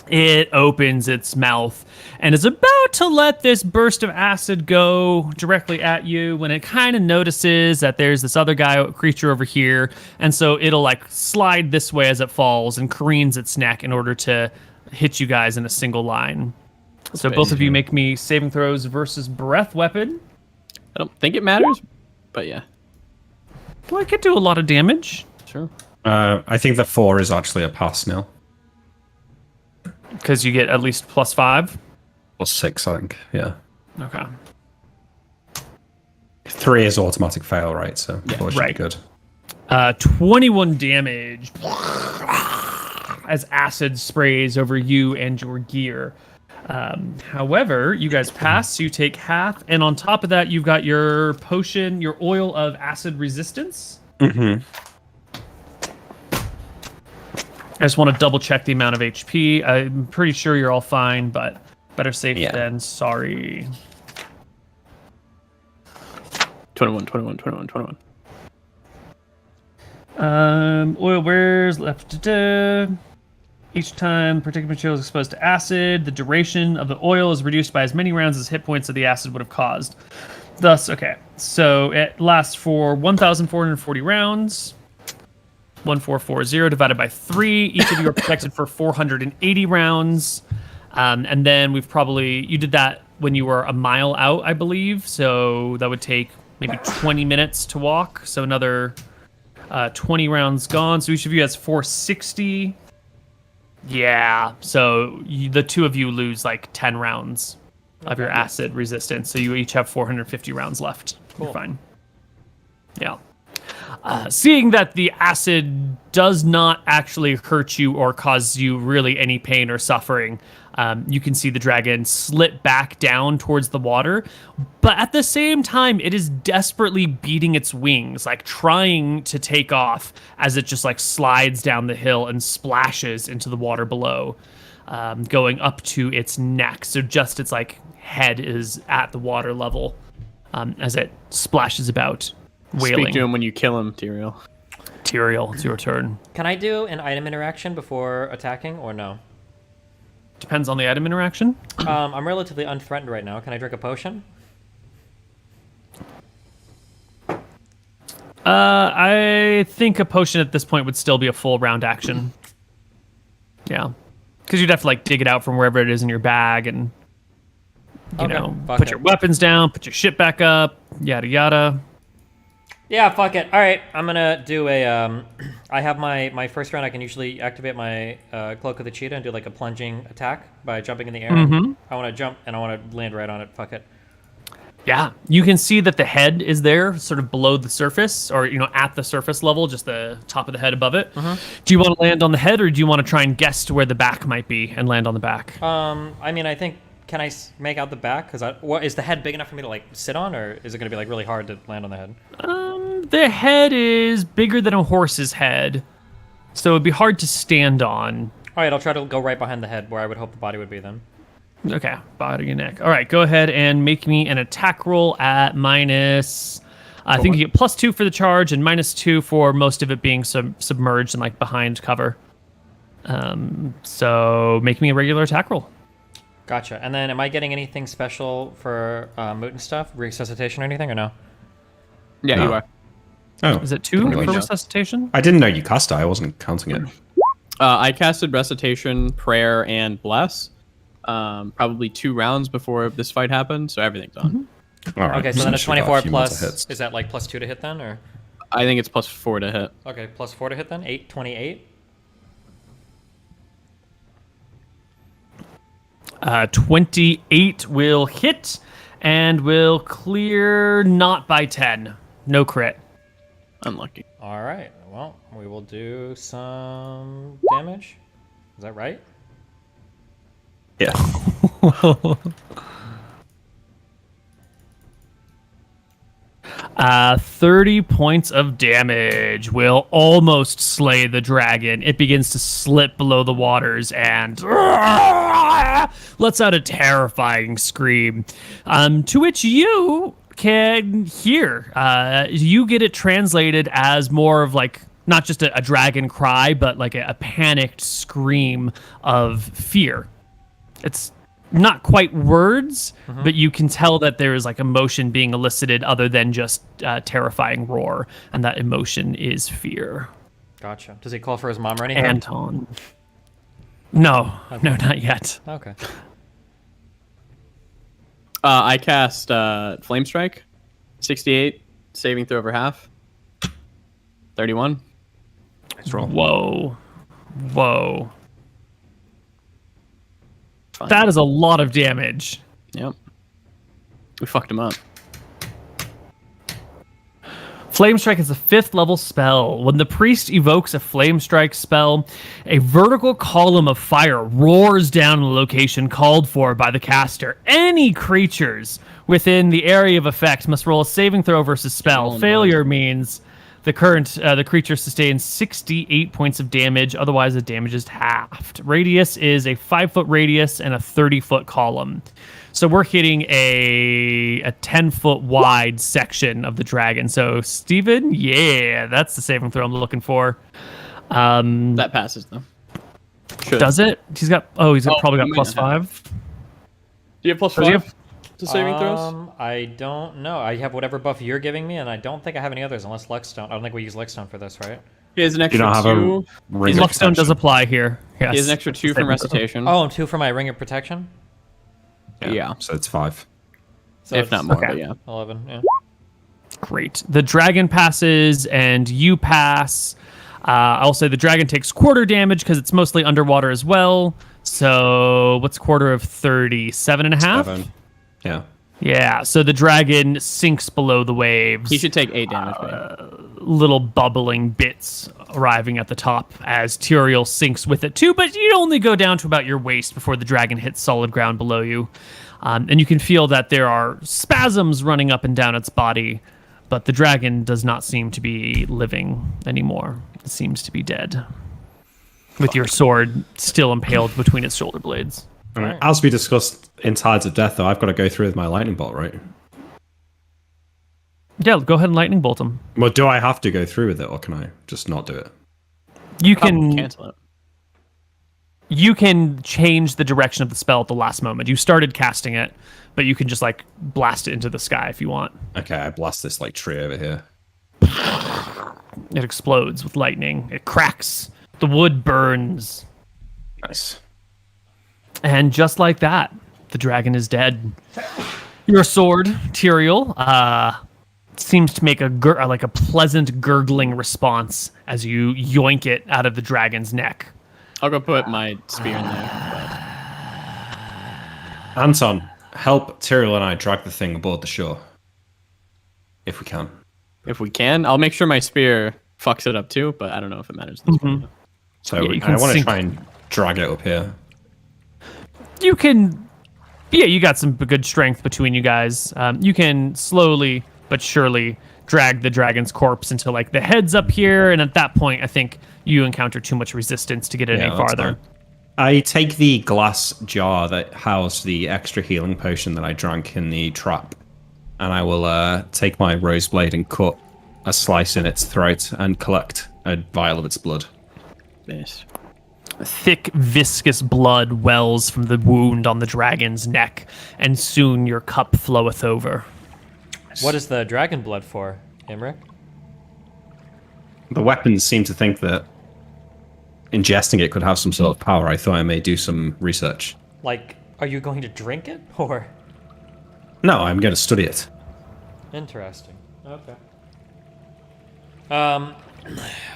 it opens its mouth and is about to let this burst of acid go directly at you when it kind of notices that there's this other creature over here. And so it'll like slide this way as it falls and careens its neck in order to hit you guys in a single line. So both of you make me saving throws versus breath weapon. I don't think it matters, but yeah. Well, I could do a lot of damage. Sure. I think the 4 is actually a pass, Neal. Because you get at least +5? +6, I think. Yeah. Okay. 3 is automatic fail, right? So Yeah, it should right. be good. 21 damage. as acid sprays over you and your gear. However, you guys pass, so you take half, and on top of that, you've got your potion, your oil of acid resistance. Mm-hmm. I just want to double check the amount of HP. I'm pretty sure you're all fine, but better safe Yeah. than sorry. 21. Oil wears left. Each time particular material is exposed to acid, the duration of the oil is reduced by as many rounds as hit points of the acid would have caused. Thus, okay, so it lasts for 1,440 rounds. 1440 divided by 3. Each of you are protected for 480 rounds. And then you did that when you were a mile out, I believe. So that would take maybe 20 minutes to walk. So another 20 rounds gone. So each of you has 460. Yeah. So the two of you lose like 10 rounds of your acid resistance. So you each have 450 rounds left. Cool. You're fine. Yeah. Seeing that the acid does not actually hurt you or cause you really any pain or suffering, you can see the dragon slip back down towards the water. But at the same time, it is desperately beating its wings, like trying to take off as it just like slides down the hill and splashes into the water below, going up to its neck. So just its like head is at the water level as it splashes about. Wailing. Speak to him when you kill him, Tyrael. Tyrael, it's your turn. Can I do an item interaction before attacking, or no? Depends on the item interaction. I'm relatively unthreatened right now. Can I drink a potion? I think a potion at this point would still be a full round action. Yeah. Because you'd have to like dig it out from wherever it is in your bag and you know, put your weapons down, put your shit back up, yada yada. Yeah, fuck it. All right, I'm gonna do a. I have my first round. I can usually activate my Cloak of the Cheetah and do like a plunging attack by jumping in the air. Mm-hmm. I want to jump and I want to land right on it. Fuck it. Yeah, you can see that the head is there, sort of below the surface, or at the surface level, just the top of the head above it. Mm-hmm. Do you want to land on the head, or do you want to try and guess to where the back might be and land on the back? I mean, I think. Can I make out the back? Because what is the head big enough for me to like sit on, or is it gonna be like really hard to land on the head? The head is bigger than a horse's head, so it'd be hard to stand on. All right, I'll try to go right behind the head, where I would hope the body would be then. Okay, body and neck. All right, go ahead and make me an attack roll at minus. I think you get +2 for the charge and -2 for most of it being submerged and like behind cover. So make me a regular attack roll. Gotcha. And then, am I getting anything special for Mooten stuff, resuscitation or anything, or no? Yeah, No. you are. Oh, Is it 2 really for no. resuscitation? I didn't know you cast it. I wasn't counting it. I casted Recitation, Prayer, and Bless. Probably 2 rounds before this fight happened, so everything's on. All right. Okay, so then a Should got 24 few more to plus. hits. Is that like +2 to hit then, or? I think it's +4 to hit. Okay, +4 to hit then. 28. 28 will hit and will clear not by 10. No crit. Unlucky. All right. Well, we will do some damage. Is that right? Yeah. 30 points of damage will almost slay the dragon. It begins to slip below the waters and lets out a terrifying scream, to which you can hear. You get it translated as more of like not just a dragon cry, but like a panicked scream of fear. It's not quite words, but you can tell that there is like emotion being elicited other than just terrifying roar, and that emotion is fear. Gotcha. Does he call for his mom or anything? Anton. No, no, not yet. Okay. I cast Flame Strike. 68, saving throw over half. 31. Nice roll. Whoa. Fine. That is a lot of damage. Yep. We fucked him up. Flame Strike is a 5th level spell. When the priest evokes a Flame Strike spell, a vertical column of fire roars down in the location called for by the caster. Any creatures within the area of effect must roll a saving throw versus spell. Failure means the creature sustains 68 points of damage. Otherwise, the damage is halved. Radius is a 5-foot radius and a 30-foot column. So we're hitting a 10-foot wide section of the dragon. So, Steven, yeah, that's the saving throw I'm looking for. That passes, though. Should. Does it? He's probably got +5. Do you have +5 to saving throws? I don't know. I have whatever buff you're giving me, and I don't think I have any others unless Luckstone. I don't think we use Luckstone for this, right? He has an extra You don't have 2. Luckstone does apply here. Yes. He has an extra 2 from recitation. Oh, and 2 for my Ring of Protection? Yeah. So it's 5. So if it's not more, okay. but yeah. 11, yeah. Great. The dragon passes, and you pass. I'll say the dragon takes quarter damage because it's mostly underwater as well. So what's quarter of 30? 7.5? 7. Yeah. Yeah, so the dragon sinks below the waves. He should take 8 damage. Little bubbling bits arriving at the top as Tyrael sinks with it too, but you only go down to about your waist before the dragon hits solid ground below you. And you can feel that there are spasms running up and down its body, but the dragon does not seem to be living anymore. It seems to be dead, with your sword still impaled between its shoulder blades. Right. As we discussed in Tides of Death, though, I've got to go through with my lightning bolt, right? Yeah, go ahead and lightning bolt him. Well, do I have to go through with it, or can I just not do it? You Probably can cancel it. You can change the direction of the spell at the last moment. You started casting it, but you can just like blast it into the sky if you want. Okay, I blast this like tree over here. It explodes with lightning. It cracks. The wood burns. Nice. And just like that, the dragon is dead. Your sword, Tyrael, seems to make a pleasant gurgling response as you yoink it out of the dragon's neck. I'll go put my spear in there. Anton, help Tyrael and I drag the thing aboard the shore. If we can. If we can, I'll make sure my spear fucks it up too, but I don't know if it matters. So Yeah, you can I want to sink- try and drag it up here. You can, yeah, you got some good strength between you guys. You can slowly but surely drag the dragon's corpse into like the head's up here, and at that point, I think you encounter too much resistance to get it any that's farther. fine. I take the glass jar that housed the extra healing potion that I drank in the trap, and I will take my rose blade and cut a slice in its throat and collect a vial of its blood. Yes. Thick, viscous blood wells from the wound on the dragon's neck, and soon your cup floweth over. What is the dragon blood for, Imric? The weapons seem to think that ingesting it could have some sort of power. I thought I may do some research. Like, are you going to drink it, or? No, I'm going to study it. Interesting. Okay.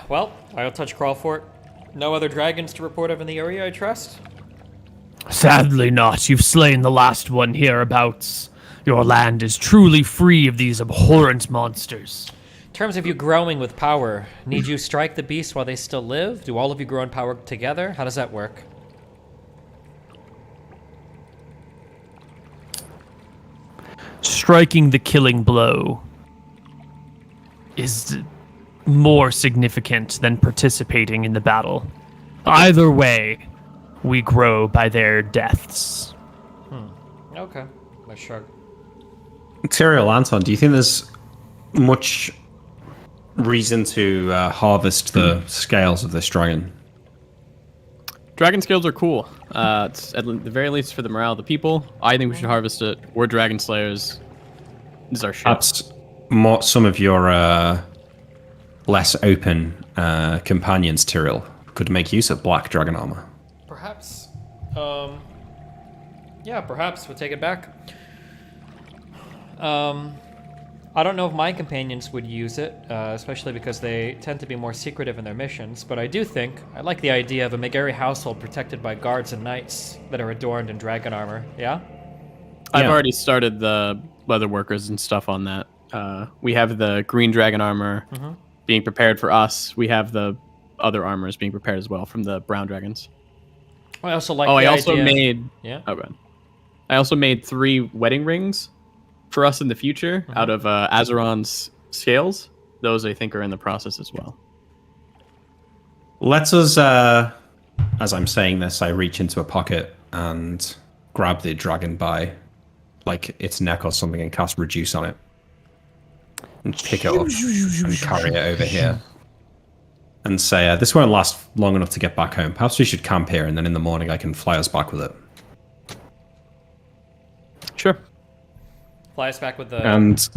Well, I'll touch crawl fort. No other dragons to report of in the area, I trust? Sadly not. You've slain the last one hereabouts. Your land is truly free of these abhorrent monsters. In terms of you growing with power, need you strike the beast while they still live? Do all of you grow in power together? How does that work? Striking the killing blow is more significant than participating in the battle. Either way, we grow by their deaths. Okay. I shrug. Tyrael, Anton, do you think there's much reason to harvest the scales of this dragon? Dragon scales are cool. It's at the very least for the morale of the people. I think we should harvest it. We're dragon slayers. This is our ship. Perhaps some of your less open companions, Tyrael, could make use of black dragon armor. Perhaps. Yeah, perhaps. We'll take it back. I don't know if my companions would use it, especially because they tend to be more secretive in their missions, but I do think I like the idea of a Megari household protected by guards and knights that are adorned in dragon armor, yeah? I've Yeah. already started the leather workers and stuff on that. We have the green dragon armor being prepared for us. We have the other armors being prepared as well from the brown dragons. I also like. Oh, the I also idea. made. Yeah. Oh, God. I also made 3 wedding rings for us in the future out of Azeron's scales. Those I think are in the process as well. Let's us, as I'm saying this, I reach into a pocket and grab the dragon by, like, its neck or something and cast Reduce on it. And pick it up and carry it over here. And say, this won't last long enough to get back home. Perhaps we should camp here, and then in the morning I can fly us back with it. Sure. Fly us back with the. And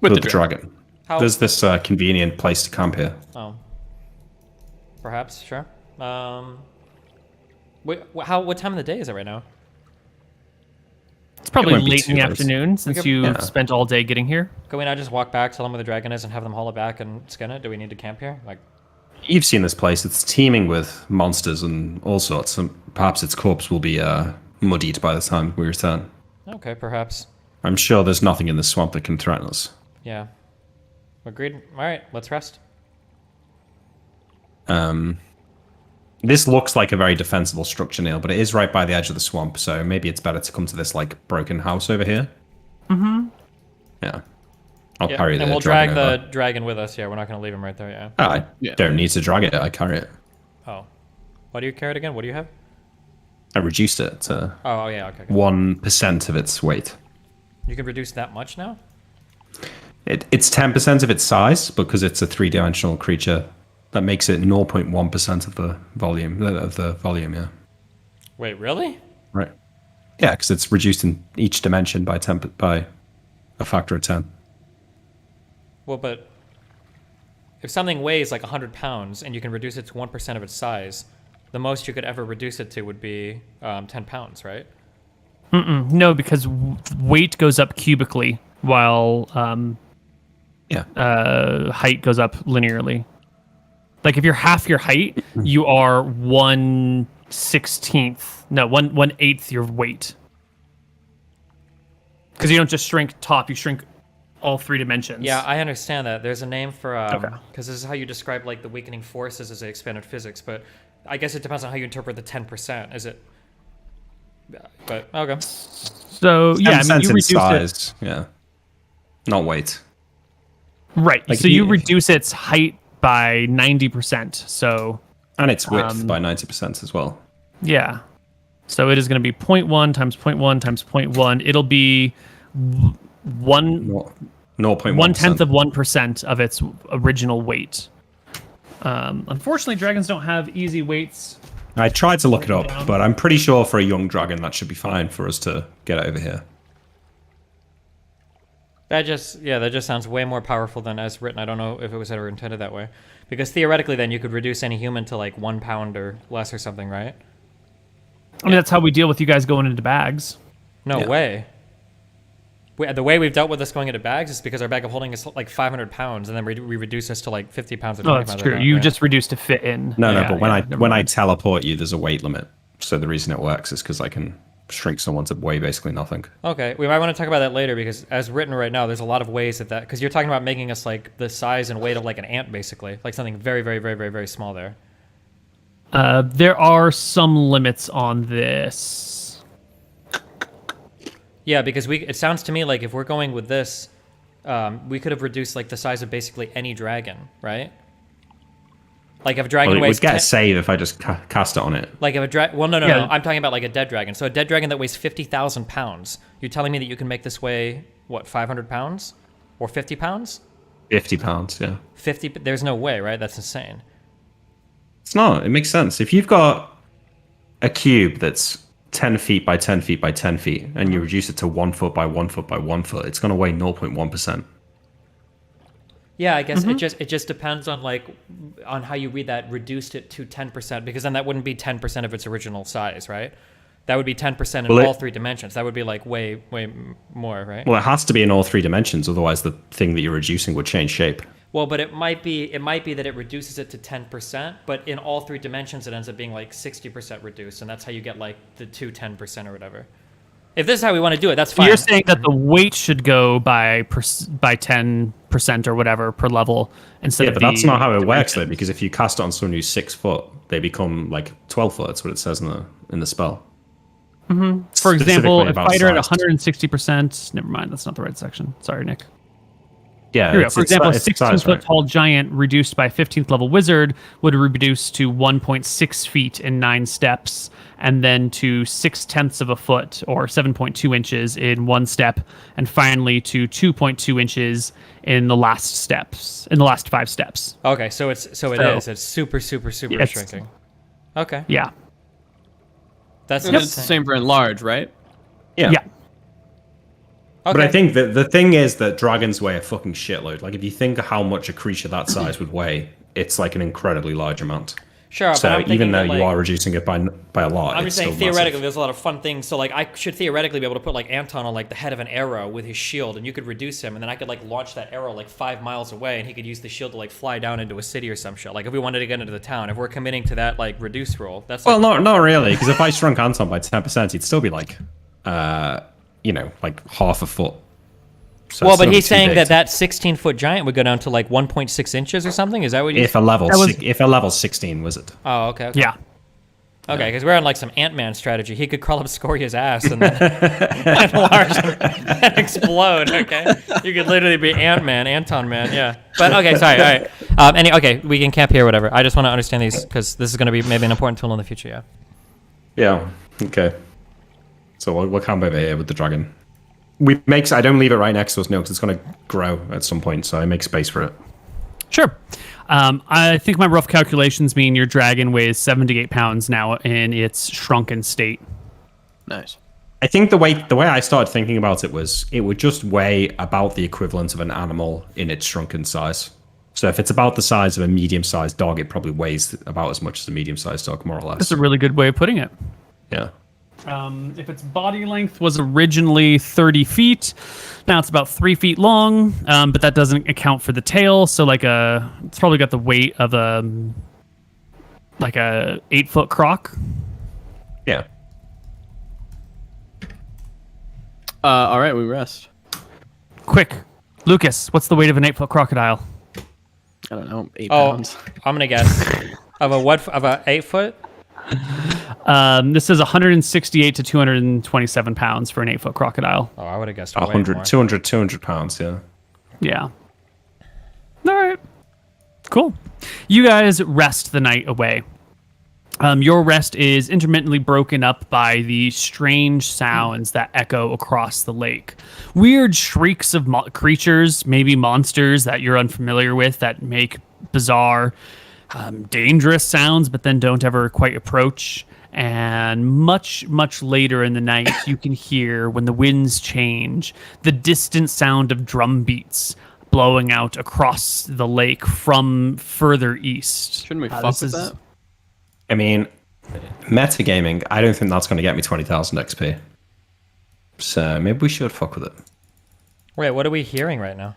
With the dragon. How- There's this convenient place to camp here. Oh. Perhaps, sure. What time of the day is it right now? It's probably won't be late in too the late. afternoon since you Yeah. spent all day getting here. Can we not just walk back, tell them where the dragon is, and have them haul it back and skin it? Do we need to camp here? Like, You've seen this place. It's teeming with monsters and all sorts. And perhaps its corpse will be muddied by the time we return. okay, perhaps. I'm sure there's nothing in the swamp that can threaten us. Yeah. Agreed. All right, let's rest. This looks like a very defensible structure, Neal, but it is right by the edge of the swamp, so maybe it's better to come to this, like, broken house over here. Mm-hmm. Yeah. I'll Yeah, carry the and we'll dragon drag over. the dragon with us. Yeah, we're not going to leave him right there. Yeah. I Yeah. don't need to drag it. I carry it. Oh. Why do you carry it again? What do you have? I reduced it to Oh, yeah, okay. Okay. 1% of its weight. You can reduce that much now? It's 10% of its size because it's a 3-dimensional creature. That makes it 0.1% of the volume. Yeah. Wait, really? Right. Yeah, because it's reduced in each dimension by a factor of 10. Well, but if something weighs like 100 pounds and you can reduce it to 1% of its size, the most you could ever reduce it to would be 10 pounds, right? No, because weight goes up cubically while height goes up linearly. Like if you're half your height, you are 1/8 your weight. Because you don't just shrink top, you shrink all 3 dimensions. Yeah, I understand that. There's a name for Okay. because this is how you describe like the weakening forces as they expanded physics, but I guess it depends on how you interpret the 10%. Is it? But okay. So yeah, I mean you in reduce it. size. Yeah. Not weight. Right. Like so if you you- reduce its height by 90%. So And its width by 90% as well. yeah. So it is going to be 0.1 times 0.1 times 0.1. It'll be 1/10 0.1%. of 1% of its original weight. Unfortunately, dragons don't have easy weights. I tried to look it up, but I'm pretty sure for a young dragon that should be fine for us to get it over here. That just sounds way more powerful than as written. I don't know if it was ever intended that way, because theoretically, then you could reduce any human to like 1 pound or less or something, right? I mean, that's how we deal with you guys going into bags. No Yeah. way. The way we've dealt with this going into bags is because our bag of holding is like 500 pounds, and then we reduce this to like 50 pounds or 20 Oh, that's pounds. true. Like that, You yeah. just reduce to fit in. No, Yeah, but yeah, never when I mind. teleport you, there's a weight limit. So the reason it works is because I can shrink someone to weigh basically nothing. Okay, we might want to talk about that later because as written right now, there's a lot of ways that because you're talking about making us like the size and weight of like an ant, basically, like something very, very, very, very, very small there. There are some limits on this. Yeah, because it sounds to me like if we're going with this, we could have reduced like the size of basically any dragon, right? Like if a dragon Well, it weighs would get a 10 save if I just cast it on it. like if a dragon. Well, no, Yeah. I'm talking about like a dead dragon. So a dead dragon that weighs 50,000 pounds. You're telling me that you can make this weigh what 500 pounds or 50 pounds? 50 pounds, yeah. 50. There's no way, right? That's insane. It's not. It makes sense. If you've got a cube that's 10 feet by 10 feet by 10 feet and you reduce it to 1 foot by 1 foot by 1 foot, it's going to weigh 0.1%. Yeah, I guess it just depends on on how you read that. Reduced it to 10% because then that wouldn't be 10% of its original size, right? That would be 10% in Well, all 3 dimensions. That would be like way more, right? Well, it has to be in all 3 dimensions, otherwise the thing that you're reducing would change shape. Well, but it might be that it reduces it to 10%, but in all 3 dimensions it ends up being like 60% reduced, and that's how you get like the 10% or whatever. If this is how we want to do it, that's fine. You're saying that the weight should go by 10% or whatever per level instead Yeah, of but that's not how it works though, because if you cast it on someone who's 6 foot, they become like 12 foot. That's what it says in the spell. For example, a about fighter at size. 160%. Never mind, that's not the right section. Sorry, Nick. Yeah, Here we go. For example, a it's 16 size, foot right? tall giant reduced by 15th level wizard would reduce to 1.6 feet in 9 steps, and then to 6/10 of a foot or 7.2 inches in 1 step, and finally to 2.2 inches in the last 5 steps. Okay, so it is. It's super It's- shrinking. Okay. Yeah. That's And it's the same for enlarge, right? Yeah. Yeah. Okay. But I think that the thing is that dragons weigh a fucking shitload. Like, if you think of how much a creature that size would weigh, it's like an incredibly large amount. Sure, but So I'm even thinking though that, you like, are reducing it by a lot, I'm it's just saying still theoretically, massive. there's a lot of fun things. So like, I should theoretically be able to put like Anton on like the head of an arrow with his shield, and you could reduce him, and then I could like launch that arrow like 5 miles away, and he could use the shield to like fly down into a city or some shit. Like if we wanted to get into the town, if we're committing to that like reduce rule, that's like, Well, not really, because if I shrunk Anton by 10%, he'd still be like, like half a foot. So well, it's but still he's too saying big that 16-foot giant would go down to like 1.6 inches or something. Is that what you? if a level That was- if a level 16 wizard. Oh, okay. Yeah. Okay, because we're on like some Ant-Man strategy. He could crawl up Scoria's ass and then enlarge and explode. Okay, you could literally be Ant-Man, Anton Man. Yeah. But okay, sorry. All right. Okay, we can camp here, whatever. I just want to understand these because this is going to be maybe an important tool in the future. Yeah. Yeah. Okay. So we'll camp over here with the dragon. I don't leave it right next to us now because it's going to grow at some point, so I make space for it. Sure. I think my rough calculations mean your dragon weighs 78 pounds now in its shrunken state. Nice. I think the way I started thinking about it was it would just weigh about the equivalent of an animal in its shrunken size. So if it's about the size of a medium-sized dog, it probably weighs about as much as a medium-sized dog, more or less. That's a really good way of putting it. Yeah. If its body length was originally 30 feet, now it's about 3 feet long, but that doesn't account for the tail. So it's probably got the weight of a 8-foot croc. Yeah. All right, we rest. Quick, Lucas, what's the weight of an 8-foot crocodile? I don't know, 8 Oh, pounds. I'm gonna guess of a 8 foot. This is 168 to 227 pounds for an 8-foot crocodile. Oh, I would have guessed way 100, more. 200 pounds, yeah. Yeah. All right. Cool. You guys rest the night away. Your rest is intermittently broken up by the strange sounds that echo across the lake. Weird shrieks of creatures, maybe monsters that you're unfamiliar with that make bizarre, dangerous sounds, but then don't ever quite approach. And much, much later in the night, you can hear, when the winds change, the distant sound of drum beats blowing out across the lake from further east. Shouldn't we fuck this with is- that? I mean, metagaming, I don't think that's going to get me 20,000 XP. So maybe we should fuck with it. Wait, what are we hearing right now?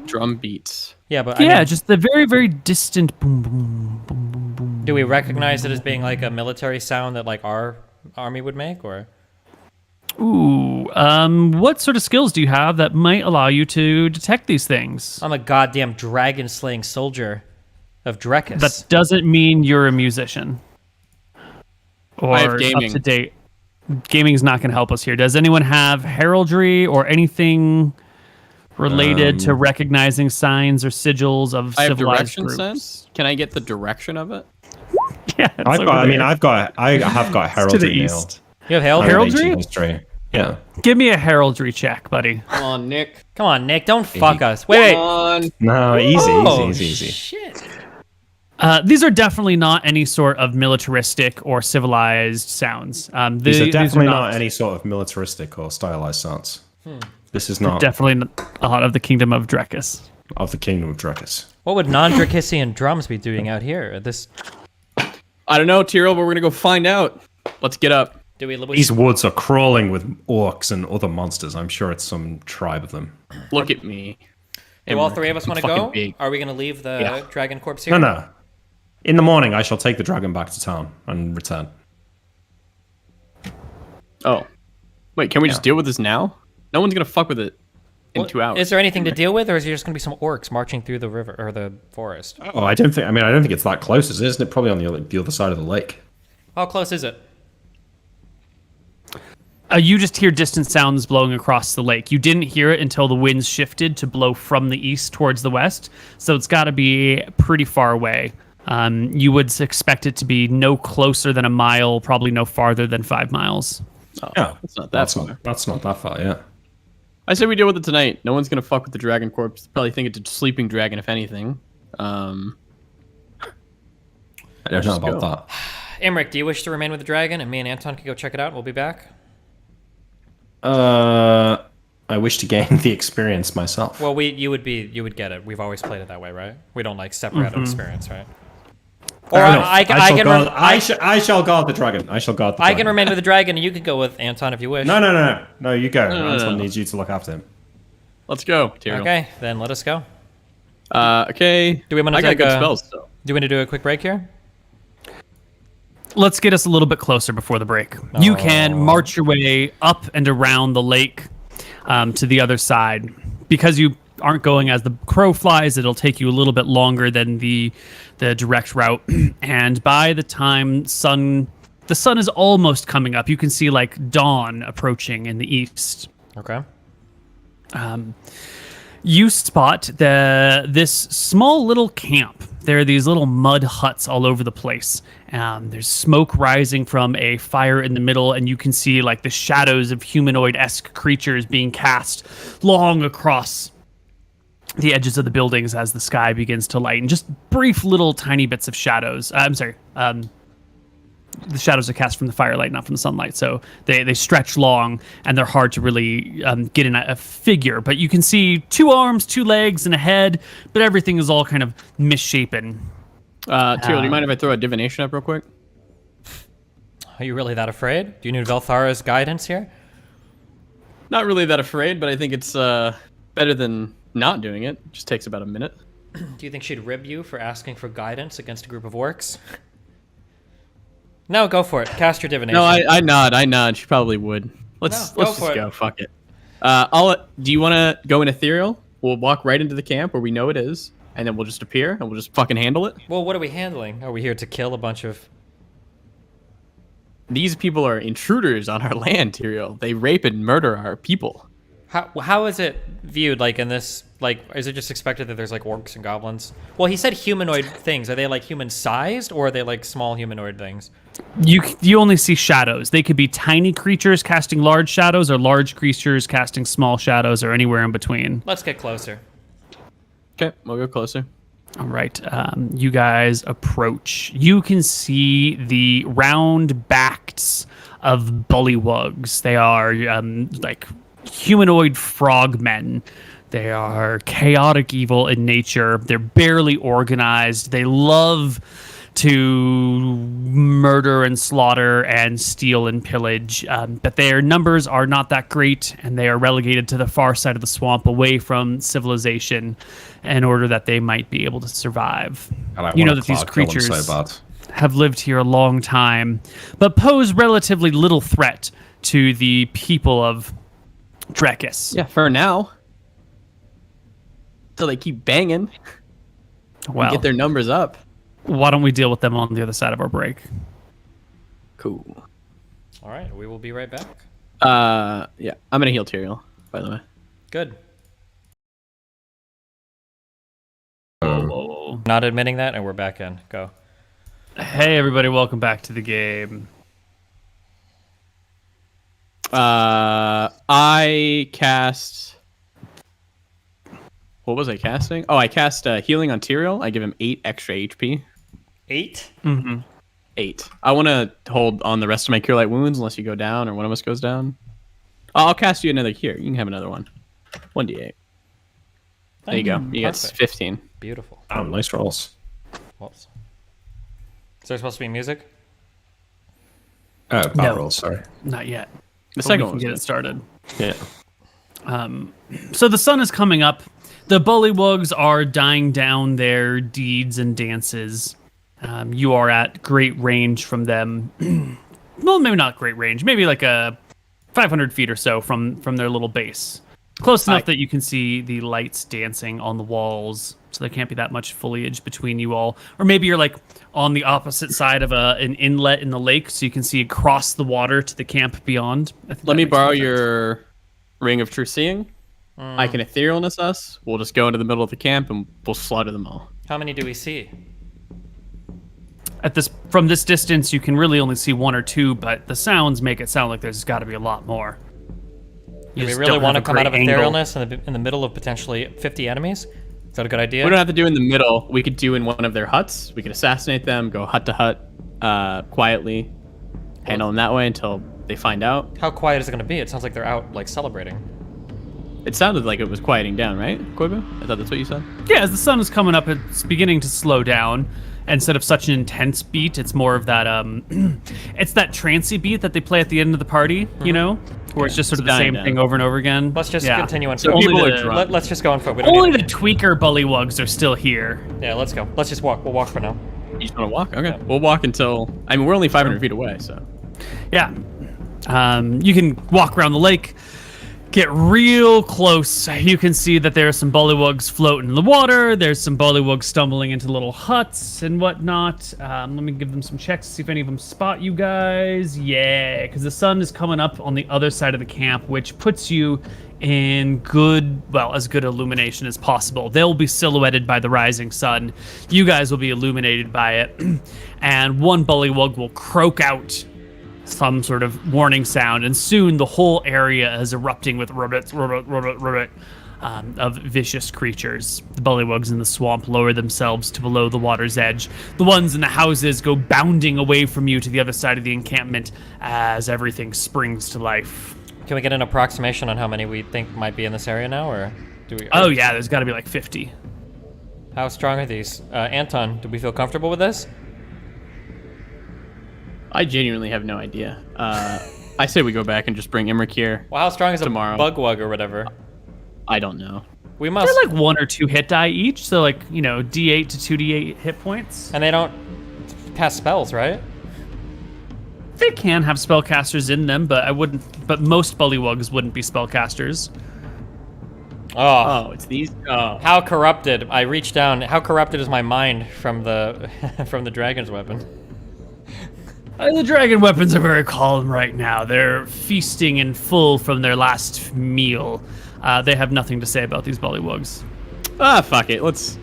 Drum beats. Yeah, but Yeah, I mean, just the very, very distant boom, boom, boom, boom, boom. do we recognize it as being like a military sound that like our army would make, or? Ooh, what sort of skills do you have that might allow you to detect these things? I'm a goddamn dragon-slaying soldier of Drekis. That doesn't mean you're a musician. Or I have gaming. up to date. Gaming's not going to help us here. Does anyone have heraldry or anything related to recognizing signs or sigils of I have civilized direction groups? sense. Can I get the direction of it? Yeah, it's I over there. have got It's to the heraldry now. east. You have hell? I have Heraldry? ancient history. Yeah. Give me a heraldry check, buddy. Come on, Nick. Come on, Nick, don't fuck us. Wait. Come on. No, easy. Oh, Easy. shit. These are definitely not any sort of militaristic or civilized sounds. These are definitely not any sort of militaristic or stylized sounds. This is not Definitely a lot of the kingdom of Drekis. of the kingdom of Drekis. What would non-Drakisian drums be doing out here? I don't know, Tyrell, but we're gonna go find out. Let's get up. Do we? These woods are crawling with orcs and other monsters. I'm sure it's some tribe of them. Look at me. Do all three of us I'm want to fucking go? big. Are we going to leave the Yeah. dragon corpse here? No. In the morning, I shall take the dragon back to town and return. Oh. Wait, can we just deal with this now? No one's gonna fuck with it in 2 hours. Is there anything to deal with, or is there just going to be some orcs marching through the river or the forest? Oh, I don't think it's that close, isn't it? Probably on the other side of the lake. How close is it? You just hear distant sounds blowing across the lake. You didn't hear it until the winds shifted to blow from the east towards the west, so it's got to be pretty far away. You would expect it to be no closer than a mile, probably no farther than 5 miles. Oh, Yeah, it's not that far. That's not that far. Yeah. I say we deal with it tonight. No one's gonna fuck with the dragon corpse. Probably think it's a sleeping dragon, if anything. I don't know about that. Emmerich, do you wish to remain with the dragon, and me and Anton can go check it out? We'll be back. I wish to gain the experience myself. Well, you would get it. We've always played it that way, right? We don't like separate out experience, right? Or I shall guard the dragon. I can remain with the dragon, and you can go with Anton if you wish. No, you go. No. Anton needs you to look after him. Let's go, Tyrael. Okay, then let us go. Okay. Do we want to I take got good spells, so. Do we want to do a quick break here? Let's get us a little bit closer before the break. You can march your way up and around the lake to the other side. Because you aren't going as the crow flies, it'll take you a little bit longer than the direct route. And by the time the sun is almost coming up, you can see like dawn approaching in the east. Okay. You spot this small little camp. There are these little mud huts all over the place. There's smoke rising from a fire in the middle, and you can see like the shadows of humanoid-esque creatures being cast long across the edges of the buildings as the sky begins to lighten. Just brief little tiny bits of shadows. The shadows are cast from the firelight, not from the sunlight. So they stretch long, and they're hard to really get in a figure. But you can see 2 arms, 2 legs, and a head, but everything is all kind of misshapen. Tyrael, do you mind if I throw a divination up real quick? Are you really that afraid? Do you need Velthara's guidance here? Not really that afraid, but I think it's better than not doing it. Just takes about a minute. Do you think she'd rib you for asking for guidance against a group of orcs? No, go for it. Cast your divination. No, I nod. She probably would. Let's just go. Fuck it. Do you want to go in ethereal? We'll walk right into the camp where we know it is, and then we'll just appear and we'll just fucking handle it. Well, what are we handling? Are we here to kill a bunch of... These people are intruders on our land, Tyrael. They rape and murder our people. How is it viewed, like, in this, like, is it just expected that there's, like, orcs and goblins? Well, he said humanoid things. Are they, like, human-sized, or are they, like, small humanoid things? You only see shadows. They could be tiny creatures casting large shadows, or large creatures casting small shadows, or anywhere in between. Let's get closer. Okay, we'll go closer. All right, you guys approach. You can see the round backs of bullywugs. They are, like... humanoid frogmen. They are chaotic evil in nature. They're barely organized. They love to murder and slaughter and steal and pillage, but their numbers are not that great, and they are relegated to the far side of the swamp away from civilization in order that they might be able to survive. You know that these creatures have lived here a long time, but pose relatively little threat to the people of Drekis. Yeah, for now. Until they keep banging. Well, get their numbers up. Why don't we deal with them on the other side of our break? Cool. All right, we will be right back. Yeah, I'm gonna heal Tyrael, by the way. Good. Oh. Not admitting that, and we're back in. Go. Hey, everybody, welcome back to the game. I cast... What was I casting? Oh, I cast healing on Tyrael. I give him 8 extra HP. 8? Mm-hmm. 8. I want to hold on the rest of my Cure Light Wounds unless you go down or one of us goes down. I'll cast you another here. You can have another one. 1d8. There you go. You got 15. Beautiful. Oh, nice rolls. Whoops. Is there supposed to be music? Bad No. rolls, sorry. Not yet. The second one. one. Get it started. Yeah. So the sun is coming up. The bullywugs are dying down their deeds and dances. You are at great range from them. Well, maybe not great range. Maybe like a 500 feet or so from their little base. Close enough that you can see the lights dancing on the walls, so there can't be that much foliage between you all. Or maybe you're like on the opposite side of an inlet in the lake, so you can see across the water to the camp beyond. Let me borrow your Ring of True Seeing. I can etherealness us. We'll just go into the middle of the camp and we'll slaughter them all. How many do we see? From this distance, you can really only see 1 or 2, but the sounds make it sound like there's got to be a lot more. Do we really want to come out of etherealness in the middle of potentially 50 enemies? Is that a good idea? We don't have to do in the middle. We could do in one of their huts. We could assassinate them, go hut to hut, quietly, handle them that way until they find out. How quiet is it going to be? It sounds like they're out, like, celebrating. It sounded like it was quieting down, right, Koibu? I thought that's what you said. Yeah, as the sun is coming up, it's beginning to slow down. Instead of such an intense beat, it's more of that, it's that trancey beat that they play at the end of the party, you know? Where it's just sort of the same thing over and over again. Let's just continue on so foot. people are drunk. Let's just go on foot. Only the tweaker bullywugs are still here. Yeah, let's go. Let's just walk. We'll walk for now. You just want to walk? Okay. Yeah. We'll walk until... I mean, we're only 500 feet away, so... Yeah. You can walk around the lake, get real close. You can see that there are some bullywugs floating in the water. There's some bullywugs stumbling into little huts and whatnot. Let me give them some checks to see if any of them spot you guys. Yeah, because the sun is coming up on the other side of the camp, which puts you in as good illumination as possible. They'll be silhouetted by the rising sun. You guys will be illuminated by it. And one bullywug will croak out some sort of warning sound, and soon the whole area is erupting with ribbit of vicious creatures. The bullywugs in the swamp lower themselves to below the water's edge. The ones in the houses go bounding away from you to the other side of the encampment as everything springs to life. Can we get an approximation on how many we think might be in this area now, or do we? Oh yeah, there's got to be like 50. How strong are these? Anton, do we feel comfortable with this? I genuinely have no idea. I say we go back and just bring Imric here. Well, how strong is tomorrow. A bugwug or whatever? I don't know. We must. They're like 1 or 2 hit die each, so like, you know, D8 to 2D8 hit points. And they don't cast spells, right? They can have spellcasters in them, but But most bullywugs wouldn't be spellcasters. Oh, it's these. Oh, how corrupted! I reached down. How corrupted is my mind from the from the dragon's weapon? The dragon weapons are very calm right now. They're feasting in full from their last meal. They have nothing to say about these bullywugs. Fuck it. Let's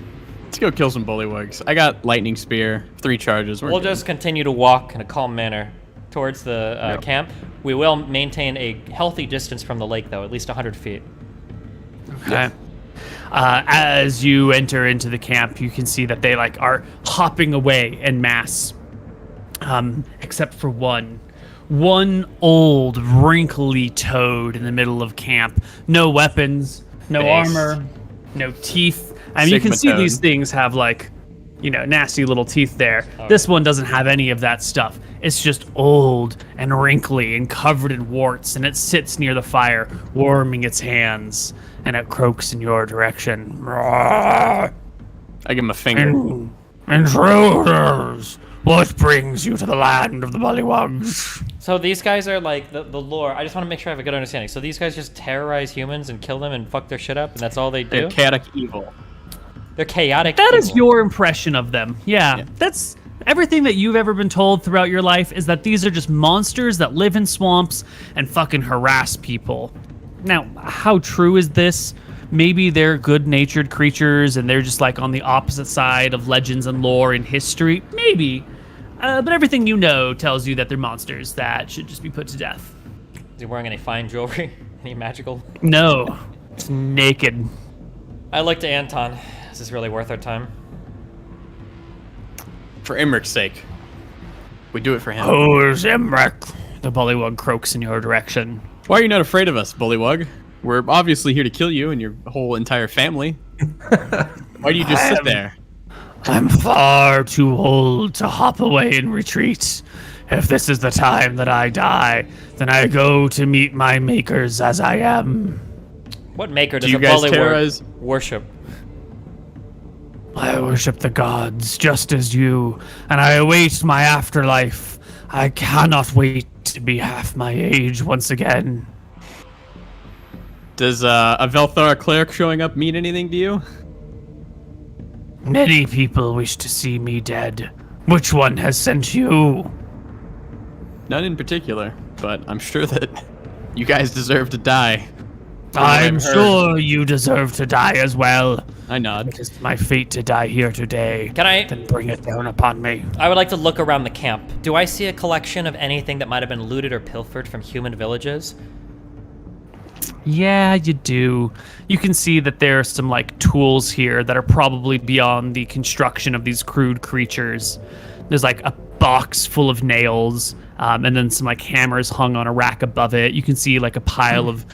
go kill some bullywugs. I got lightning spear, 3 charges. We'll just continue to walk in a calm manner towards the camp. We will maintain a healthy distance from the lake, though, at least 100 feet. Okay. As you enter into the camp, you can see that they are hopping away en masse. Except for one old wrinkly toad in the middle of camp. No weapons, no armor, no teeth. I mean, you can see these things have nasty little teeth there. Oh. This one doesn't have any of that stuff. It's just old and wrinkly and covered in warts, and it sits near the fire, warming its hands, and it croaks in your direction. I give him a finger. Intruders! What brings you to the land of the bullywugs? So these guys are like the lore. I just want to make sure I have a good understanding. So these guys just terrorize humans and kill them and fuck their shit up, and that's all they do? They're chaotic evil. They're chaotic That evil. is your impression of them. Yeah, that's everything that you've ever been told throughout your life is that these are just monsters that live in swamps and fucking harass people. Now, how true is this? Maybe they're good-natured creatures and they're just on the opposite side of legends and lore and history. Maybe. But everything you know tells you that they're monsters that should just be put to death. Is he wearing any fine jewelry? Any magical? No. It's naked. I look to Anton. Is this really worth our time? For Imric's sake. We do it for him. Who's Imric? The bullywug croaks in your direction. Why are you not afraid of us, bullywug? We're obviously here to kill you and your whole entire family. Why do you just sit there? I'm far too old to hop away and retreat. If this is the time that I die, then I go to meet my makers as I am. What maker does you a guys bullywug worship? I worship the gods just as you, and I await my afterlife. I cannot wait to be half my age once again. Does a Velthara cleric showing up mean anything to you? Many people wish to see me dead. Which one has sent you? None in particular, but I'm sure that you guys deserve to die. I'm sure you deserve to die as well. I nod. It is my fate to die here today. Can I? Then bring it down upon me. I would like to look around the camp. Do I see a collection of anything that might have been looted or pilfered from human villages? Yeah, you do. You can see that there are some like tools here that are probably beyond the construction of these crude creatures. There's like a box full of nails, and then some like hammers hung on a rack above it. You can see like a pile of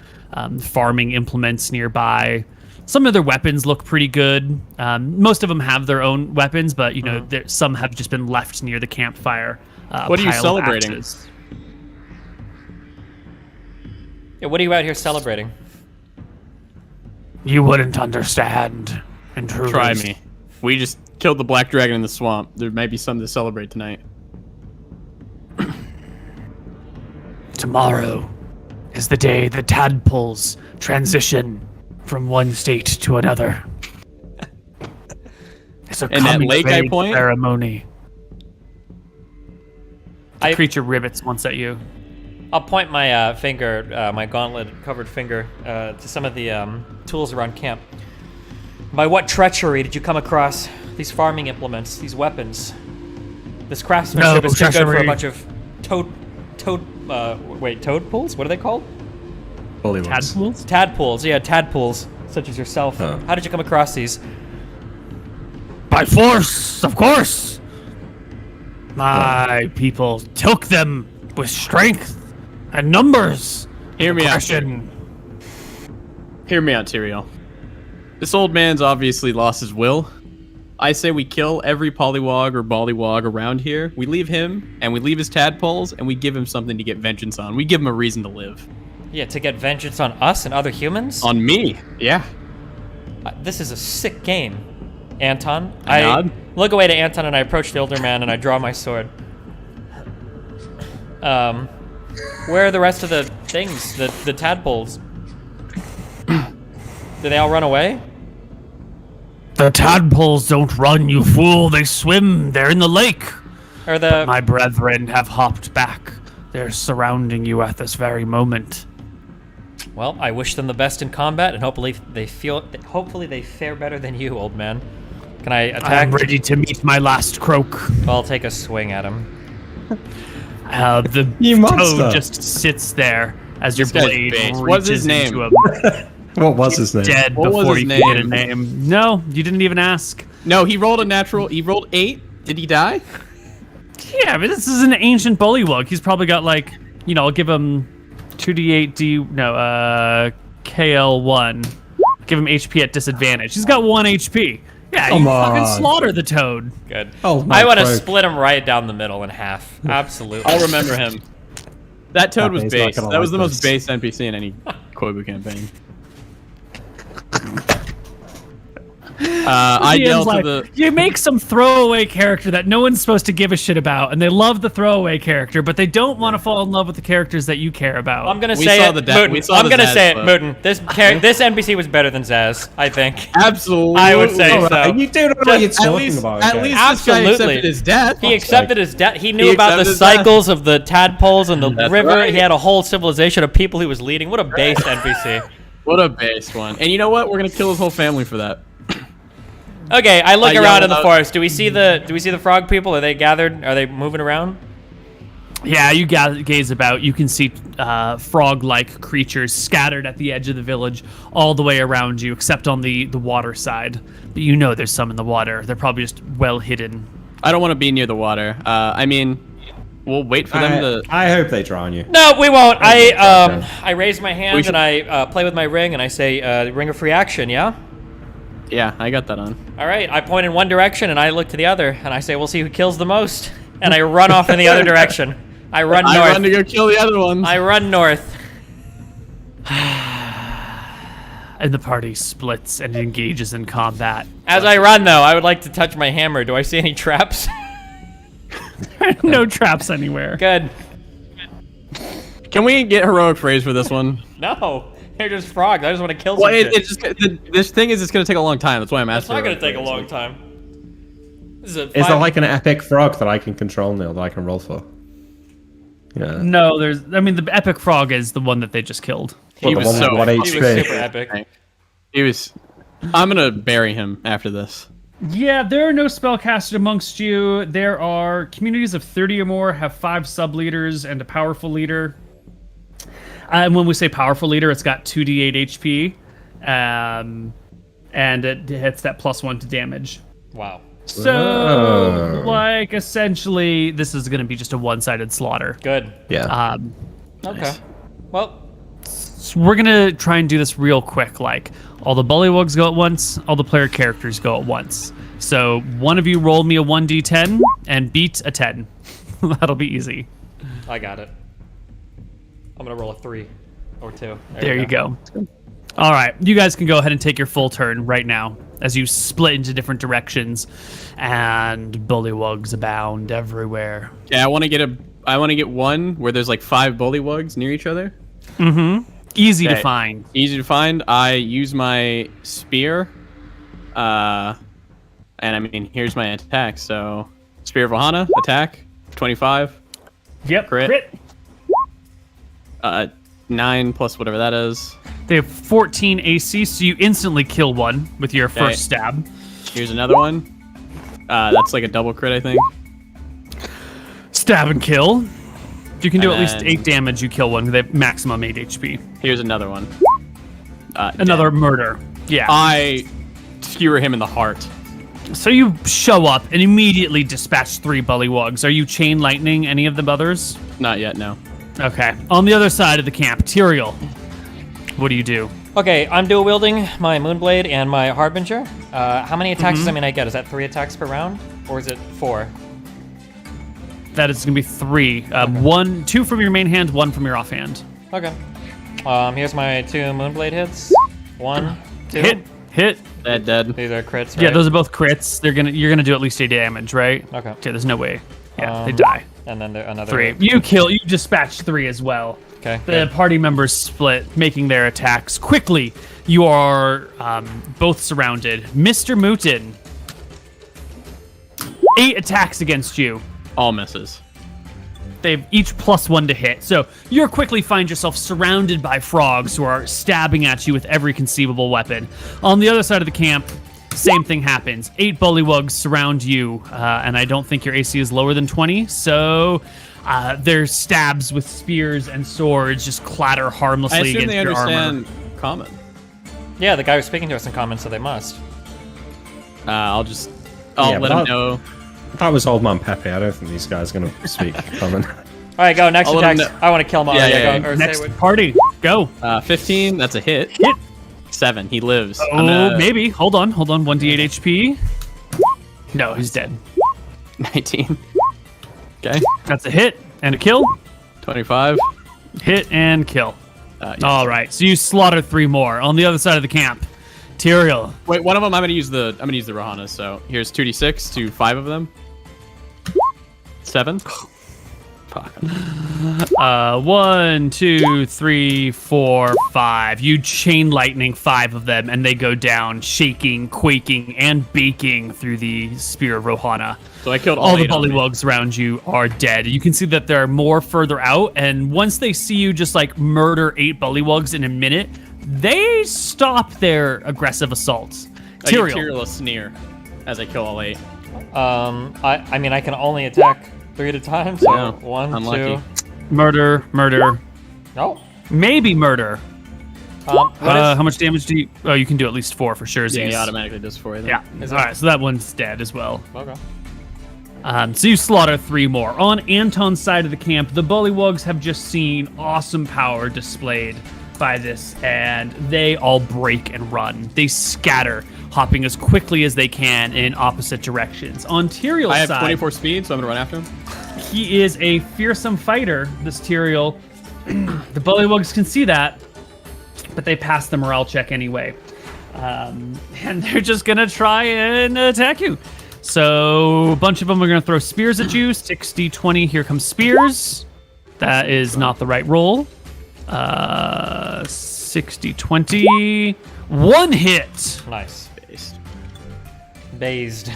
farming implements nearby. Some of their weapons look pretty good. Most of them have their own weapons, but you know, some have just been left near the campfire. What are you celebrating? Yeah, what are you out here celebrating? You wouldn't understand. Intruders. Try me. We just killed the black dragon in the swamp. There might be something to celebrate tonight. Tomorrow is the day the tadpoles transition from one state to another. It's a And that lake I point? ceremony. The creature rivets once at you. I'll point my finger, my gauntlet-covered finger, to some of the tools around camp. By what treachery did you come across these farming implements, these weapons? This craftsmanship is too good for a bunch of toad pools? What are they called? Tadpoles? Tadpoles, yeah, tadpoles, such as yourself. Huh. How did you come across these? By force, of course. My people took them with strength and numbers. Hear me out. Aggression. Hear me out, Tyrael. This old man's obviously lost his will. I say we kill every pollywog or bollywog around here. We leave him, and we leave his tadpoles, and we give him something to get vengeance on. We give him a reason to live. Yeah, to get vengeance on us and other humans? On me? Yeah. This is a sick game, Anton. I nod. Look away to Anton and I approach the older man and I draw my sword. Where are the rest of the things, the tadpoles? Did they all run away? The tadpoles don't run, you fool. They swim. They're in the lake. Or My brethren have hopped back. They're surrounding you at this very moment. Well, I wish them the best in combat, and hopefully they fare better than you, old man. Can I attack? I'm ready to meet my last croak. I'll take a swing at him. The You monster. toad just sits there as your This guy's blade base. reaches What's his name? into him. What was his name? Dead What was before his you could get a name? name. No, you didn't even ask. No, he rolled a natural. He rolled 8. Did he die? Yeah, but this is an ancient bullywug. He's probably got like, you know, I'll give him 2d8 KL1. Give him HP at disadvantage. He's got 1 HP. Yeah, Come you fucking on. slaughter the toad. Good. Oh, my I want to croak. split him right down the middle in half. Absolutely. I'll remember him. That toad was Hapke's not base. gonna That was like the most this. base NPC in any Koibu campaign. I DM's dealt like, with the. you make some throwaway character that no one's supposed to give a shit about, and they love the throwaway character, but they don't want to fall in love with the characters that you care about. I'm gonna We say saw it, the Mooten. we saw I'm the gonna Zaz say it, clip. Mooten. This NPC was better than Zaz, I think. Absolutely. I would say All so. right, you do know what you're talking At least, about. at okay. least this guy Absolutely. accepted his death. He accepted his death. He knew He about the accepted his death. cycles of the tadpoles and the That's river. right. He had a whole civilization of people he was leading. What a base NPC. What a base one. And you know what? We're gonna kill his whole family for that. Okay, I look I around yelled in the out- forest. Do we see the frog people? Are they gathered? Are they moving around? Yeah, you gaze about. You can see frog-like creatures scattered at the edge of the village all the way around you, except on the water side. But you know there's some in the water. They're probably just well hidden. I don't want to be near the water. I mean, we'll wait for them to. I hope they drown you. No, we won't. Okay. I raise my hand should- and I play with my ring and I say, ring of free action, yeah? Yeah, I got that on. All right, I point in one direction and I look to the other and I say, we'll see who kills the most. And I run off in the other direction. I run north. I run to go kill the other ones. I run north. And the party splits and engages in combat. As I run, though, I would like to touch my hammer. Do I see any traps? No traps anywhere. Good. Can we get heroic praise for this one? No, they're just frogs. I just want to kill some Well, shit. it's just this thing is it's gonna take a long time. That's why I'm It's asking. not gonna heroic take a praise. long time. This is a Is there like an epic frog that I can control, Neil, that I can roll for? Yeah. No, the epic frog is the one that they just killed. He was so what He was HP? super epic. He was. I'm gonna bury him after this. Yeah, there are no spellcasters amongst you. There are communities of 30 or more have 5 sub-leaders and a powerful leader. And when we say powerful leader, it's got 2d8 HP. And it hits that +1 to damage. Wow. So, like, essentially, this is going to be just a one-sided slaughter. Good. Yeah. Okay. Well, So we're going to try and do this real quick. Like, all the bullywugs go at once, all the player characters go at once. So one of you roll me a 1d10 and beat a 10. That'll be easy. I got it. I'm gonna roll a 3 or 2. There you go. All right, you guys can go ahead and take your full turn right now as you split into different directions, and bullywugs abound everywhere. Yeah, I want to get one where there's like 5 bullywugs near each other. Easy to Okay. find. Easy to find. I use my spear. And I mean, here's my attack. So, Spear of Ohana, attack, 25. Yep. Crit. 9 plus whatever that is. They have 14 AC, so you instantly kill one with your first stab. Here's another one. That's like a double crit, I think. Stab and kill. If you can do And at least then- 8 damage, you kill one. They have maximum 8 HP. Here's another one. Another Dead. murder. Yeah. I skewer him in the heart. So you show up and immediately dispatch 3 bullywugs. Are you chain lightning any of the others? Not yet, no. Okay. On the other side of the camp, Tyrael, what do you do? Okay, I'm dual wielding my Moonblade and my Harbinger. How many attacks does that mean I get? Is that 3 attacks per round? Or is it 4? That is going to be 3. 2 from your main hand, 1 from your offhand. Okay. Here's my 2 Moonblade hits. 1, 2. Hit. Dead. These are crits, right? Yeah, those are both crits. You're gonna do at least 8 damage, right? Okay. Okay, there's no way. Yeah, they Um, die. And then there another 3. hit. You dispatch 3 as well. Okay. The good. party members split, making their attacks quickly. You are both surrounded. MrMouton, 8 attacks against you. All misses. They've each +1 to hit. So you quickly find yourself surrounded by frogs who are stabbing at you with every conceivable weapon. On the other side of the camp, same thing happens. 8 bullywugs surround you, and I don't think your AC is lower than 20. So their stabs with spears and swords just clatter I harmlessly assume against they your armor. understand common. Yeah, the guy was speaking to us in comments, so they must. I'll Yeah, let but him know. That was Old Man Pepe. I don't think these guys are going to speak common. All right, go. Next I'll let him attack. know. I want to kill him. Yeah, Go, or Next say what- party, go. 15, that's a hit. Hit. 7, he lives. Oh, I'm gonna- maybe. Hold on. 1d8 HP. No, he's dead. 19. Okay. That's a hit and a kill. 25. Hit and kill. Yes. All right, so you slaughter 3 more on the other side of the camp. Tyrael, Wait, one of them I'm gonna use the Rohana. So here's 2d6 to 5 of them. 7. Fuck. 1, 2, 3, 4, 5. You chain lightning 5 of them, and they go down, shaking, quaking, and baking through the spear of Rohana. So I killed All the 8 of them. bullywugs around you are dead. You can see that there are more further out, and once they see you just like murder 8 bullywugs in a minute, they stop their aggressive assaults. I give Tyrael, Tyrael a sneer as I kill all 8. I mean, I can only attack 3 at a time. So Yeah, 1, unlucky. 2. murder. No. Maybe murder. What is? How much damage do you... Oh, you can do at least 4 for sure. Yeah, he automatically does for you. Then. Yeah. Is All it- right, so that one's dead as well. Okay. So you slaughter 3 more. On Anton's side of the camp, the bullywugs have just seen awesome power displayed by this, and they all break and run. They scatter, hopping as quickly as they can in opposite directions. On Tyrael's I have side, 24 speed, so I'm gonna run after him. he is a fearsome fighter, this Tyrael. The bullywugs can see that, but they pass the morale check anyway. And they're just gonna try and attack you. So a bunch of them are going to throw spears at you. 60, 20. Here comes spears. That is not the right roll. 60, 20. One hit. Nice. Based.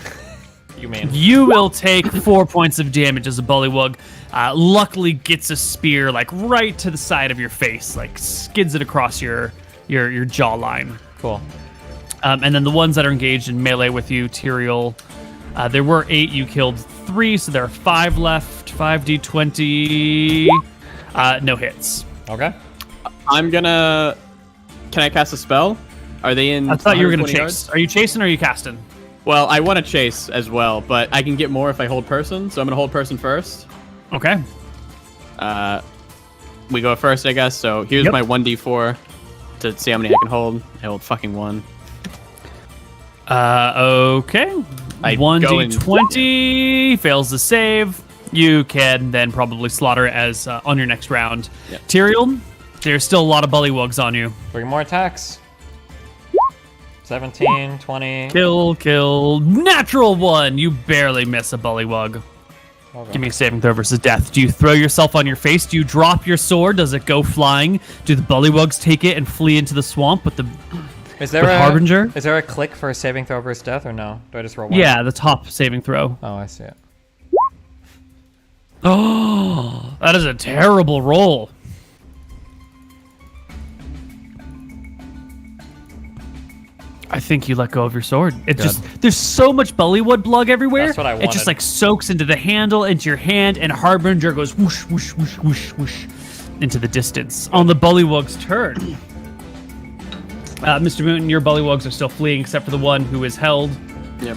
You mean? You will take 4 points of damage as a bullywug. Luckily gets a spear like right to the side of your face, like skids it across your jawline. Cool. And then the ones that are engaged in melee with you, Tyrael, there were 8. You killed 3, so there are 5 left. 5d20. No hits. Okay. Can I cast a spell? Are they in? I thought you were gonna 120 chase. yards? Are you chasing or are you casting? Well, I want to chase as well, but I can get more if I hold person, so I'm gonna hold person first. Okay. We go first, I guess. So here's Yep. my 1d4 to see how many I can hold. I hold fucking 1. Okay. I go in- 1d20 fails the save. You can then probably slaughter it as on your next round. Yep. Tyrael, there's still a lot of bullywugs on you. 3 more attacks. 17, 20. Kill. Natural 1. You barely miss a bullywug. Okay. Give me a saving throw versus death. Do you throw yourself on your face? Do you drop your sword? Does it go flying? Do the bullywugs take it and flee into the swamp with the Is there with a Harbinger? Is there a click for a saving throw versus death or no? Do I just roll one? Yeah, the top saving throw. Oh, I see it. Oh, that is a terrible roll. I think you let go of your sword. It just there's so much bullywug blood everywhere. That's what I It just wanted. like soaks into the handle, into your hand, and Harbinger goes whoosh, whoosh, whoosh, whoosh, whoosh into the distance. On the bullywug's turn. MrMouton, your bullywugs are still fleeing except for the one who is held. Yep.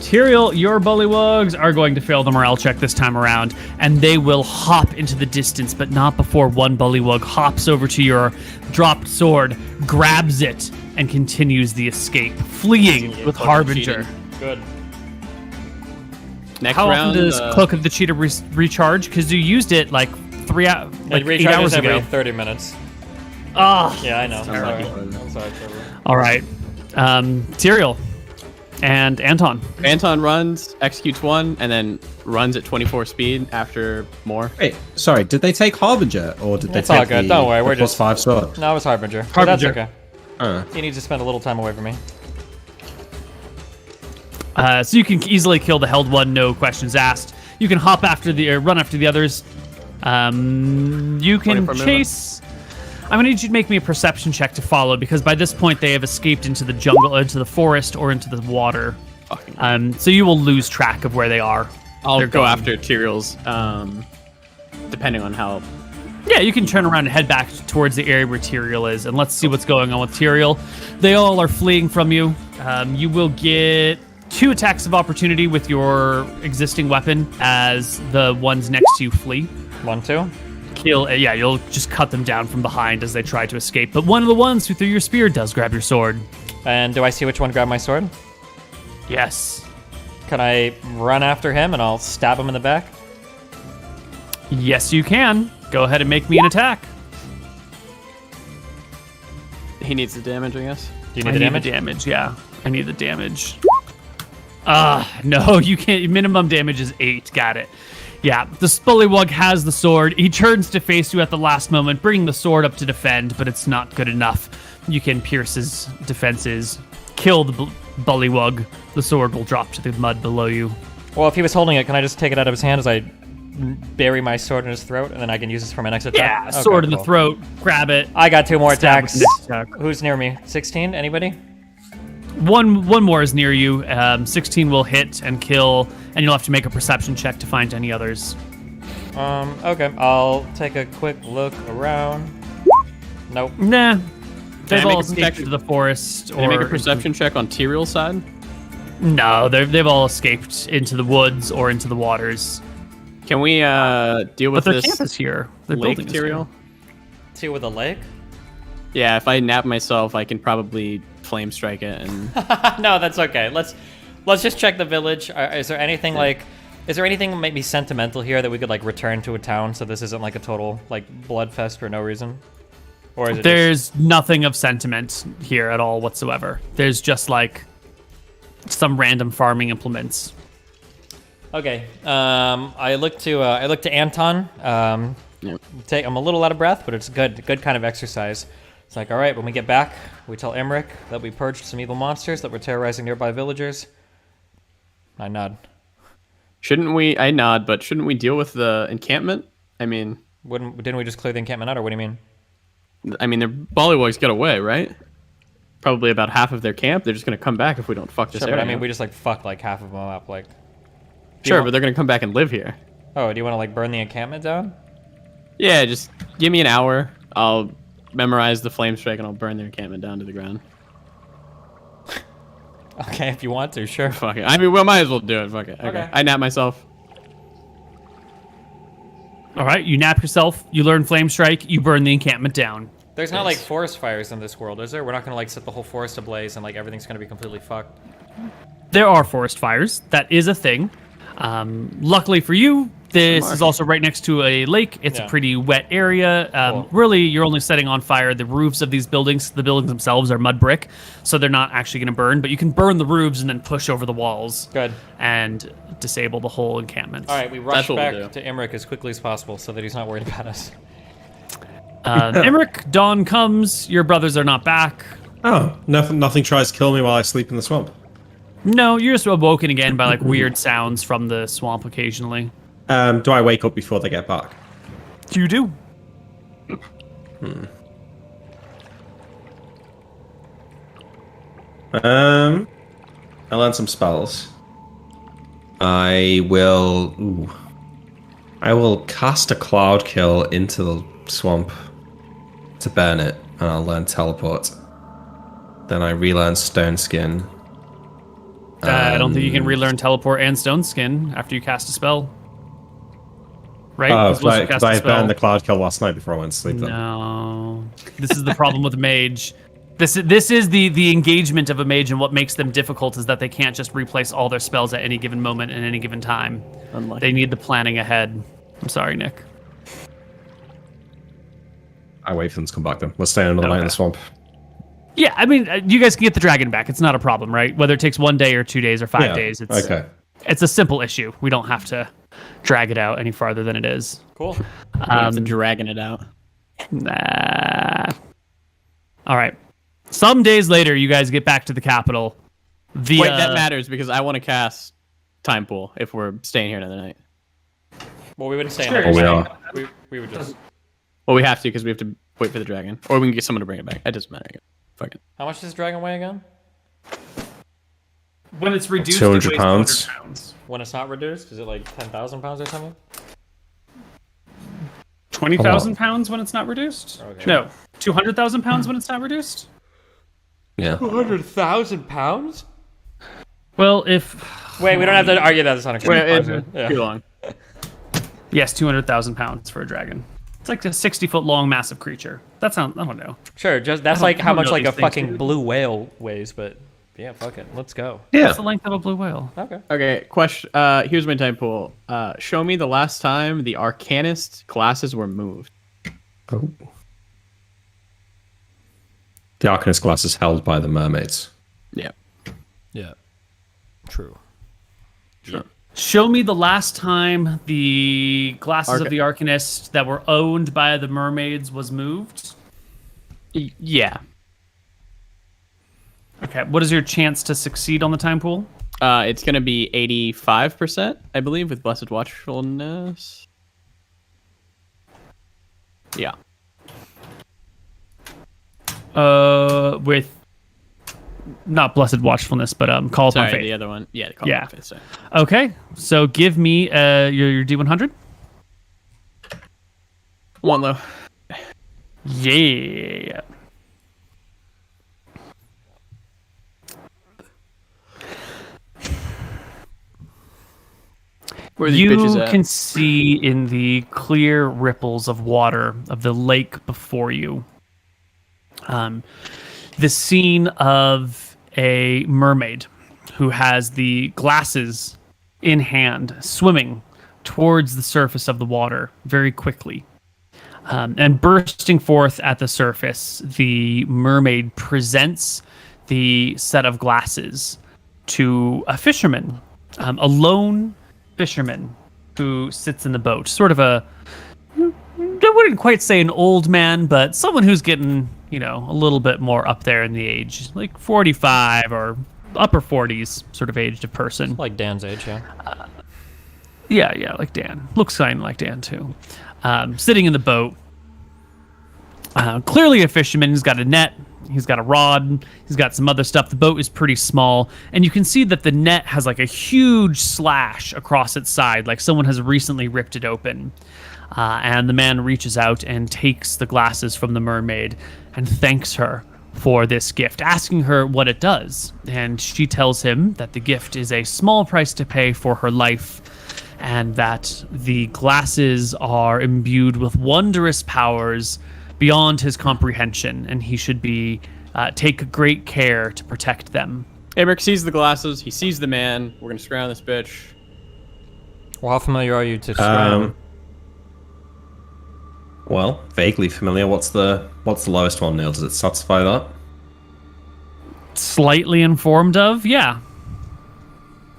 Tyrael, your bullywugs are going to fail the morale check this time around, and they will hop into the distance, but not before one bullywug hops over to your dropped sword, grabs it, and continues the escape, fleeing with fucking Harbinger. cheating. Good. Next How round. often does Cloak of the Cheetah recharge? Because you used it like 8 It hours recharges every ago. 30 minutes. Ah, Yeah, I know. Sorry. I'm sorry, Trevor. all right. Tyrael and Anton. Anton runs, executes 1, and then runs at 24 speed after more. Wait, sorry, did they take Harbinger or did they It's all take good, the, don't worry, the we're plus just- 5 sword? No, it's Harbinger. But that's Harbinger. okay. Oh. He needs to spend a little time away from me. So you can easily kill the held one, no questions asked. You can hop after run after the others. You can 24 chase. I'm gonna need you to make me a perception check to follow because by this point they have escaped into the jungle, into the forest, or into the water. So you will lose track of where they are. I'll They're go gone. after Tyrell's, depending on how. Yeah, you can turn around and head back towards the area where Tyrael is, and let's see what's going on with Tyrael. They all are fleeing from you. You will get 2 attacks of opportunity with your existing weapon as the ones next to you flee. 1, 2. Yeah, you'll just cut them down from behind as they try to escape. But one of the ones who threw your spear does grab your sword. And do I see which one grabbed my sword? Yes. Can I run after him and I'll stab him in the back? Yes, you can. Go ahead and make me an attack. He needs the damage, I guess. Do you need the damage? The damage, yeah. I need the damage. No, you can't. Minimum damage is 8. Got it. Yeah, the Spullywug has the sword. He turns to face you at the last moment, bringing the sword up to defend, but it's not good enough. You can pierce his defenses, kill the Bullywug. The sword will drop to the mud below you. Well, if he was holding it, can I just take it out of his hand as I bury my sword in his throat, and then I can use this for my next attack? Yeah, Okay, sword in the cool. throat, grab it. I got 2 more Stab with attacks. the next attack. Who's near me? 16? Anybody? One more is near you. 16 will hit and kill, and you'll have to make a perception check to find any others. Okay. I'll take a quick look around. Nope. Nah. They've I make all a escaped perception- to the forest. Can I make a perception check on Tyrell's side? No, they've all escaped into the woods or into the waters. Can we deal But with their this camp is here. Their lake, building is here. Tyrell? Two with a lake? Yeah, if I nap myself, I can probably flame strike it and No, that's okay. Let's just check the village. Is there anything is there anything maybe sentimental here that we could like return to a town so this isn't like a total like blood fest for no reason? Or is it There's nothing of sentiment here at all whatsoever. There's just like some random farming implements. Okay. I look to Anton. I'm a little out of breath, but it's good kind of exercise. It's like, all right, when we get back, we tell Emmerich that we purged some evil monsters that were terrorizing nearby villagers. I nod. I nod, but shouldn't we deal with the encampment? I mean, Didn't we just clear the encampment out, or what do you mean? their Bollywogs got away, right? Probably about half of their camp. They're just gonna come back if we don't fuck this Sure, area. but I mean, we just like fucked like half of them up. Like, Sure, but they're gonna come back and live here. oh, do you want to like burn the encampment down? Yeah, just give me an hour. I'll memorize the flame strike and I'll burn their encampment down to the ground. Okay, if you want to, sure. Fuck it. I mean, we might as well do it. Fuck it. Okay. I nap myself. All right, you nap yourself, you learn Flame Strike, you burn the encampment down. There's not like forest fires in this world, is there? We're not gonna like set the whole forest ablaze and like everything's gonna be completely fucked. There are forest fires. That is a thing. Luckily for you, this is also right next to a lake. It's a pretty wet area. Cool. Really, you're only setting on fire the roofs of these buildings. The buildings themselves are mud brick, so they're not actually going to burn. But you can burn the roofs and then push over the walls. Good. And disable the whole encampment. All right, we rush That's what back we'll do. to Emmerich as quickly as possible so that he's not worried about us. Emmerich, dawn comes. Your brothers are not back. Oh, nothing tries to kill me while I sleep in the swamp. No, you're just awoken again by like weird sounds from the swamp occasionally. Do I wake up before they get back? You do. I learn some spells. I will cast a cloud kill into the swamp to burn it, and I'll learn teleport. Then I relearn stone skin. I don't think you can relearn teleport and stone skin after you cast a spell. Right? Oh, 'Cause once you because cast a I spell- burned the cloud kill last night before I went to sleep. Then. No. This is the problem with a mage. This is the engagement of a mage, and what makes them difficult is that they can't just replace all their spells at any given moment in any given time. Unlucky. They need the planning ahead. I'm sorry, Nick. I wait for them to come back then. Let's stay another night in the swamp. Yeah, I mean, you guys can get the dragon back. It's not a problem, right? Whether it takes 1 day or 2 days or 5 days, it's okay. It's a simple issue. We don't have to drag it out any farther than it is. Cool. Dragging it out. Nah. All right. Some days later, you guys get back to the capital. Wait, that matters because I want to cast Time Pool if we're staying here another night. Well, we wouldn't stay Sure. another We night. are. We would just. Well, we have to because we have to wait for the dragon, or we can get someone to bring it back. It doesn't matter. Fuck it. How much does dragon weigh again? When it's reduced, 200 it weighs pounds. 200 pounds. When it's not reduced, is it like 10,000 pounds or something? 20,000 pounds when it's not reduced? Okay. No, 200,000 pounds when it's not reduced? Yeah. 200,000 pounds? Well, if... Wait, we don't have to argue that. It's not a Wait, it's yeah. too long. Yes, 200,000 pounds for a dragon. It's like a 60-foot long, massive creature. That sounds... I don't know. Sure, just that's I like don't how know much like these a things, fucking dude. blue whale weighs, but yeah, fuck it. Let's go. Yeah. What's the length of a blue whale? Okay. Okay, question. Here's my time pool. Show me the last time the Arcanist classes were moved. Oh. The Arcanist glass is held by the mermaids. Yeah. Yeah. True. Sure. Show me the last time the glasses of Arca- the Arcanist that were owned by the mermaids was moved. Yeah. Okay, what is your chance to succeed on the time pool? It's gonna be 85%, I believe, with Blessed Watchfulness. Yeah. With not Blessed Watchfulness, but Call Upon Sorry, Faith. the other one. Yeah, the Call Yeah. Upon Faith, sorry. Okay, so give me your D100. One low. Yeah. Where are these You bitches at? can see in the clear ripples of water of the lake before you the scene of a mermaid who has the glasses in hand swimming towards the surface of the water very quickly. And bursting forth at the surface, the mermaid presents the set of glasses to a fisherman, a lone fisherman who sits in the boat. Sort of I wouldn't quite say an old man, but someone who's getting, a little bit more up there in the age, like 45 or upper 40s sort of aged of person. Like Dan's age, yeah. Yeah, like Dan. Looks kind of like Dan, too. Sitting in the boat. Clearly a fisherman. He's got a net. He's got a rod. He's got some other stuff. The boat is pretty small. And you can see that the net has like a huge slash across its side, like someone has recently ripped it open. And the man reaches out and takes the glasses from the mermaid and thanks her for this gift, asking her what it does. And she tells him that the gift is a small price to pay for her life, and that the glasses are imbued with wondrous powers beyond his comprehension, and he should take great care to protect them. Eric sees the glasses. He sees the man. We're gonna scrounge this bitch. Well, how familiar are you to Scrum? Well, vaguely familiar. What's the lowest one, Neal? Does it satisfy that? Slightly informed of, yeah.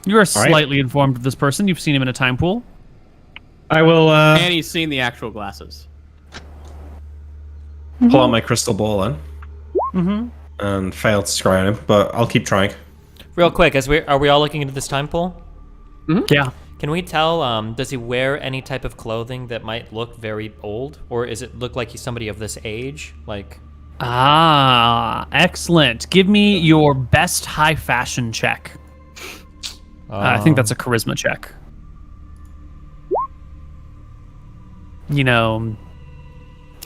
You are slightly informed of this person. You've seen him in a time pool. I will And he's seen the actual glasses. pull out my crystal ball then. And fail to scry on him, but I'll keep trying. Real quick, are we all looking into this time pool? Yeah. Can we tell, does he wear any type of clothing that might look very old? Or is it look like he's somebody of this age? Like... Excellent. Give me your best high fashion check. I think that's a charisma check.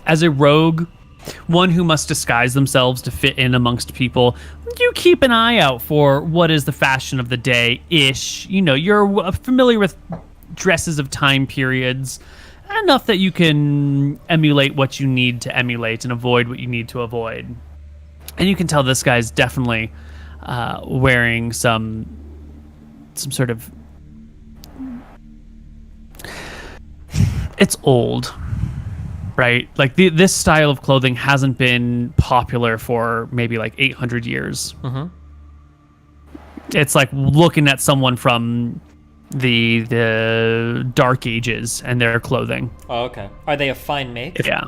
As a rogue, one who must disguise themselves to fit in amongst people, you keep an eye out for what is the fashion of the day-ish. You're familiar with dresses of time periods, enough that you can emulate what you need to emulate and avoid what you need to avoid. And you can tell this guy's definitely wearing some sort of... It's old, right? Like this style of clothing hasn't been popular for maybe like 800 years. Mm-hmm. It's like looking at someone from the Dark Ages and their clothing. Oh, okay. Are they a fine make? Yeah.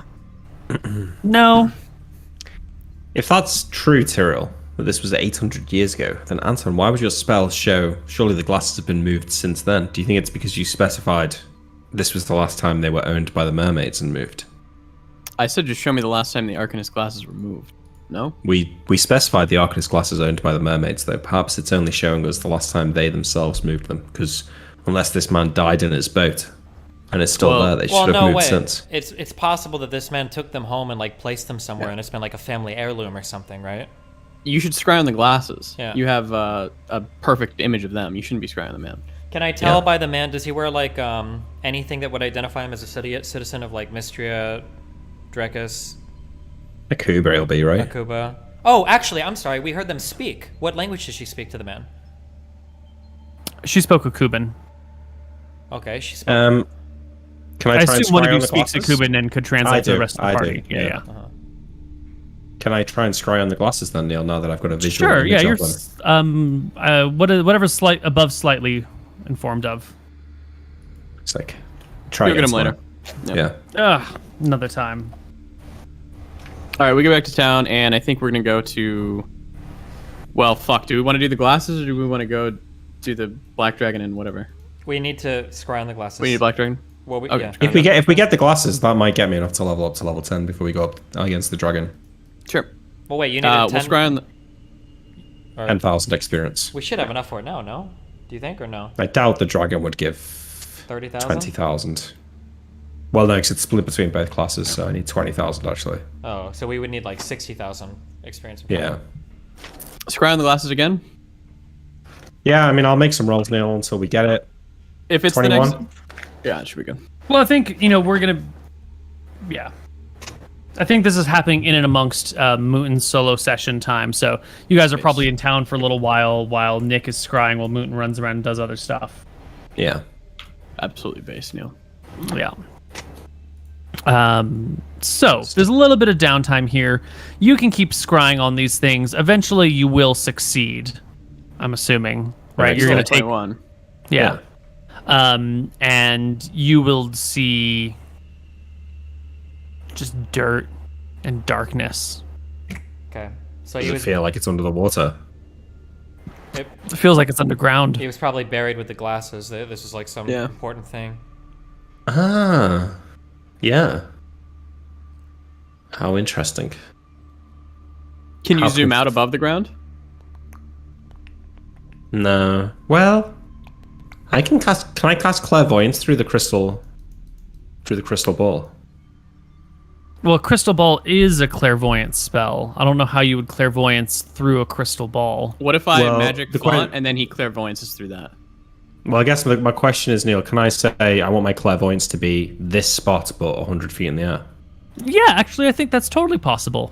No. If that's true, Tyrrell, that this was 800 years ago, then Anton, why would your spell show surely the glasses have been moved since then? Do you think it's because you specified this was the last time they were owned by the mermaids and moved? I said just show me the last time the Arcanist glasses were moved. No? We specified the Arcanist glasses owned by the mermaids, though. Perhaps it's only showing us the last time they themselves moved them, because unless this man died in his boat and it's still there, they should have moved since. It's possible that this man took them home and like placed them somewhere, and it's been like a family heirloom or something, right? You should scry on the glasses. Yeah. You have a perfect image of them. You shouldn't be scrying the man. Can I tell by the man, does he wear like anything that would identify him as a citizen of like Mystria, Drecus, Akuba will be, right? Akuba? Oh, actually, I'm sorry. We heard them speak. What language did she speak to the man? She spoke Akuban. Okay, she spoke. Can I I try and assume one scry of you on the speaks glasses? Akuban and could translate to the do, rest of the I party. do, Yeah. yeah. Can I try and scry on the glasses then, Neal, now that I've got a visual Sure, yeah, image you're of them? whatever's above slightly informed of. It's like, try You'll get again them later. tomorrow. Yeah. Ugh, another time. All right, we go back to town, and I think we're going to go to... Well, fuck. Do we want to do the glasses, or do we want to go do the Black Dragon and whatever? We need to scry on the glasses. We need Black Dragon? Well, Okay. yeah. If we get the glasses, that might get me enough to level up to level 10 before we go up against the dragon. Sure. Well, wait, you need a 10... We'll scry on the... 10,000 experience. We should have enough for it now, no? Do you think, or no? I doubt the dragon would give 30,000? 20,000. Well, no, because it's split between both classes, so I need 20,000 actually. Oh, so we would need like 60,000 experience. Yeah. Scry on the glasses again? Yeah, I mean, I'll make some rolls, Neal, until we get it. If it's 21? the next... Yeah, it should be good. Well, I think, we're going to... Yeah. I think this is happening in and amongst Mooton's solo session time, so you guys are probably in town for a little while Nick is scrying while Mooton runs around and does other stuff. Yeah. Absolutely base, Neal. Yeah. So there's a little bit of downtime here. You can keep scrying on these things. Eventually you will succeed. I'm assuming, right? Okay, You're going to Still take 21. Yeah. And you will see just dirt and darkness. Okay. So Does he it was feel like it's under the water? it, It feels like it's underground. he was probably buried with the glasses. This was like some Yeah. important thing. Ah, yeah. How interesting. Can you How zoom can- out above the ground? No. Well, I can cast. Can I cast clairvoyance through the crystal? Through the crystal ball. Well, crystal ball is a clairvoyance spell. I don't know how you would clairvoyance through a crystal ball. What if I Well, magic the font que- and then he clairvoyances through that? Well, I guess my question is, Neal, can I say I want my clairvoyance to be this spot, but 100 feet in the air? Yeah, actually, I think that's totally possible.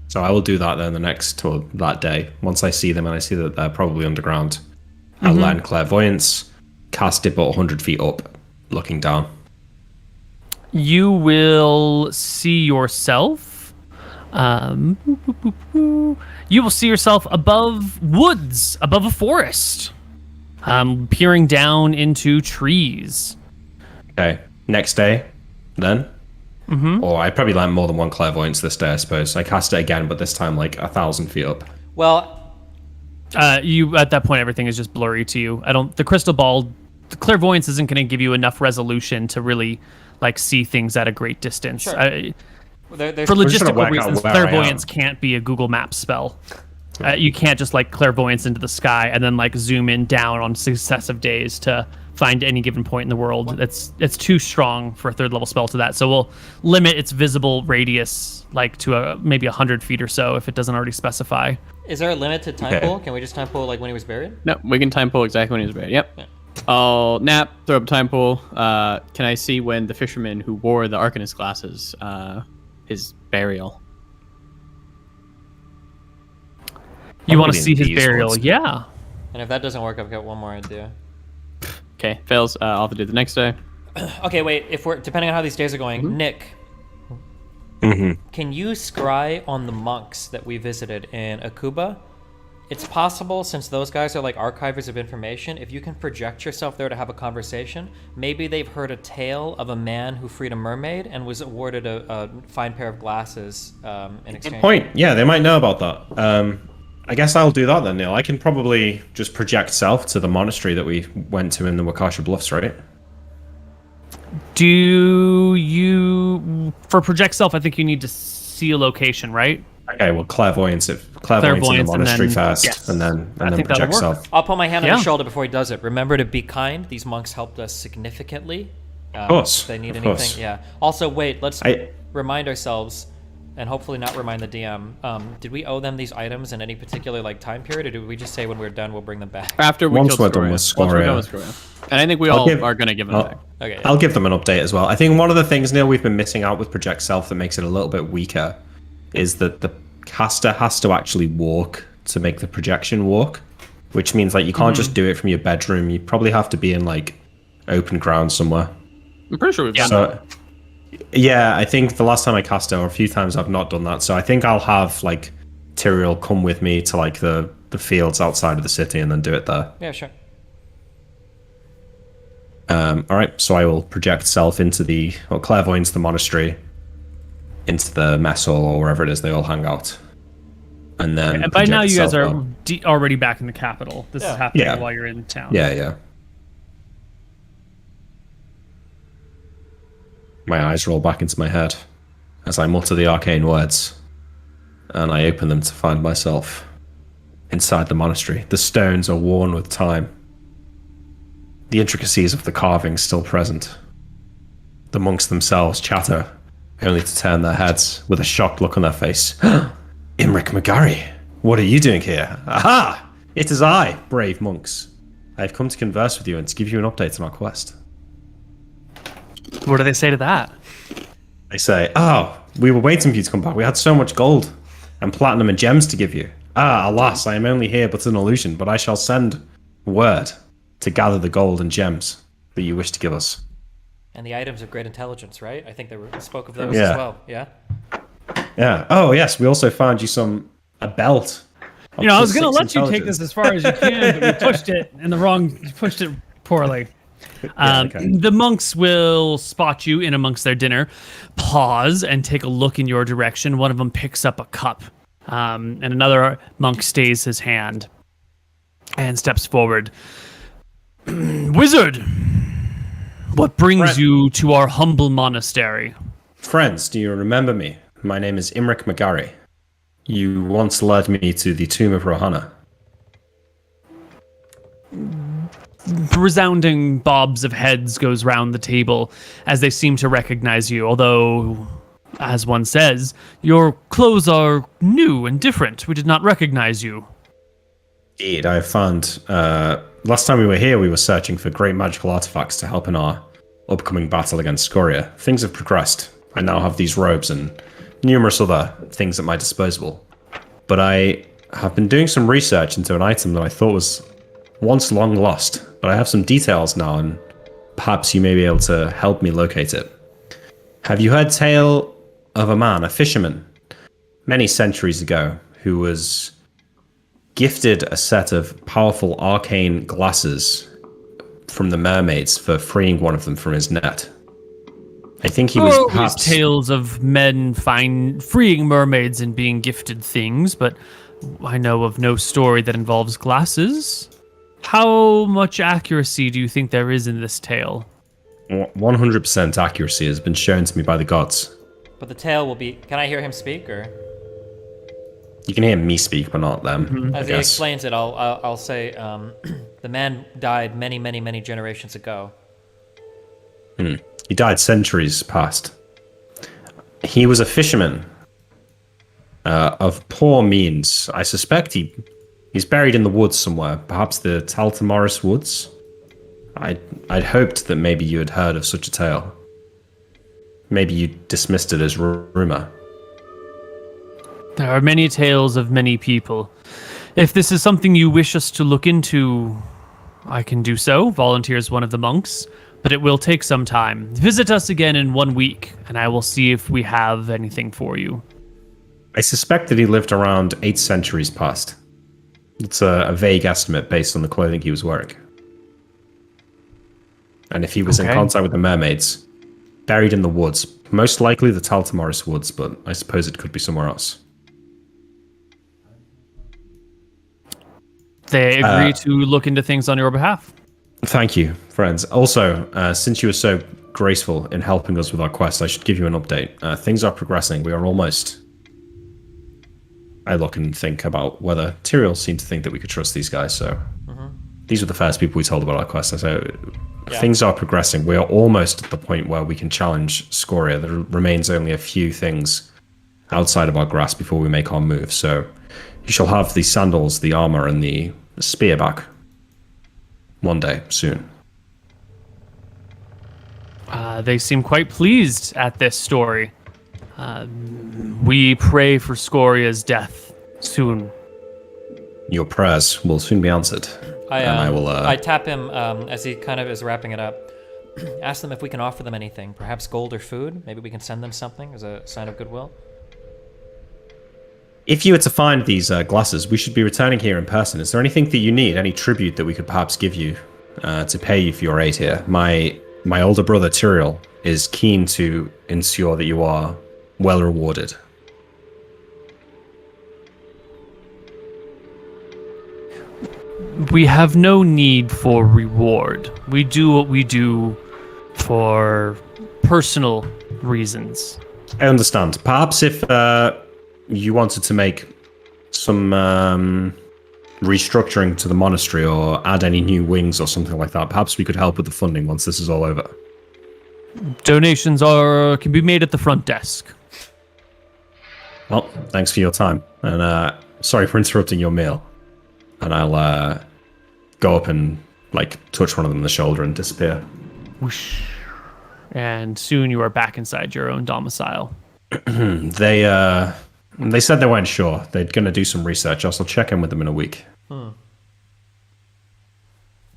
So I will do that then that day. Once I see them and I see that they're probably underground, I'll learn clairvoyance, cast it but 100 feet up, looking down. You will see yourself. You will see yourself above woods, above a forest, peering down into trees. Okay, next day, then? Or I probably learned more than one clairvoyance this day, I suppose. I cast it again, but this time like 1,000 feet up. Well, You at that point, everything is just blurry to you. The crystal ball, the clairvoyance isn't going to give you enough resolution to really like see things at a great distance. Sure. There's For We're just gonna logistical work out reasons, where I am. clairvoyance can't be a Google Maps spell. You can't just like clairvoyance into the sky and then like zoom in down on successive days to find any given point in the world. It's too strong for a third level spell to that. So we'll limit its visible radius like to maybe 100 feet or so if it doesn't already specify. is there a limit to time Okay. pool? Can we just time pool like when he was buried? No, we can time pull exactly when he was buried. Yep. Yeah. I'll nap, throw up a time pull. Can I see when the fisherman who wore the Arcanist glasses, his burial? You want to Probably see in his these burial? ones. Yeah. And if that doesn't work, I've got one more idea. Okay, fails. I'll have to do it the next day. Okay, wait. If we're depending on how these days are going, Nick, can you scry on the monks that we visited in Akuba? It's possible, since those guys are like archivers of information, if you can project yourself there to have a conversation, maybe they've heard a tale of a man who freed a mermaid and was awarded a fine pair of glasses in exchange. Point. Yeah, they might know about that. I guess I'll do that then, Neal. I can probably just project self to the monastery that we went to in the Wakasha Bluffs, right? Do you for project self? I think you need to see a location, right? Okay, well, clairvoyance in the Clairvoyance and monastery then- first, yes. and then I think that'll project work. self. I'll put my hand on Yeah. his shoulder before he does it. Remember to be kind. These monks helped us significantly. Of course, If they need of anything. course. Yeah. Also, wait, let's I- remind ourselves, and hopefully not remind the DM, did we owe them these items in any particular like time period, or did we just say when we're done we'll bring them back? After we Once killed we're done Scoria. with Once we're done Scoria. with Scoria. And I think we I'll all give- are going to give it I'll- back. Okay. Yeah. I'll give them an update as well. I think one of the things, Neal, we've been missing out with Project Self that makes it a little bit weaker is that the caster has to actually walk to make the projection walk, which means like you can't just do it from your bedroom. You probably have to be in like open ground somewhere. I'm pretty sure we've done So, yeah, I think the last time I cast it, or a few times I've not done that. So I think I'll have like Tyrael come with me to like the fields outside of the city and then do it there. Yeah, sure. All right, so I will project self into clairvoyance, the monastery, into the mess hall or wherever it is they all hang out, and then. And by now, project you guys self are up. already back in the capital. This is happening Yeah. while you're in town. Yeah. My eyes roll back into my head as I mutter the arcane words, and I open them to find myself inside the monastery. The stones are worn with time. The intricacies of the carving still present. The monks themselves chatter, only to turn their heads with a shocked look on their face. Imric Magari, what are you doing here? Aha! It is I, brave monks. I have come to converse with you and to give you an update on our quest. What do they say to that? They say, oh, we were waiting for you to come back. We had so much gold and platinum and gems to give you. Ah, alas, I am only here but an illusion, but I shall send word to gather the gold and gems that you wish to give us. And the items of great intelligence, right? I think they spoke of those Yeah. as well. Yeah. Yeah. Oh, yes, we also found you a belt You know, I was going to +6 let you take this as far as you can, but you pushed it poorly. Okay. The monks will spot you in amongst their dinner, pause, and take a look in your direction. One of them picks up a cup, and another monk stays his hand and steps forward. Wizard, what brings Friend. you to our humble monastery? Friends, do you remember me? My name is Imric Magari. You once led me to the tomb of Rohana. Resounding bobs of heads goes round the table as they seem to recognize you, although, as one says, your clothes are new and different. We did not recognize you. Indeed, I found... last time we were here, we were searching for great magical artifacts to help in our upcoming battle against Scoria. Things have progressed. I now have these robes and numerous other things at my disposal. But I have been doing some research into an item that I thought was once long lost, but I have some details now, and perhaps you may be able to help me locate it. Have you heard tale of a man, a fisherman, many centuries ago, who was gifted a set of powerful arcane glasses from the mermaids for freeing one of them from his net? I think he was perhaps... tales of men freeing mermaids and being gifted things, but I know of no story that involves glasses. How much accuracy do you think there is in this tale? 100% accuracy has been shown to me by the gods. But the tale will be... Can I hear him speak, or...? You can hear me speak, but not them. As he explains it, I'll say, the man died many, many, many generations ago. He died centuries past. He was a fisherman of poor means. I suspect he's buried in the woods somewhere, perhaps the Taltamoris woods. I'd hoped that maybe you had heard of such a tale. Maybe you dismissed it as rumor. There are many tales of many people. If this is something you wish us to look into, I can do so, volunteers one of the monks, but it will take some time. Visit us again in 1 week, and I will see if we have anything for you. I suspect that he lived around 8 centuries past. It's a vague estimate based on the clothing he was wearing. And if he was in contact with the mermaids, buried in the woods, most likely the Taltamoris woods, but I suppose it could be somewhere else. They agree to look into things on your behalf. Thank you, friends. Also, since you were so graceful in helping us with our quest, I should give you an update. Things are progressing. We are almost... I look and think about whether Tyrael seemed to think that we could trust these guys, so... These were the first people we told about our quest. So things are progressing. We are almost at the point where we can challenge Scoria. There remains only a few things outside of our grasp before we make our move, so... You shall have the sandals, the armor, and the spear back. One day, soon. They seem quite pleased at this story. We pray for Scoria's death soon. Your prayers will soon be answered. I tap him as he kind of is wrapping it up. Ask them if we can offer them anything. Perhaps gold or food. Maybe we can send them something as a sign of goodwill. If you were to find these glasses, we should be returning here in person. Is there anything that you need? Any tribute that we could perhaps give you to pay you for your aid here? My older brother Tyrael is keen to ensure that you are well rewarded. We have no need for reward. We do what we do for personal reasons. I understand. Perhaps if you wanted to make some restructuring to the monastery or add any new wings or something like that, perhaps we could help with the funding once this is all over. Donations can be made at the front desk. Well, thanks for your time, and sorry for interrupting your meal. And I'll go up and touch one of them on the shoulder and disappear. Whoosh. And soon you are back inside your own domicile. They said they weren't sure. They're going to do some research. I'll check in with them in a week.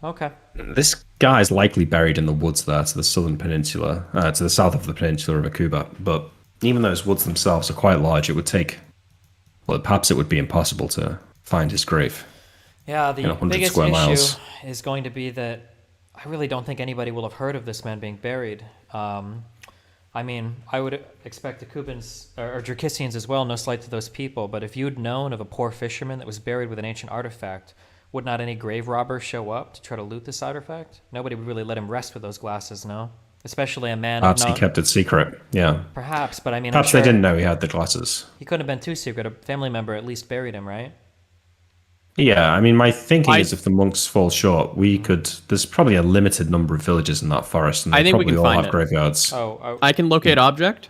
Okay. This guy is likely buried in the woods there to the southern peninsula, to the south of the peninsula of Akuba. But even those woods themselves are quite large. It would take... Well, perhaps it would be impossible to find his grave. Yeah, In the 100 biggest square issue miles. is going to be that I really don't think anybody will have heard of this man being buried. I mean, I would expect the Cubans or Drakissians as well, no slight to those people, but if you'd known of a poor fisherman that was buried with an ancient artifact, would not any grave robber show up to try to loot this artifact? Nobody would really let him rest with those glasses, no? Especially a man Perhaps of he not... kept it secret. Yeah. Perhaps, but I mean, Perhaps I'm sure they didn't know he had the glasses. he couldn't have been too secret. A family member at least buried him, right? Yeah, I mean, my thinking is if the monks fall short, we could. There's probably a limited number of villages in that forest, and I they think we probably can all find have it. graveyards. I can locate object.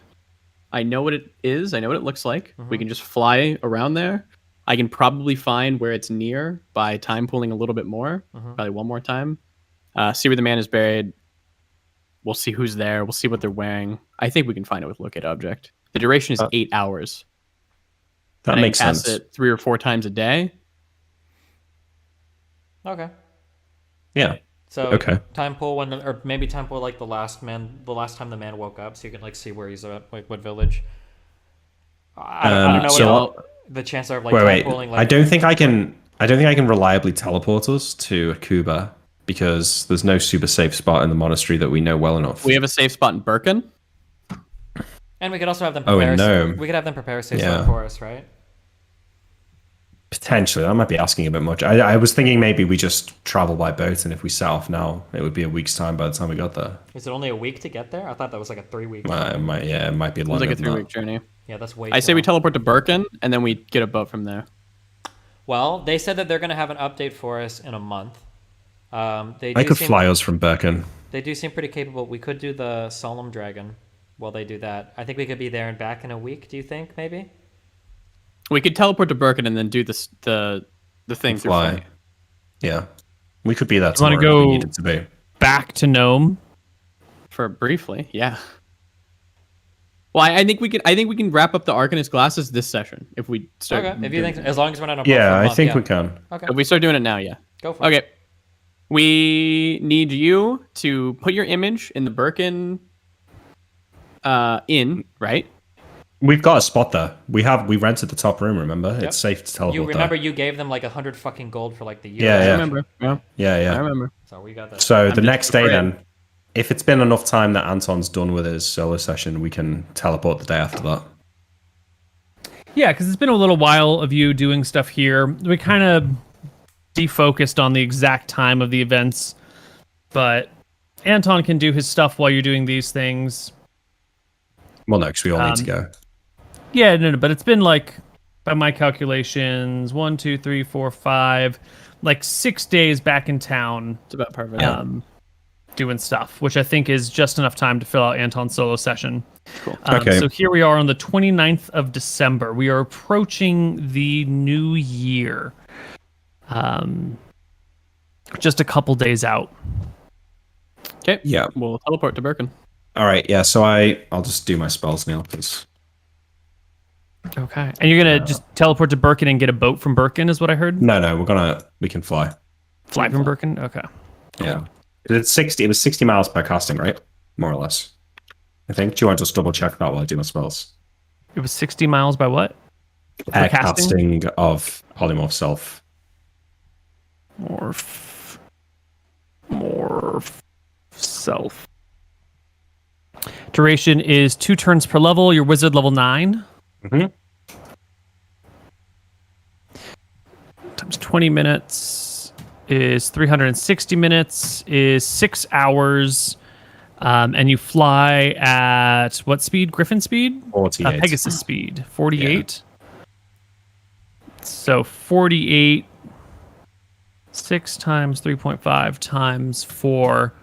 I know what it is. I know what it looks like. We can just fly around there. I can probably find where it's near by time pooling a little bit more. Probably one more time. See where the man is buried. We'll see who's there. We'll see what they're wearing. I think we can find it with locate object. The duration is 8 hours. That And I makes can cast sense. it 3 or 4 times a day. Okay. Yeah. So Okay. time pool when, or maybe time pool like the last time the man woke up, so you can like see where he's at, like what village. I don't know so what the chances are of like Wait, time wait. pooling. Like, I don't think I can. I don't think I can reliably teleport us to Akuba because there's no super safe spot in the monastery that we know well enough. We have a safe spot in Birkin. and we could also have them Oh, prepare. and Nome. We could have them prepare a safe Yeah. spot for us, right? Potentially, I might be asking a bit much. I was thinking maybe we just travel by boat, and if we set off now, it would be a week's time by the time we got there. Is it only a week to get there? I thought that was like a 3 week. It might be It was longer like a than 3 that. week journey. Yeah, that's way. I too say we long. teleport to Birkin and then we get a boat from there. Well, they said that they're going to have an update for us in a month. They I do could seem, fly us from Birkin. They do seem pretty capable. We could do the Solemn Dragon while they do that. I think we could be there and back in a week. Do you think maybe? We could teleport to Birkin and then do this the thing through Fly. flight. Yeah, we could be there wanna tomorrow if we go- needed to be. Back to Nome. For briefly, yeah. Well, I think we can. I think we can wrap up the Arcanist glasses this session if we start. Okay, if you think, as long as we're not on a boat Yeah, for a I month, think yeah. we can. Okay, If we start doing it now, yeah. go for it. Okay. We need you to put your image in the Birkin inn, right? We've got a spot there. We rented the top room. Remember, Yep. it's safe to teleport You remember there. you gave them like 100 fucking gold for like the year. Yeah, I yeah. remember. Yeah, Yeah, I yeah. remember. So we got that. So the just next day, afraid. then, if it's been enough time that Anton's done with his solo session, we can teleport the day after that. Yeah, because it's been a little while of you doing stuff here. We kind of defocused on the exact time of the events, but Anton can do his stuff while you're doing these things. Well, no, because we all need to go. Yeah, no, but it's been like, by my calculations, 1, 2, 3, 4, 5, like 6 days back in town It's about perfect. doing stuff, which I think is just enough time to fill out Anton's solo session. Cool. Okay. So here we are on the 29th of December. We are approaching the new year. Just a couple days out. Okay. Yeah. We'll teleport to Birkin. All right. Yeah. So I'll just do my spells, Neal, because Okay. And you're going to just teleport to Birkin and get a boat from Birkin, is what I heard? no, we can fly. Fly from Birkin? Okay. Yeah. It's 60. It was 60 miles per casting, right? More or less. I think. Do you want to just double check that while I do my spells? It was 60 miles by what? Per casting? casting of polymorph self. Morph self. Duration is 2 turns per level. Your wizard level 9. Mm-hmm. Times 20 minutes is 360 minutes is 6 hours. And you fly at what speed? Griffin speed? 48. Pegasus speed. 48. So 48. 6 times 3.5 times 4.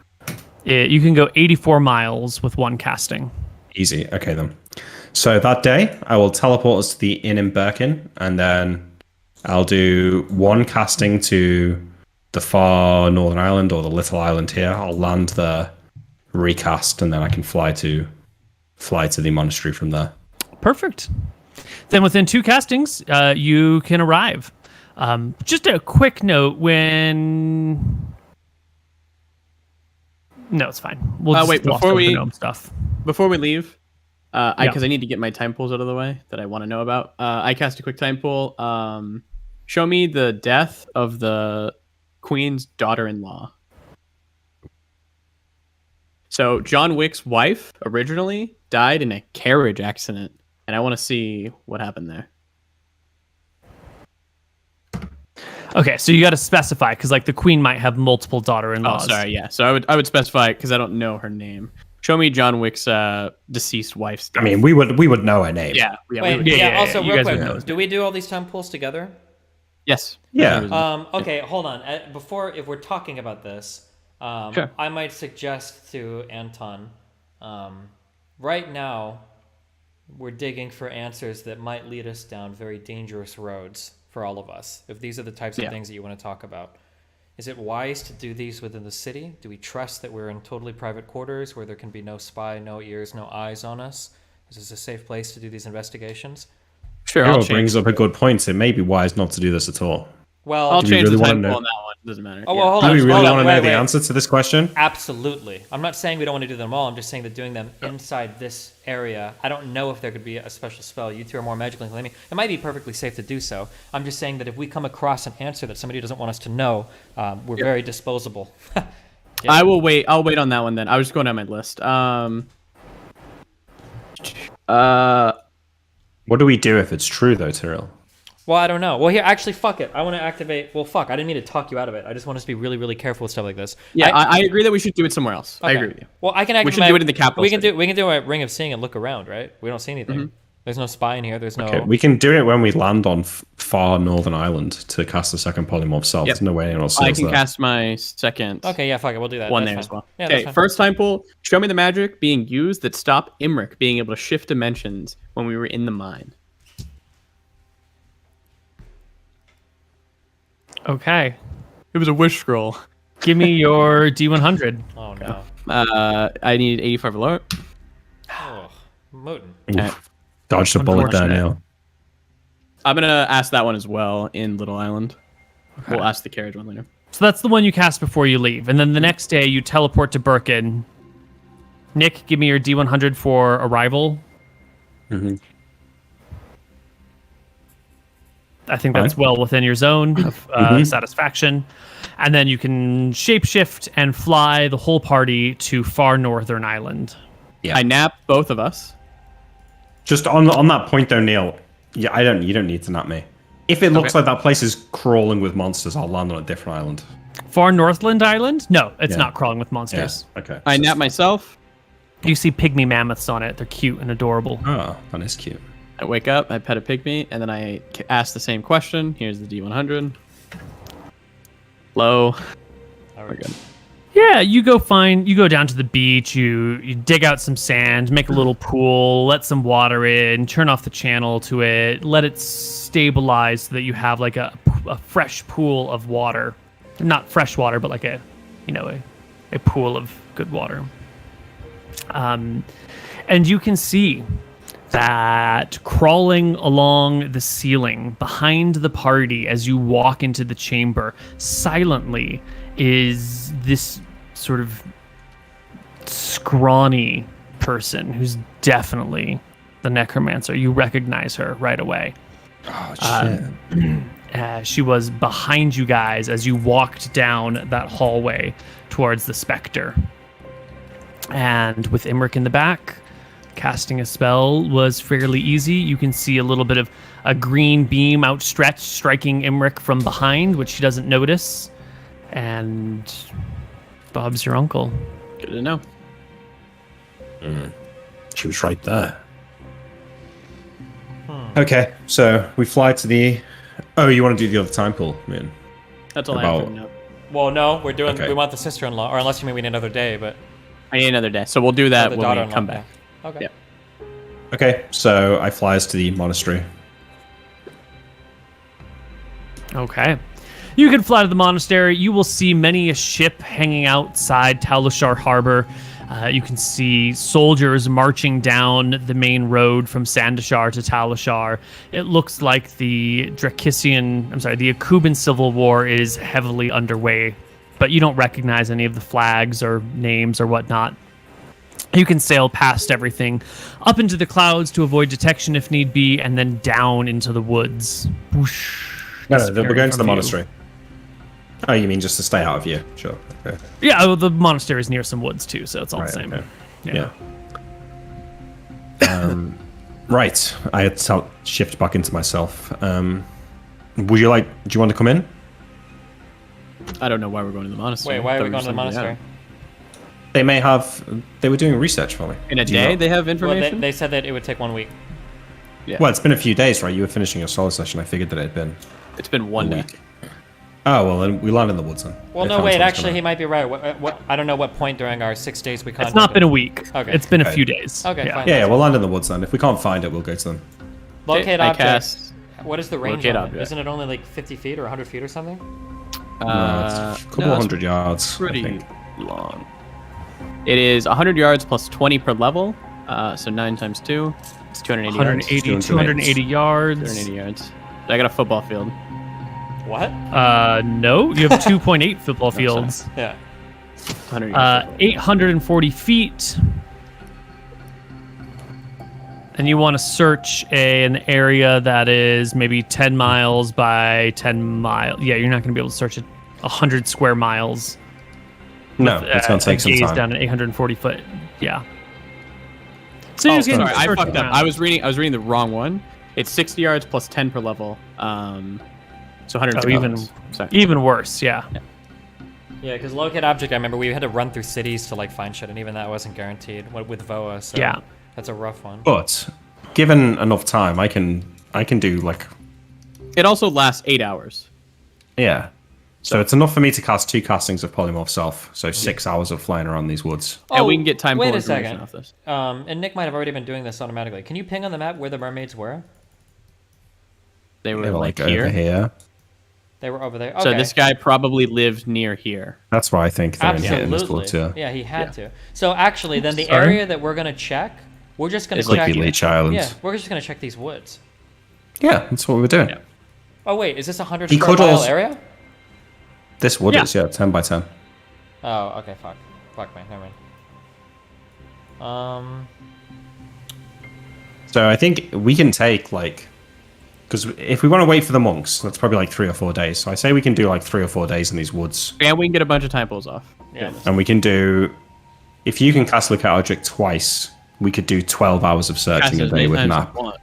You can go 84 miles with one casting. Easy. Okay, then. So that day, I will teleport us to the inn in Birkin, and then I'll do one casting to the far northern island or the little island here. I'll land there, recast, and then I can fly to the monastery from there. Perfect. Then within 2 castings, you can arrive. Just a quick note when... No, it's fine. We'll just wait, gloss before over we- the gnome stuff. Before we leave, Yeah. because I need to get my time pools out of the way that I want to know about. I cast a quick time pool. Show me the death of the queen's daughter-in-law. So John Wick's wife originally died in a carriage accident, and I want to see what happened there. Okay, so you got to specify because like the queen might have multiple Oh, daughter-in-laws. sorry, yeah. So I would specify because I don't know her name. Show me John Wick's deceased wife's death. I mean, we would know her name. yeah. Wait, We would, also, you real guys would quick, know. do we do all these temples together? yes. Yeah. Okay, hold on. Before, if we're talking about this, Sure. I might suggest to Anton, right now, we're digging for answers that might lead us down very dangerous roads for all of us. If these are the types of things that you want to talk about, is it wise to do these within the city? Do we trust that we're in totally private quarters where there can be no spy, no ears, no eyes on us? Is this a safe place to do these investigations? Sure. I'll Carol change. brings up a good point. It may be wise not to do this at all. Well, I'll Do we change really the wanna time know? on that one. Doesn't matter. Oh, well, hold Do on. we really hold on, want to know the wait. answer to this question? Absolutely. I'm not saying we don't want to do them all. I'm just saying that doing them inside this area, I don't know if there could be a special spell. You two are more magical than me. It might be perfectly safe to do so. I'm just saying that if we come across an answer that somebody doesn't want us to know, we're very disposable. I will wait. I'll wait on that one then. I was just going down my list. What do we do if it's true, though, Tyrell? Well, I don't know. Well, here, actually, fuck it. I want to activate. Well, fuck. I didn't mean to talk you out of it. I just want us to be really, really careful with stuff like this. Yeah, I agree that we should do it somewhere else. I Okay. agree with you. Well, I can activate. should do it in the capital We can city. do a ring of seeing and look around, right? We don't see anything. There's no spy in here. There's no. Okay, we can do it when we land on far northern island to cast the second polymorph self. Yep. There's no way anyone else I sees can that. cast my second Okay, yeah, fuck it. We'll do that. one That's there fine. as well. Yeah, that's Okay, fine. first time pull. Show me the magic being used that stopped Imric being able to shift dimensions when we were in the mine. Okay, It was a wish scroll. give me your D100. Oh no. I need 85 alert. Oh, Moten. Oof. Dodged a bullet there, Unfortunate. Neal. I'm gonna ask that one as well in Little Island. We'll ask the carriage one later. So that's the one you cast before you leave, and then the next day you teleport to Birkin. Nick, give me your D100 for arrival. I think that's well within your zone of satisfaction. And then you can shapeshift and fly the whole party to far northern island. Yeah. I nap both of us. Just on that point, though, Neal. Yeah, you don't need to nap me. If it looks like that place is crawling with monsters, I'll land on a different island. Far Northland Island? No, it's Yeah. not crawling with monsters. Okay. I nap myself. You see pygmy mammoths on it. They're cute and adorable. Oh, that is cute. I wake up, I pet a pygmy, and then I ask the same question. Here's the D100. Low. We're good. Yeah, you go down to the beach, you dig out some sand, make a little pool, let some water in, turn off the channel to it, let it stabilize so that you have like a fresh pool of water. Not fresh water, but like a pool of good water. And you can see that crawling along the ceiling behind the party as you walk into the chamber silently is this sort of scrawny person who's definitely the necromancer. You recognize her right away. Oh, shit. She was behind you guys as you walked down that hallway towards the specter. And with Imric in the back, casting a spell was fairly easy. You can see a little bit of a green beam outstretched, striking Imric from behind, which he doesn't notice. And Bob's your uncle. Good to know. She was right there. Okay, so we fly to the... Oh, you want to do the other time pool, man? That's all I have About- for now. Well, no, we're doing. Okay. We want the sister-in-law, or unless you mean we need another day, but I need another day, so we'll do or that the when we daughter-in-law. come back. Yeah. Okay. Yep. Okay, so I fly us to the monastery. Okay. You can fly to the monastery. You will see many a ship hanging outside Talishar Harbor. You can see soldiers marching down the main road from Sandashar to Talishar. It looks like the Akuban Civil War is heavily underway, but you don't recognize any of the flags or names or whatnot. You can sail past everything, up into the clouds to avoid detection if need be, and then down into the woods. Whoosh. No, disappearing we're going to from the view. monastery. Oh, you mean just to stay out of view? Sure. Okay. Yeah, well, the monastery is near some woods too, so it's all the same. Okay. Yeah. Right. I had to shift back into myself. Would you like? Do you want to come in? I don't know why we're going to the monastery. Wait, why are we Thought going to the just monastery? They may have. They were doing research for me. In a Do you day, know? they have Well, information. they said that it would take 1 week. Yeah. Well, it's been a few days, right? You were finishing your solo session. I figured that it had been It's been 1 a day. week. Oh well, then we land in the woods then. Well, If no, that's wait. what's Actually, gonna- he might be right. What? I don't know what point during our 6 days we contacted. It's not been a week. Okay. It's been a Okay. few days. Okay, Yeah. fine. Yeah, we'll land in the woods then. If we can't find it, we'll go to them. Locate I object. cast. What is the range Locate on it? object. Isn't it only like 50 feet or 100 feet or something? No, it's a couple no, it's hundred yards. I Pretty think. long. It is 100 yards plus 20 per level. So 9 times 2. It's 280 yards. 280 yards. 280 yards. I got a football field. What? No, you have 2.8 football fields. Yeah. 100 yards. 840 feet. And you want to search an area that is maybe 10 miles by 10 miles. Yeah, you're not going to be able to search it 100 square miles. No, it's going to take some gaze time. down an 840 foot. Yeah. So Oh, you can sorry, I search fucked up. around. I was reading the wrong one. It's 60 yards plus 10 per level. So 150 even- levels. Sorry. Even worse, yeah. Yeah, because locate object, I remember we had to run through cities to like find shit, and even that wasn't guaranteed with VOA. So Yeah. that's a rough one. But given enough time, I can do like It also lasts 8 hours. yeah. So it's enough for me to cast 2 castings of Polymorph Self. So 6 hours of flying around these woods. And we can get time wait pool a information second. off this. And Nick might have already been doing this automatically. Can you ping on the map where the mermaids were? They were They were like like here. over here. They were over there. Okay. So this guy probably lived near here. That's why I think they're in this Absolutely. wood too. Yeah, he had to. So actually, then the Sorry? area that we're gonna check, we're just gonna It's like check. the Leech Islands. Yeah, we're just gonna check these woods. Yeah, that's what we're doing. Yeah. Oh wait, is this a 100 He square could mile also- area? This wood Yeah. is 10 by 10. Oh, okay, fuck me, never mind. So I think we can take like, because if we want to wait for the monks, that's probably like 3 or 4 days. So I say we can do like 3 or 4 days in these woods, And we can get a bunch of time pools off. Yeah. and we can do. If you can cast Lookout Object twice, we could do 12 hours of searching Cast a as day many with times as nap. you want.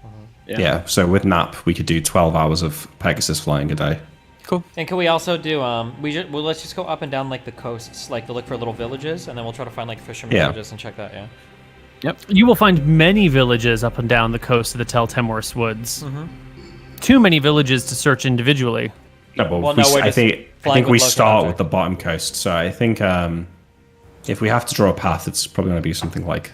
Yeah. So with nap, we could do 12 hours of Pegasus flying a day. Cool. And can we also do let's just go up and down like the coasts, like to look for little villages, and then we'll try to find like fishermen Yeah. villages and check that. Yeah. Yep. You will find many villages up and down the coast of the Tel Temworth Woods. Too many villages to search individually. No, but Well, no, we're I just think flying we with Lookout start Object. with the bottom coast. So I think if we have to draw a path, it's probably going to be something like,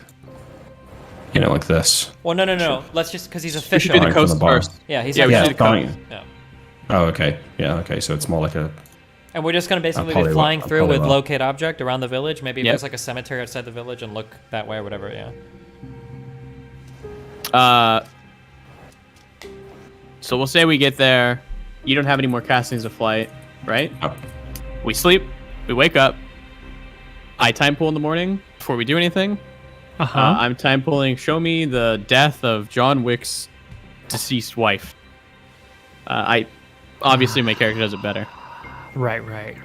like this. Well, no. Let's just because he's a We fisher. should do the Starting from coast the bottom. first. Yeah, he's Yeah, a we Yeah, should do the coast. starting- Yeah. Oh, okay. Yeah, okay. So it's more like a. And we're just gonna basically be Polywell- flying through with polywell. locate object around the village. Maybe if Yep. there's like a cemetery outside the village and look that way or whatever. Yeah. So we'll say we get there. You don't have any more castings of flight, right? Oh. We sleep. We wake up. I time pool in the morning before we do anything. Uh-huh. I'm time pulling. Show me the death of John Wick's deceased wife. I obviously my character does it better. Right.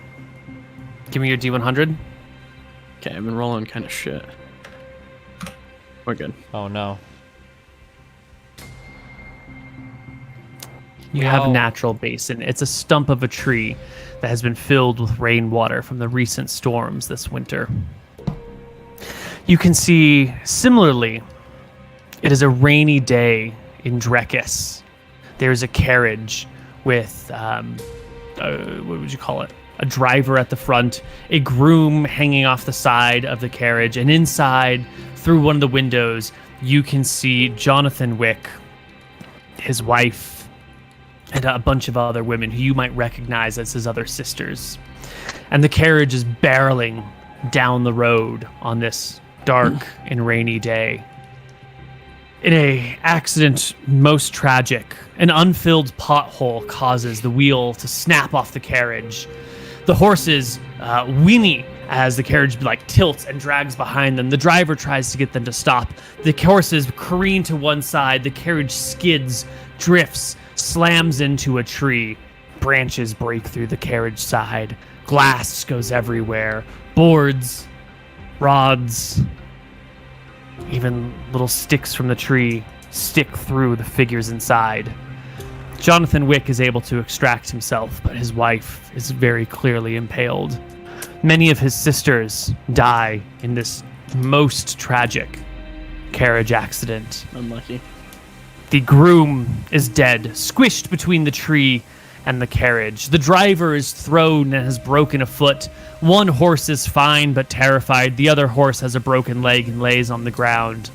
Give me your D100. Okay, I've been rolling kind of shit. We're good. Oh no. You have Wow. natural basin. It's a stump of a tree that has been filled with rainwater from the recent storms this winter. You can see, similarly, it is a rainy day in Drekis. There's a carriage with, what would you call it? A driver at the front, a groom hanging off the side of the carriage, and inside, through one of the windows, you can see Jonathan Wick, his wife, and a bunch of other women who you might recognize as his other sisters. And the carriage is barreling down the road on this dark and rainy day. In a accident most tragic, an unfilled pothole causes the wheel to snap off the carriage. The horses whinny as the carriage tilts and drags behind them. The driver tries to get them to stop. The horses careen to one side. The carriage skids, drifts, slams into a tree. Branches break through the carriage side. Glass goes everywhere. Boards, rods, even little sticks from the tree stick through the figures inside. Jonathan Wick is able to extract himself, but his wife is very clearly impaled. Many of his sisters die in this most tragic carriage accident. Unlucky. The groom is dead, squished between the tree and the carriage. The driver is thrown and has broken a foot. One horse is fine but terrified. The other horse has a broken leg and lays on the ground.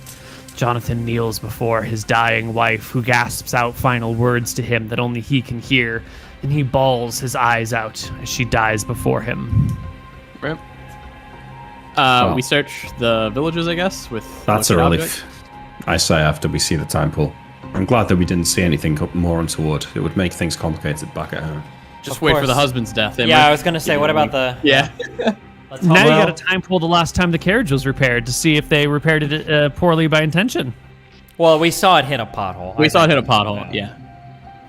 Jonathan kneels before his dying wife, who gasps out final words to him that only he can hear, and he bawls his eyes out as she dies before him. Right. We search the villages, I guess, with... That's a locate relief, object. I say, after we see the time pool. I'm glad that we didn't see anything more untoward. It would make things complicated back at home. Just Of wait for course. the husband's death. Yeah, I was gonna say, what about the? Yeah. Let's Now hope- you got a time pull the last time the carriage was repaired to see if they repaired it poorly by intention. Well, we saw it hit a pothole. We I saw it think. hit a pothole, yeah.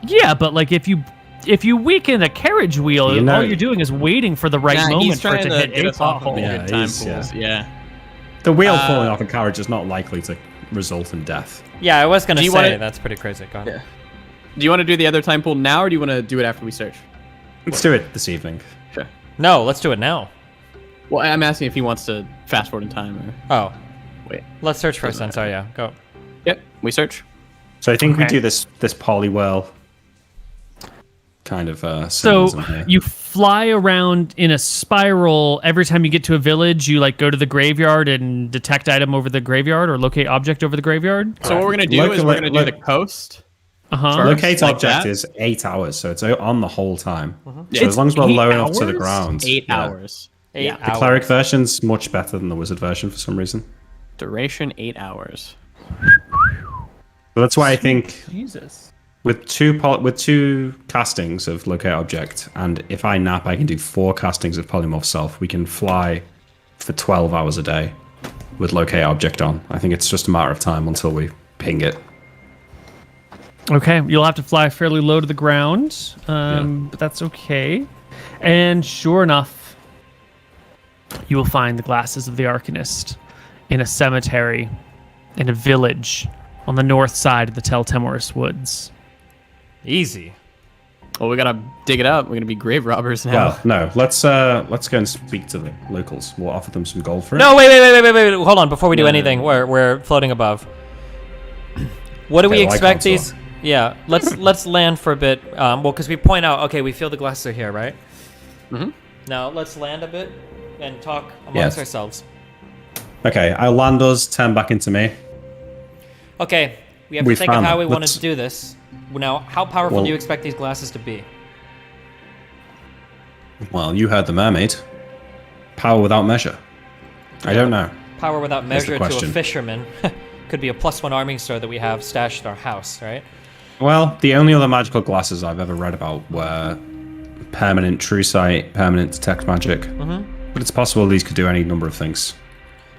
Yeah, but like if you weaken a carriage wheel, You know- all you're doing is waiting for the right Nah, moment he's for it trying to hit get a us off of pothole. the Yeah, good time he's- pools. Yeah. The wheel falling off a carriage is not likely to result in death. Yeah, I was gonna Do you say wanna- that's pretty crazy. Go on. Yeah. Do you want to do the other time pool now, or do you want to do it after we search? Let's do it this evening. Sure. No, let's do it now. Well, I'm asking if he wants to fast forward in time, or... Oh, Wait. let's search first then. Sorry, yeah, go. Yep, we search. So I think we Okay. do this polywhirl kind of So symbolism here. you fly around in a spiral. Every time you get to a village, you like go to the graveyard and detect item over the graveyard or locate object over the graveyard. So what we're going to do is we're going to do the coast. Uh-huh. First, Locate like object that? is 8 hours, so it's on the whole time. So It's as long as we're 8 low enough to the hours? ground. 8 yeah. hours. 8 Yeah. hours. The cleric version's much better than the wizard version for some reason. Duration 8 hours. So that's why I think Jesus. with two castings of locate object, and if I nap, I can do 4 castings of polymorph self. We can fly for 12 hours a day with locate object on. I think it's just a matter of time until we ping it. Okay, you'll have to fly fairly low to the ground, but that's okay. And sure enough, you will find the glasses of the Arcanist in a cemetery in a village on the north side of the Tel Temoris Woods. Easy. Well, we got to dig it up. We're going to be grave robbers now. Well, no, let's go and speak to the locals. We'll offer them some gold for it. No, wait. Hold on. Before we do anything, we're floating above. What do we Okay, well, I expect can't these? Yeah, let's land for a bit. Well, because we point out, okay, we feel the glasses are here, right? Mhm. Now let's land a bit and talk amongst Yes. ourselves. Okay, I'll land us, turn back into me. Okay, we have We to think of found how them. we want Let's- to do this. Now, how powerful Well- do you expect these glasses to be? Well, you heard the mermaid. Power without measure. I don't know. Power without That's the measure to a question. fisherman. Could be a +1 arming store that we have stashed at our house, right? Well, the only other magical glasses I've ever read about were permanent true sight, permanent detect magic. Mm-hmm. But it's possible these could do any number of things.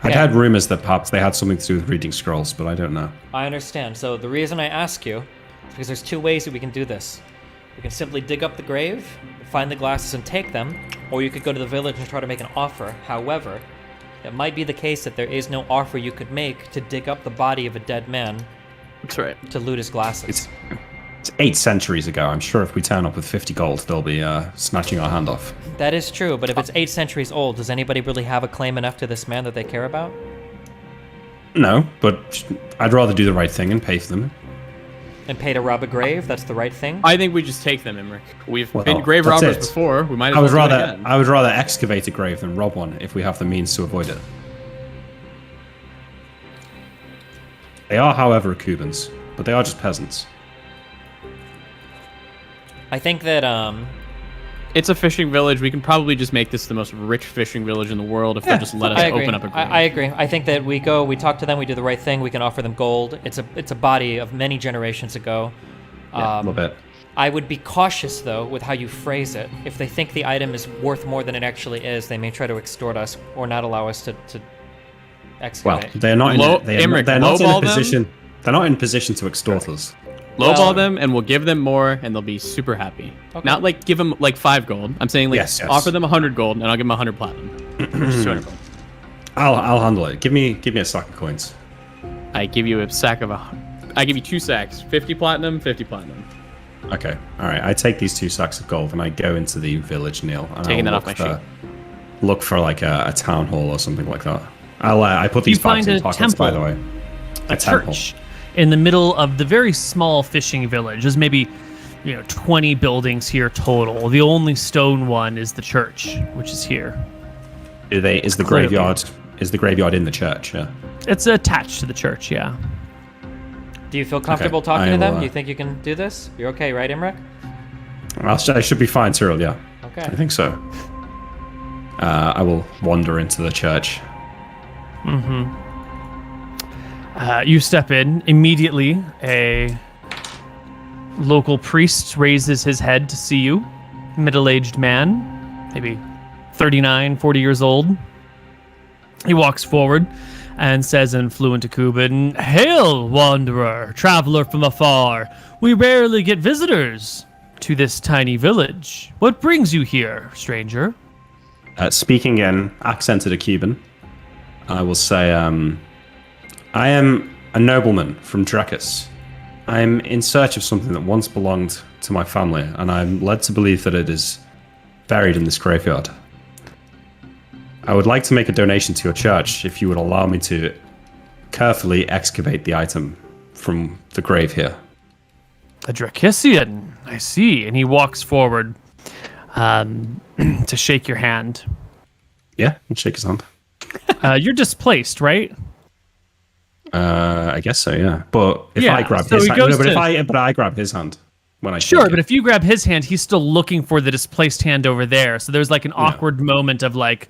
I'd Yeah. heard rumors that perhaps they had something to do with reading scrolls, but I don't know. I understand. So the reason I ask you is because there's 2 ways that we can do this. We can simply dig up the grave, find the glasses and take them, or you could go to the village and try to make an offer. However, it might be the case that there is no offer you could make to dig up the body of a dead man That's right. to loot his glasses. It's 8 centuries ago. I'm sure if we turn up with 50 gold, they'll be snatching our hand off. That is true, but if it's 8 centuries old, does anybody really have a claim enough to this man that they care about? No, but I'd rather do the right thing and pay for them. And pay to rob a grave? That's the right thing? I think we just take them, Imric. We've Well, been grave that's robbers it. before. We might as I would well do it rather again. I would rather excavate a grave than rob one if we have the means to avoid it. They are, however, Cubans, but they are just peasants. I think that, It's a fishing village. We can probably just make this the most rich fishing village in the world if they'll just let us I agree. open up a grave. I agree. I think that we talk to them, we do the right thing, we can offer them gold. It's a body of many generations ago. A little bit. I would be cautious, though, with how you phrase it. If they think the item is worth more than it actually is, they may try to extort us or not allow us to Well, excavate. they're not in. Low- They're, Emmerich, they're not in a lowball them? position. They're not in position to extort us. lowball them, and we'll give them more, and they'll be super happy. Okay. Not like give them like 5 gold. I'm saying like Yes. offer them 100 gold, and I'll give them 100 platinum, which is 200 gold. I'll handle it. Give me a stack of coins. I give you a sack of I give you 2 sacks, 50 platinum, 50 platinum. Okay. All right. I take these 2 sacks of gold and I go into the village, Neal. And Taking I'll that off my sheet. Look for like a town hall or something like that. I put these You find bags in a pockets, by temple. the way. A church in the middle of the very small fishing village. There's maybe 20 buildings here total. The only stone one is the church, which is here. Is the Clearly. graveyard in the church? Yeah. It's attached to the church, yeah. Do you feel comfortable Okay, talking I to them? will, Do you think you can do this? You're okay, right, Imrek? I should be fine, Cyril. Yeah. Okay. I think so. I will wander into the church. You step in. Immediately, a local priest raises his head to see you. Middle-aged man, maybe 39, 40 years old. He walks forward and says in fluent Akuban, "Hail, wanderer, traveler from afar. We rarely get visitors to this tiny village. What brings you here, stranger?" Speaking in accented Cuban, I will say, I am a nobleman from Drakus. I am in search of something that once belonged to my family, and I'm led to believe that it is buried in this graveyard. I would like to make a donation to your church if you would allow me to carefully excavate the item from the grave here. A Drakisian, I see. And he walks forward to shake your hand. Yeah, and shake his hand. You're displaced, right? I guess so, yeah. But if Yeah, I grab so his he hand, goes but to- I grab his hand when I Sure, shake but it. if you grab his hand, he's still looking for the displaced hand over there. So there's like an awkward moment of like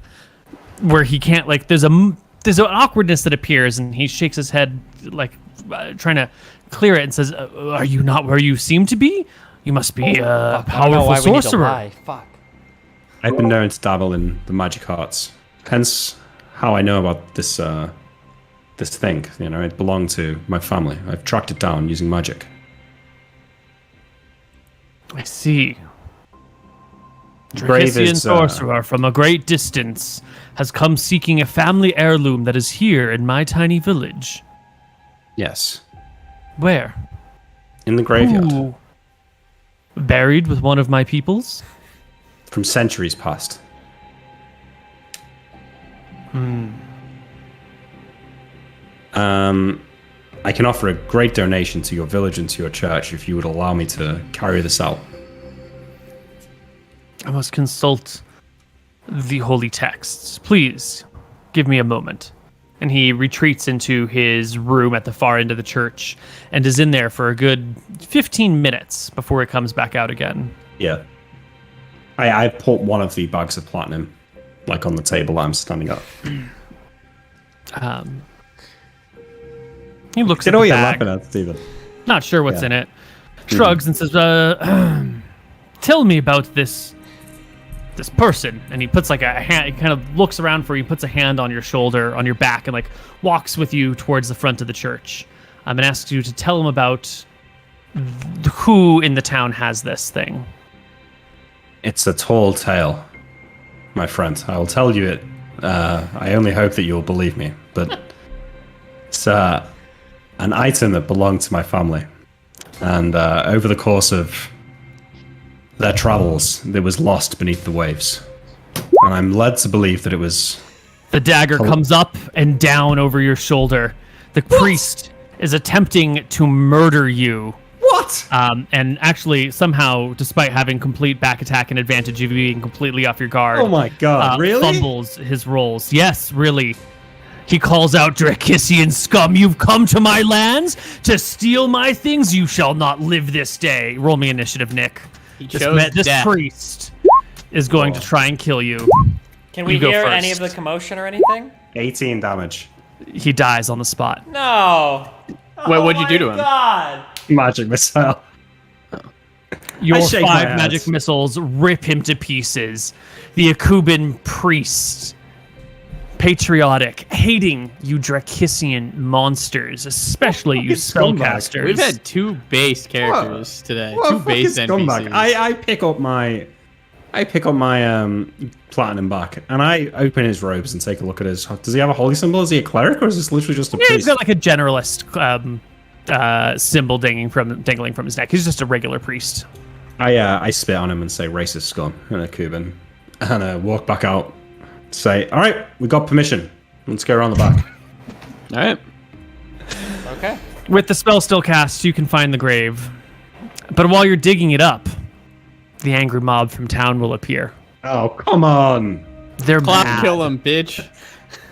where he can't like there's an awkwardness that appears, and he shakes his head like trying to clear it and says, "Are you not where you seem to be? You must be a I don't know powerful why we need to sorcerer." lie. Fuck. I've been known to dabble in the magic arts. Hence how I know about this this thing. It belonged to my family. I've tracked it down using magic. I see. grave Drakisian is, sorcerer from a great distance has come seeking a family heirloom that is here in my tiny village. Yes. Where? In the graveyard. Ooh. Buried with one of my peoples? From centuries past. I can offer a great donation to your village and to your church if you would allow me to carry this out. I must consult the holy texts. Please, give me a moment. And he retreats into his room at the far end of the church and is in there for a good 15 minutes before he comes back out again. Yeah. I put one of the bags of platinum, like on the table I'm standing up. He looks You at know the what you're bag, laughing at, Steven. not sure what's Yeah. in it, shrugs and says, "Tell me about this person." And he puts like a hand, he kind of looks around for you, puts a hand on your shoulder, on your back, and like walks with you towards the front of the church, and asks you to tell him about who in the town has this thing. It's a tall tale, my friend. I will tell you it. I only hope that you'll believe me. But it's an item that belonged to my family. And over the course of their travels, it was lost beneath the waves. And I'm led to believe that it was... The dagger comes up and down over your shoulder. The priest is attempting to murder you. What? And actually, somehow, despite having complete back attack and advantage of you being completely off your guard, Oh my god, really? fumbles his rolls. Yes, really. He calls out, "Drakisian scum, you've come to my lands to steal my things. You shall not live this day." Roll me initiative, Nick. He This, chose this death. priest is going to try and kill you. Can we You go hear any of first. the commotion or anything? 18 damage. He dies on the spot. No. Wait, what'd you do to him? God. Magic missile. Your shake my 5 hands. magic missiles rip him to pieces. The Akuban priest patriotic, hating you Drakissian monsters, especially you spellcasters. We've had 2 base characters today. What 2 a base fucking scumbag. NPCs. I pick up my platinum back, and I open his robes and take a look at his. Does he have a holy symbol? Is he a cleric, or is this literally just a Yeah, priest? he's got like a generalist symbol dangling from his neck. He's just a regular priest. I spit on him and say racist scum in a Cuban, and walk back out. Say, all right, we got permission. Let's go around the back. All right. Okay. With the spell still cast, you can find the grave. But while you're digging it up, the angry mob from town will appear. Oh, come on. They're Clap mad. kill him, bitch.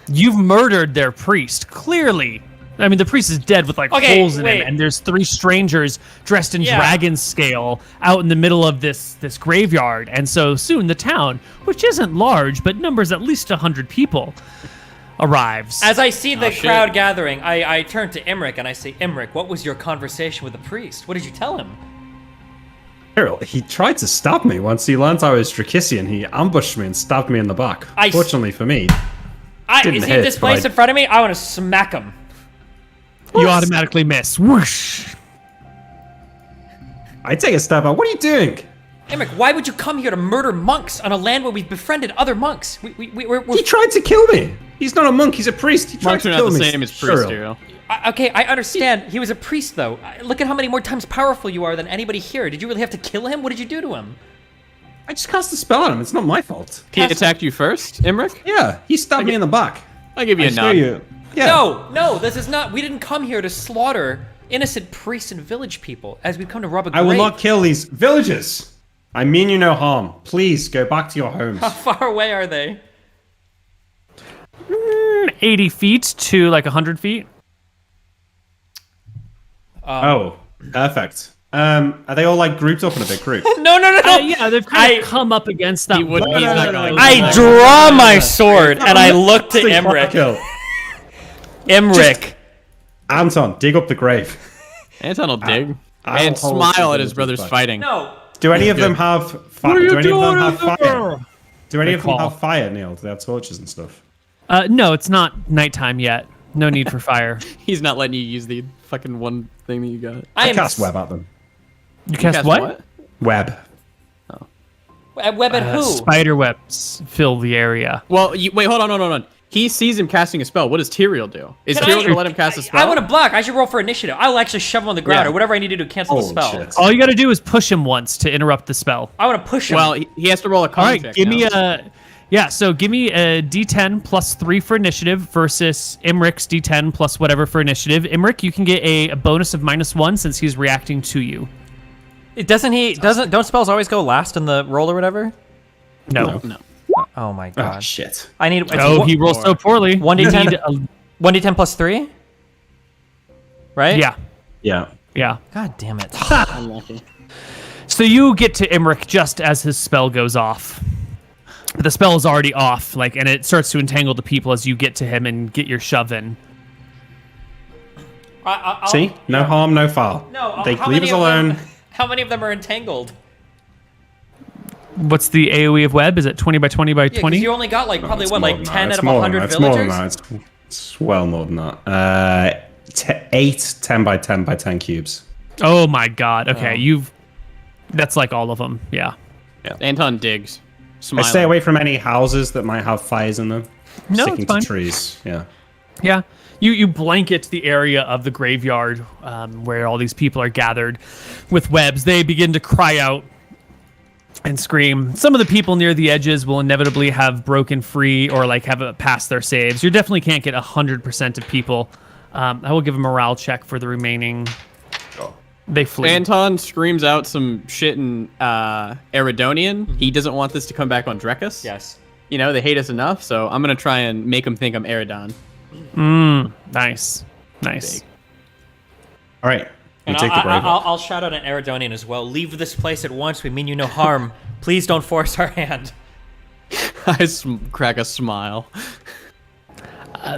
You've murdered their priest, clearly. I mean, the priest is dead with like Okay, holes in wait. him, and there's 3 strangers dressed in Yeah. dragon scale out in the middle of this graveyard. And so soon the town, which isn't large but numbers at least 100 people, arrives. As I see the shit. crowd gathering, I turn to Imric and I say, Imric, what was your conversation with the priest? What did you tell him? He tried to stab me once he learned I was Drakissian. He ambushed me and stabbed me in the back. Fortunately for me, didn't Is he hit, this but place in front of me? I want to smack him. You automatically miss. Whoosh. I take a step out. What are you doing? Imric, why would you come here to murder monks on a land where we've befriended other monks? We're He tried to kill me. He's not a monk. He's a priest. He tried Monks to are kill not the me. same as priests, Cyril. Hero. Okay, I understand. He was a priest, though. Look at how many more times powerful you are than anybody here. Did you really have to kill him? What did you do to him? I just cast a spell on him. It's not my fault. He attacked you first, Imric? Yeah, he stabbed me in the back. I'll give you I a show nod. you. Yeah. No, this is not. We didn't come here to slaughter innocent priests and village people as we've come to rob a I will grave. not kill these villagers. I mean you no harm. Please go back to your homes. How far away are they? 80 feet to like 100 feet. Oh, perfect. Are they all like grouped up in a big group? No. Yeah, they've kind of come up against that. He would. wall. He's not going. I draw my sword and I look to Imric. Kill. Imric. Anton, dig up the grave. Anton will dig I'll and hold smile the at his villagers brothers back. fighting. No. Do any of them have fire? Do any of them have fire? Do any They of them call. have fire, Neal? Do they have torches and stuff? No, it's not nighttime yet. No need for fire. He's not letting you use the fucking one thing that you got. I cast web at them. You cast what? Web. Web at who? Spider webs fill the area. Well, wait, hold on. He sees him casting a spell. What does Tyrael do? Is Can Tyrael I- gonna let him cast a spell? I want to block. I should roll for initiative. I'll actually shove him on the ground Yeah. or whatever I need to do to cancel the Holy spell. shit. All you got to do is push him once to interrupt the spell. I want to push him. Well, he has to roll a con All right, check give now. me a. Yeah, so give me a D10 plus 3 for initiative versus Imric's D10 plus whatever for initiative. Imric, you can get a bonus of -1 since he's reacting to you. Don't spells always go last in the roll or whatever? No. No. Oh my Oh, god. shit. I need Oh, he rolls so poorly. 1d10? You need a- 1d10 plus 3? Right? yeah, Yeah. yeah. God damn it. Unlucky. So you get to Imric just as his spell goes off. But the spell is already off, and it starts to entangle the people as you get to him and get your shove in. See? No harm, no foul. No, They how leave many us of them- alone. How many of them are entangled? What's the AoE of web? Is it 20 by 20 by Yeah, 'cause 20? you only got probably It's what, more like than 10 that. out It's of more than 100 that. It's more than villagers? that. It's well more than that. 8 10 by 10 by 10 cubes. Oh my god. Okay, that's like all of them. Yeah. Anton digs. I Smiling. stay away from any houses that might have fires in them. No, Sticking it's fine. to trees. Yeah. Yeah. You blanket the area of the graveyard where all these people are gathered with webs. They begin to cry out and scream. Some of the people near the edges will inevitably have broken free or have passed their saves. You definitely can't get 100% of people. I will give a morale check for the remaining. They flee. Anton screams out some shit in Eridonian. He doesn't want this to come back on Drekus. Yes. You know, they hate us enough, so I'm going to try and make them think I'm Eridon. Nice. All right. We And take the grave. I'll shout out an Eridonian as well. Leave this place at once. We mean you no harm. Please don't force our hand. I crack a smile.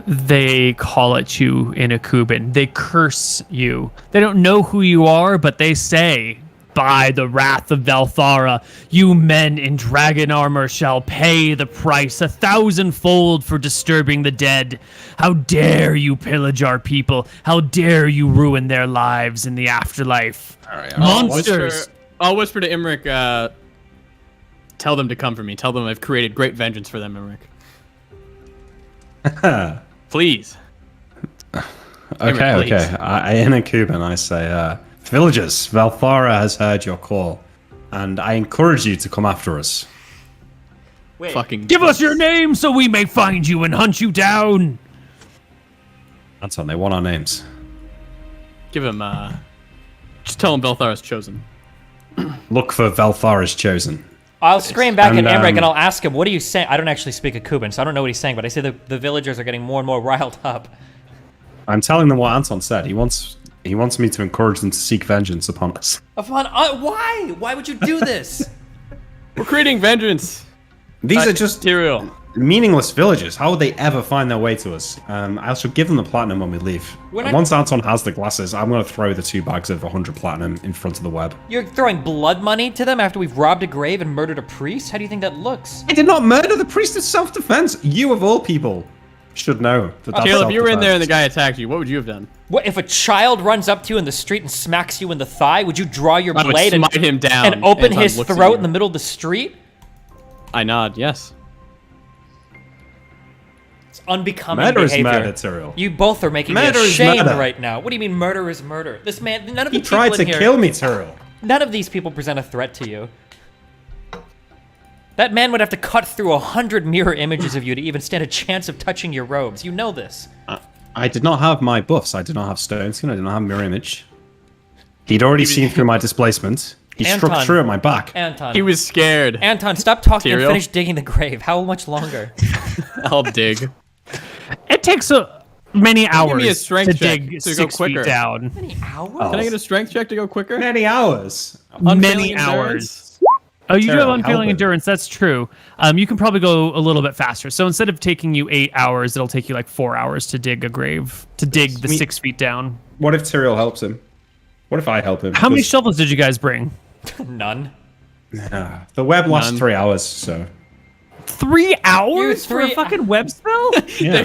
They call at you in a Cuban. They curse you. They don't know who you are, but they say, defy the wrath of Valthara, you men in dragon armor shall pay the price 1,000-fold for disturbing the dead. How dare you pillage our people? How dare you ruin their lives in the afterlife? All right. Monsters! I'll whisper to Imric, tell them to come for me. Tell them I've created great vengeance for them, Imric. Please. Okay, Imric, okay. In a Cuban, I say, villagers, Valthara has heard your call, and I encourage you to come after us. Wait. Fucking Give us your name so we may find you and hunt you down. Anton, they want our names. Give him, just tell him Valthara's chosen. Look for Valthara's chosen. I'll scream back And, at Emmerich and I'll ask him, what are you saying? I don't actually speak a Cuban, so I don't know what he's saying, but I say the villagers are getting more and more riled up. I'm telling them what Anton said. He wants me to encourage them to seek vengeance upon us. Why? Why would you do this? We're creating vengeance. These are just material. meaningless villagers. How would they ever find their way to us? I shall give them the platinum when we leave. We're Once Anton has the glasses, I'm going to throw the 2 bags of 100 platinum in front of the web. You're throwing blood money to them after we've robbed a grave and murdered a priest? How do you think that looks? I did not murder the priest of self-defense. You, of all people, should know that that's Caleb, if you were in there and the self-defense. guy attacked you, what would you have done? What if a child runs up to you in the street and smacks you in the thigh? Would you draw your I would blade smite him down and open Anton his looks at throat you. in the middle of the street? I nod, yes. It's unbecoming Murder is behavior. murder, Tyrell. You both are making me Murder is ashamed murder. right now. What do you mean murder is murder? This man, none of the He people tried in to here, kill me, Tyrell. none of these people present a threat to you. That man would have to cut through 100 mirror images of you to even stand a chance of touching your robes. You know this. I did not have my buffs. I did not have stone skin. I did not have mirror image. He'd already seen through my displacement. He struck Anton. true at my back. Anton. He was scared. Anton, stop talking and Tyrael? finish digging the grave. How much longer? I'll dig. It takes many hours me a strength to check dig to go 6 quicker. feet down. Many hours? Oh. Can I get a strength check to go quicker? Many hours. Unfailing Many endurance? hours. Oh, you do have Terrible. unfailing Help him. endurance. That's true. You can probably go a little bit faster. So instead of taking you 8 hours, it'll take you like 4 hours to dig a grave, to dig the Sweet. 6 feet down. What if Tyrell helps him? What if I help him? How many Because, shovels did you guys bring? None. the web lasts None. 3 hours, so 3 hours for a three- fucking web spell? yeah.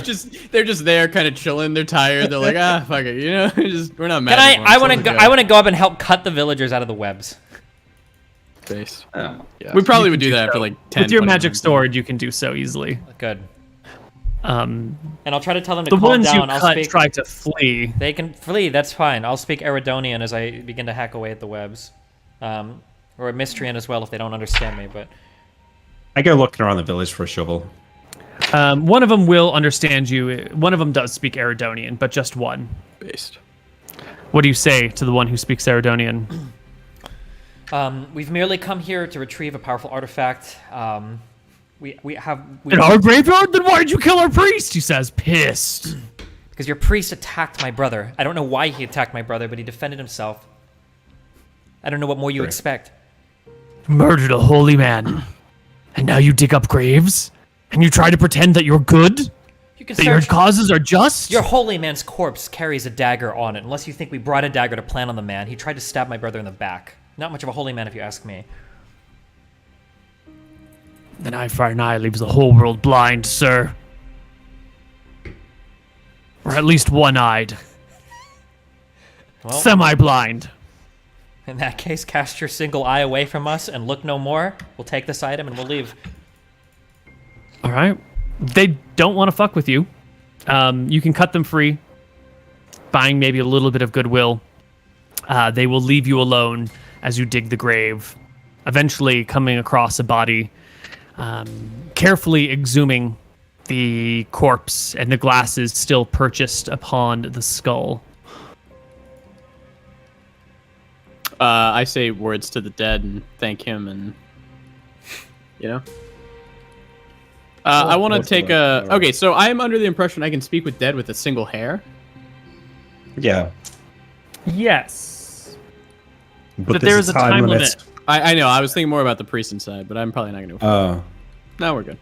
They're just there, kind of chilling. They're tired. They're like, fuck it, you know. We're not mad. Can anymore. I want to Let's go? go. I want to go up and help cut the villagers out of the webs. Face. Oh. We probably You would can do do that after so. like 10. With your 20 magic minutes. sword, you can do so easily. Good. Um, And I'll try to tell them to the calm ones you down. I'll cut speak. try to flee. They can flee. That's fine. I'll speak Eridonian as I begin to hack away at the webs, or Mystrian as well if they don't understand me. But I go looking around the village for a shovel. One of them will understand you. One of them does speak Eridonian, but just one. Based. What do you say to the one who speaks Eridonian? we've merely come here to retrieve a powerful artifact. We In our graveyard? Then why did you kill our priest? He says, pissed. because your priest attacked my brother. I don't know why he attacked my brother, but he defended himself. I don't know what more you Sure. expect. Murdered a holy man. And now you dig up graves? And you try to pretend that you're good? You can That your search. causes are just? Your holy man's corpse carries a dagger on it. Unless you think we brought a dagger to plant on the man, he tried to stab my brother in the back. Not much of a holy man, if you ask me. An eye for an eye leaves the whole world blind, sir. Or at least one-eyed. Well, Semi-blind. in that case, cast your single eye away from us and look no more. We'll take this item and we'll leave. All right. They don't want to fuck with you. You can cut them free, buying maybe a little bit of goodwill. They will leave you alone as you dig the grave, eventually coming across a body, carefully exhuming the corpse and the glasses still purchased upon the skull. I say words to the dead and thank him, and you know. I want to what's take the- a. Okay, so I am under the impression I can speak with dead with a single hair. Yeah. Yes. But there's there's a time limit. I know. I was thinking more about the priest inside, but I'm probably not going to. Oh. No, we're good.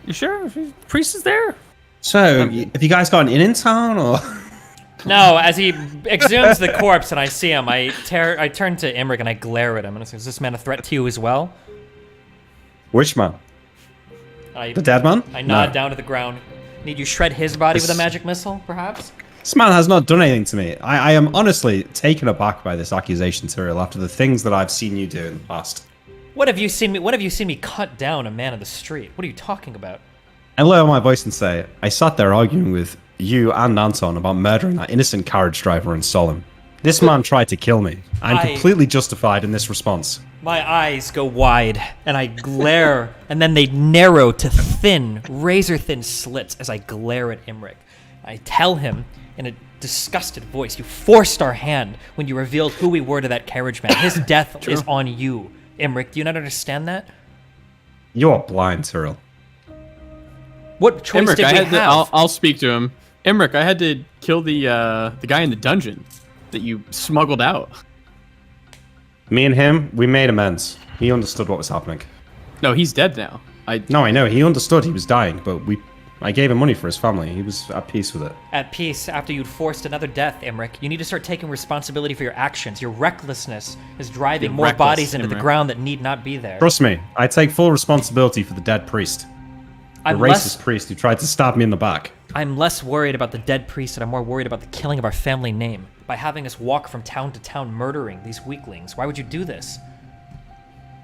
You sure? Priest is there? So, have you guys got an inn in town, or? No, as he exhumes the corpse and I see him, I turn to Imric and I glare at him and I say, "Is this man a threat to you as well?" Which man? The dead man? I nod No. down to the ground. Need you shred his body with a magic missile, perhaps? This man has not done anything to me. I am honestly taken aback by this accusation, Tyrell, after the things that I've seen you do in the past. When have you seen me cut down a man in the street? What are you talking about? I lower my voice and say, I sat there arguing with you and Anton about murdering that innocent carriage driver in Solemn. This man tried to kill me. I'm completely justified in this response. My eyes go wide, and I glare, and then they narrow to thin, razor-thin slits as I glare at Imric. I tell him in a disgusted voice, "You forced our hand when you revealed who we were to that carriage man. His death is on you, Imric. Do you not understand that?" You're blind, Tyrell. What choice Imric, did we have? I'll speak to him. Imric, I had to kill the guy in the dungeon that you smuggled out. Me and him, we made amends. He understood what was happening. No, he's dead now. No, I know. He understood he was dying, but I gave him money for his family. He was at peace with it. At peace after you'd forced another death, Imric. You need to start taking responsibility for your actions. Your recklessness is driving more reckless, bodies into the Imric. ground that need not be there. Trust me, I take full responsibility for the dead priest. The racist priest who tried to stab me in the back. I'm less worried about the dead priest and I'm more worried about the killing of our family name. By having us walk from town to town murdering these weaklings. Why would you do this?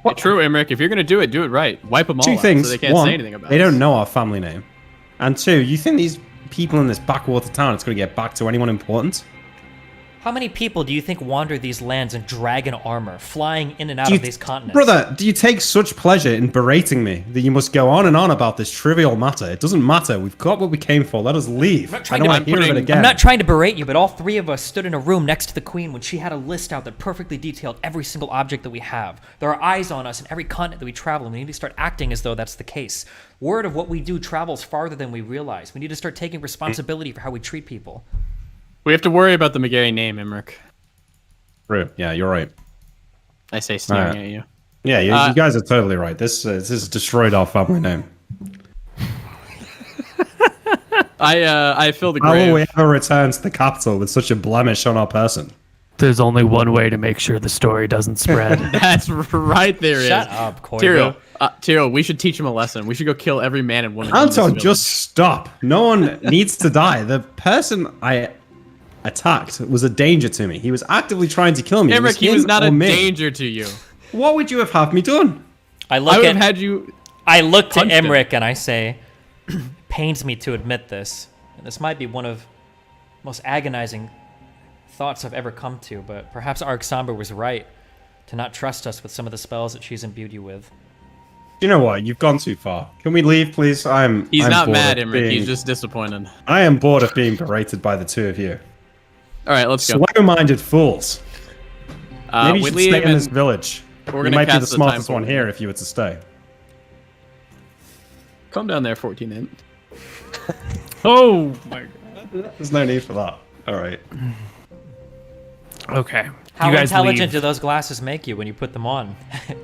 What? True, Imric. If you're going to do it right. Wipe them all Two out things. so they can't One, say anything about they it. don't know our family name. And two, you think these people in this backwater town it's going to get back to anyone important? How many people do you think wander these lands in dragon armor, flying in and out of these continents? Brother, do you take such pleasure in berating me that you must go on and on about this trivial matter? It doesn't matter. We've got what we came for. Let us leave. I don't want to hear of it again. I'm not trying to berate you, but all three of us stood in a room next to the Queen when she had a list out that perfectly detailed every single object that we have. There are eyes on us in every continent that we travel, and we need to start acting as though that's the case. Word of what we do travels farther than we realize. We need to start taking responsibility for how we treat people. We have to worry about the McGarry name, Imric. True. Yeah, you're right. I say sneering at you. Yeah, you guys are totally right. This has destroyed our family name. I fill the How grave. will we ever return to the capital with such a blemish on our person? There's only one way to make sure the story doesn't spread. That's right. There is. Shut up, Koibu. Tyrell, we should teach him a lesson. We should go kill every man and woman. in this Anton, village. just stop. No one needs to die. The person I attacked was a danger to me. He was actively trying to kill me. Imric, he was not a me. danger to you. What would you have had me done? I I look would at have had you. I look to punched him. Imric and I say, pains me to admit this, and this might be one of the most agonizing thoughts I've ever come to, but perhaps Arxamba was right to not trust us with some of the spells that she's imbued you with. You know what? You've gone too far. Can we leave, please? He's I'm not bored mad, of Imric. being- He's just disappointed. I am bored of being berated by the two of you. All right, let's go. Slow-minded fools. Maybe you we should leave stay in this and village. we're You gonna might be cast the the smartest time one forward. here if you were to stay. Calm down there, 14 int. Oh my god. There's no need for that. All right. Okay. How you guys intelligent leave. do those glasses make you when you put them on?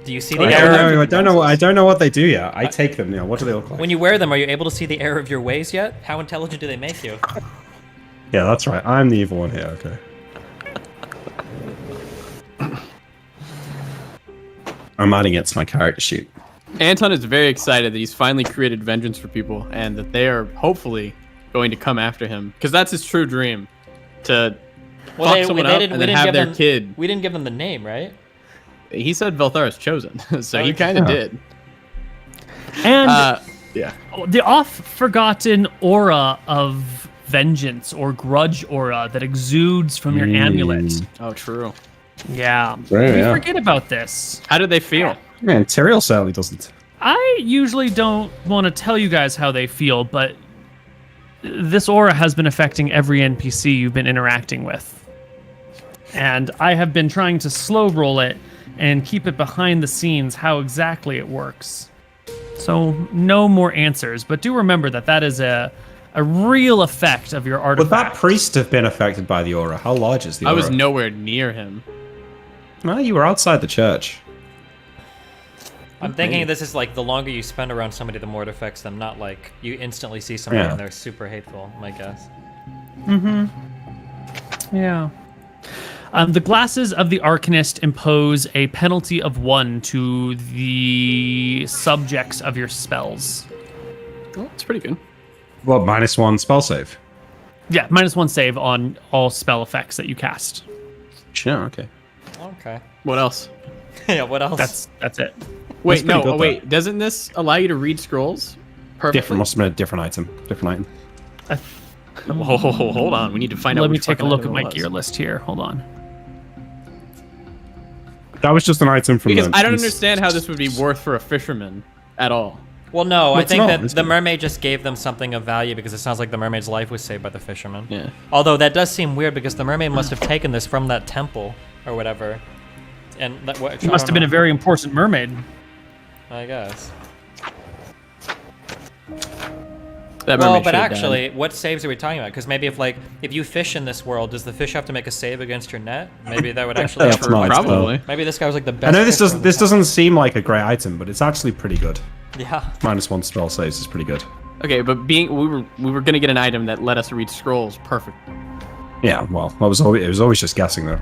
Do you see the I error? don't know what they do yet. I take them. You know, what do they look like? When you wear them, are you able to see the error of your ways yet? How intelligent do they make you? Yeah, that's right. I'm the evil one here. Okay. I'm adding it to my character sheet. Anton is very excited that he's finally created vengeance for people and that they are hopefully going to come after him because that's his true dream, to fuck someone up and then have their kid. We didn't give them the name, right? He said Velthara's chosen, so he Okay. kind of did. And Yeah. the oft-forgotten aura of vengeance or grudge aura that exudes from your amulet. Oh, true. Yeah. Right, we yeah. forget about this. How did they feel? Man, Tyrell certainly doesn't. I usually don't want to tell you guys how they feel, but this aura has been affecting every NPC you've been interacting with. And I have been trying to slow roll it and keep it behind the scenes how exactly it works. So no more answers, but do remember that that is a real effect of your Would artifact. that priest have been affected by the aura? How large is the I aura? was nowhere near him. Well, you were outside the church. I'm thinking this is like the longer you spend around somebody, the more it affects them. Not like you instantly see somebody Yeah. and they're super hateful, my guess. Yeah. The glasses of the Arcanist impose a penalty of 1 to the subjects of your spells. Well, it's pretty good. Well, -1 spell save. Yeah, -1 save on all spell effects that you cast. Sure, okay. Okay. What else? Yeah, what else? That's it. Wait, pretty good, wait. Doesn't this allow you to read scrolls? Perfectly. Different, must have been a different item. Different item. Whoa, hold on. We need to find out. Let me which take a fucking look at item my it was. gear list here. Hold on. That was just an item from Because the- I don't understand how this would be worth for a fisherman at all. Well, no, I it's think not, that it's the not. mermaid just gave them something of value because it sounds like the mermaid's life was saved by the fisherman. Yeah. Although that does seem weird because the mermaid must have taken this from that temple or whatever. And that It must have been a very important mermaid. I guess. That Well, mermaid but should have actually, what saves are we talking about? Because maybe if you fish in this world, does the fish have to make a save against your net? Maybe that would actually. That's improve nice, it. though. Probably. Maybe this guy was like the I best. know this fisherman doesn't in seem like a great item, but it's actually pretty good. town. Yeah. -1 spell saves is pretty good. Okay, but we were gonna get an item that let us read scrolls perfect. Yeah, well, it was always just guessing though.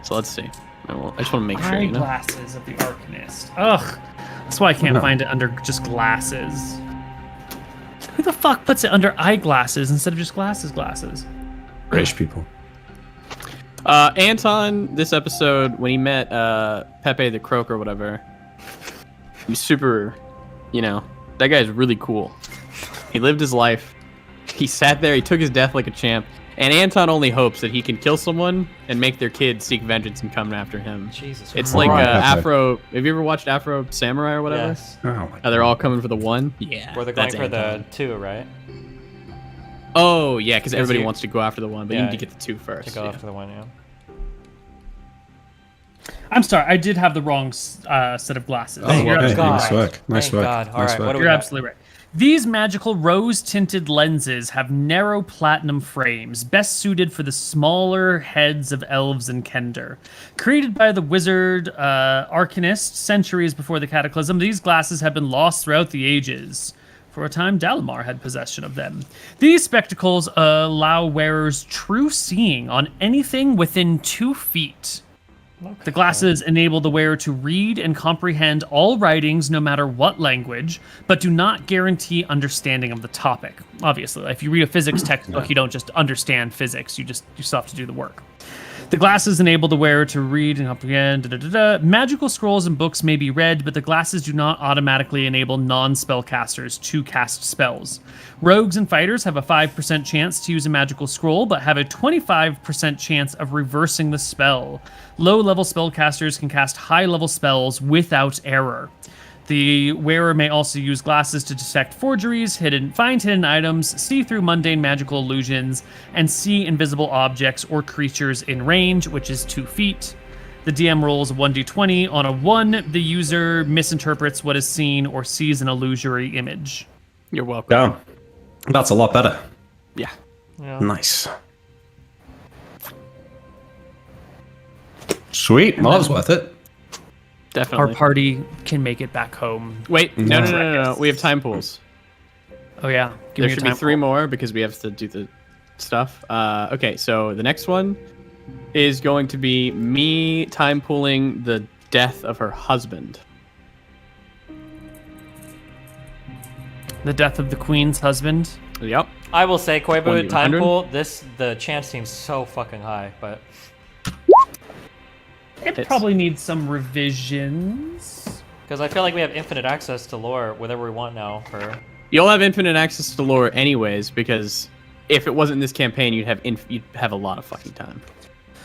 So let's see. I just want to make sure, you know. Eyeglasses of the Arcanist. Ugh. That's why I can't No. find it under just glasses. Who the fuck puts it under eyeglasses instead of just glasses? British people. Anton, this episode, when he met Pepe the Croak or whatever, he was super, you know, that guy's really cool. He lived his life. He sat there, he took his death like a champ. And Anton only hopes that he can kill someone and make their kid seek vengeance and come after him. Jesus. It's Christ. like Right. Afro. Have you ever watched Afro Samurai or whatever? Yes. Oh my How they're all coming for the one? Yeah. Or they're going that's for the Anton. 2, right? Oh, yeah, because everybody you- wants to go after the one, but you Yeah, need to get the 2 first. To go yeah. after the 1, yeah. I'm sorry, I did have the wrong set of glasses. Oh, You're okay. absolutely God. Nice work. Nice Thank work. God. All Nice right, work. what do we You're got? absolutely right. These magical rose-tinted lenses have narrow platinum frames, best suited for the smaller heads of elves and kender. Created by the wizard Arcanist centuries before the Cataclysm, these glasses have been lost throughout the ages. For a time, Dalamar had possession of them. These spectacles allow wearers true seeing on anything within 2 feet. The glasses enable the wearer to read and comprehend all writings no matter what language, but do not guarantee understanding of the topic. Obviously, if you read a physics textbook, you don't just understand physics, you still have to do the work. The glasses enable the wearer to read and comprehend. Magical scrolls and books may be read, but the glasses do not automatically enable non-spellcasters to cast spells. Rogues and fighters have a 5% chance to use a magical scroll, but have a 25% chance of reversing the spell. Low-level spellcasters can cast high-level spells without error. The wearer may also use glasses to detect forgeries, find hidden items, see through mundane magical illusions, and see invisible objects or creatures in range, which is 2 feet. The DM rolls 1d20. On a 1, the user misinterprets what is seen or sees an illusory image. You're welcome. Yeah. That's a lot better. Yeah. Nice. Sweet. Well, that was worth it. Definitely. Our party can make it back home. Wait, no. We have time pools. Oh yeah, give There me a should be time 3 pool. more because we have to do the stuff. Okay, so the next one is going to be me time pooling the death of her husband. The death of the queen's husband. Yep. I will say, Koibu, time 1d100? pool, the chance seems so fucking high, but It probably needs some revisions. because I feel like we have infinite access to lore whatever we want now for. You'll have infinite access to lore anyways because if it wasn't this campaign, you'd have a lot of fucking time.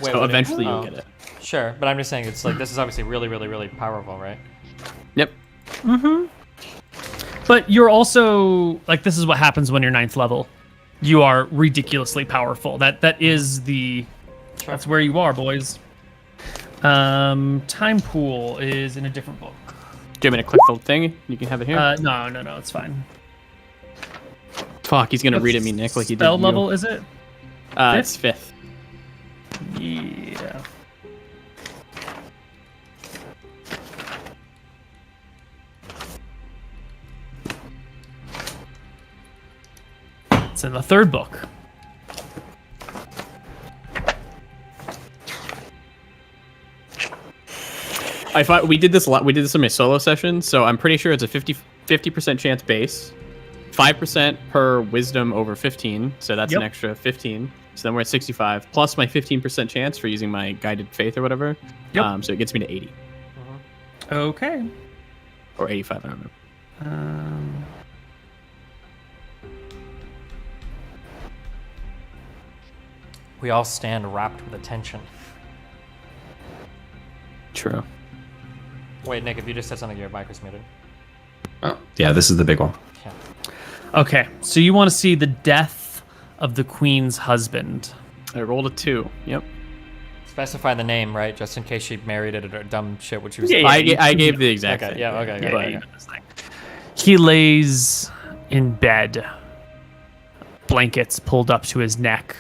Wait, So what do you- eventually you'll oh. get it. Sure, but I'm just saying it's like this is obviously really, really, really powerful, right? Yep. But you're also like, this is what happens when you're 9th level. You are ridiculously powerful. That is the. That's where you are, boys. Time pool is in a different book. Do you want me to click the thing? You can have it here. No, it's fine. Fuck, he's gonna read at me, Nick, like he did. Spell you. level is it? It's 5th. Yeah. It's in the 3rd book. we did this a lot. We did this in my solo session, so I'm pretty sure it's a 50% chance base, 5% per wisdom over 15, so that's an extra 15. So then we're at 65 plus my 15% chance for using my guided faith or whatever. So it gets me to 80. Okay. Or 85, I don't know. We all stand wrapped with attention. True. Wait, Nick, if you just said something, your mic was muted. Oh, yeah, this is the big one. Yeah. Okay, so you want to see the death of the queen's husband. I rolled a 2. Yep. Specify the name, right? Just in case she married it or dumb shit, which was. Yeah, I gave the exact Okay, thing. yeah, okay. Yeah, he lays in bed, blankets pulled up to his neck,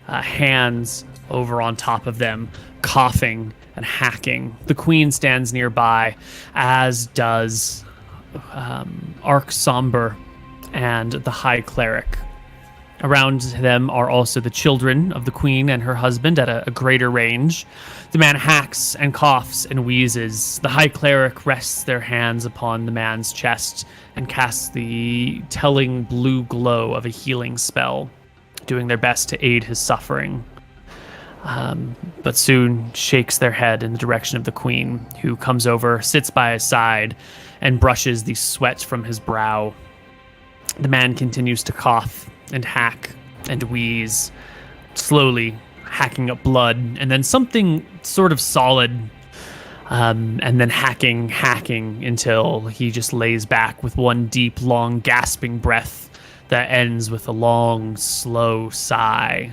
hands over on top of them, coughing and hacking. The queen stands nearby, as does Arc Somber and the High Cleric. Around them are also the children of the queen and her husband at a greater range. The man hacks and coughs and wheezes. The High Cleric rests their hands upon the man's chest and casts the telling blue glow of a healing spell, doing their best to aid his suffering. But soon shakes their head in the direction of the queen, who comes over, sits by his side, and brushes the sweat from his brow. The man continues to cough and hack and wheeze, slowly hacking up blood, and then something sort of solid, and then hacking until he just lays back with one deep, long, gasping breath that ends with a long, slow sigh.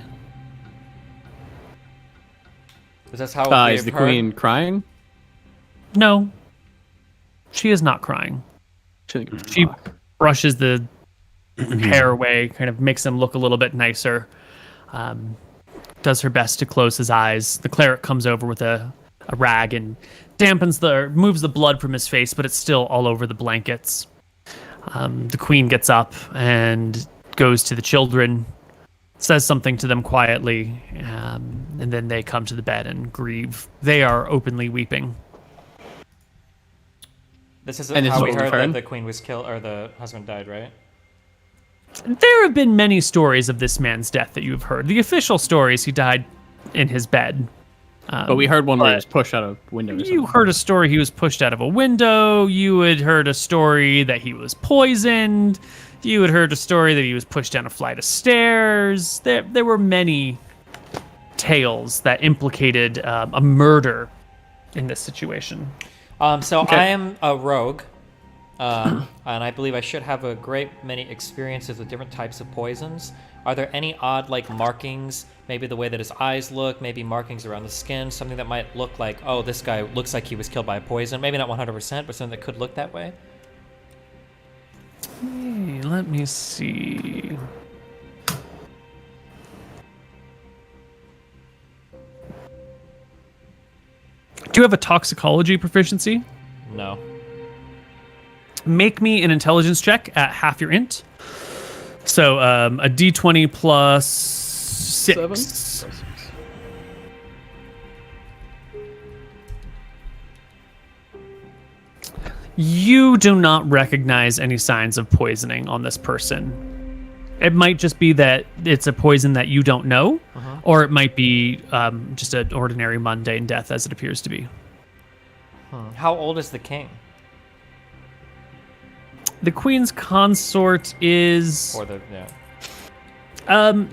Is this how Is the queen crying? No, she is not crying. She brushes the hair away, kind of makes him look a little bit nicer. Does her best to close his eyes. The cleric comes over with a rag and moves the blood from his face, but it's still all over the blankets. The queen gets up and goes to the children, says something to them quietly, and then they come to the bed and grieve. They are openly weeping. This is And how we this is heard confirmed? that the queen was killed, or the husband died, right? There have been many stories of this man's death that you have heard. The official story is he died in his bed. But we heard one where he was pushed out of a window or something. You heard a story he was pushed out of a window. You had heard a story that he was poisoned. You had heard a story that he was pushed down a flight of stairs. There were many tales that implicated a murder in this situation. So Okay. I am a rogue, and I believe I should have a great many experiences with different types of poisons. Are there any odd, like, markings, maybe the way that his eyes look, maybe markings around the skin, something that might look like, oh, this guy looks like he was killed by a poison? Maybe not 100%, but something that could look that way? Hey, let me see. Do you have a toxicology proficiency? No. Make me an intelligence check at half your int. So a d20 plus 6. 7? You do not recognize any signs of poisoning on this person. It might just be that it's a poison that you don't know, or it might be just an ordinary mundane death as it appears to be. How old is the king? The queen's consort is... Or the, yeah.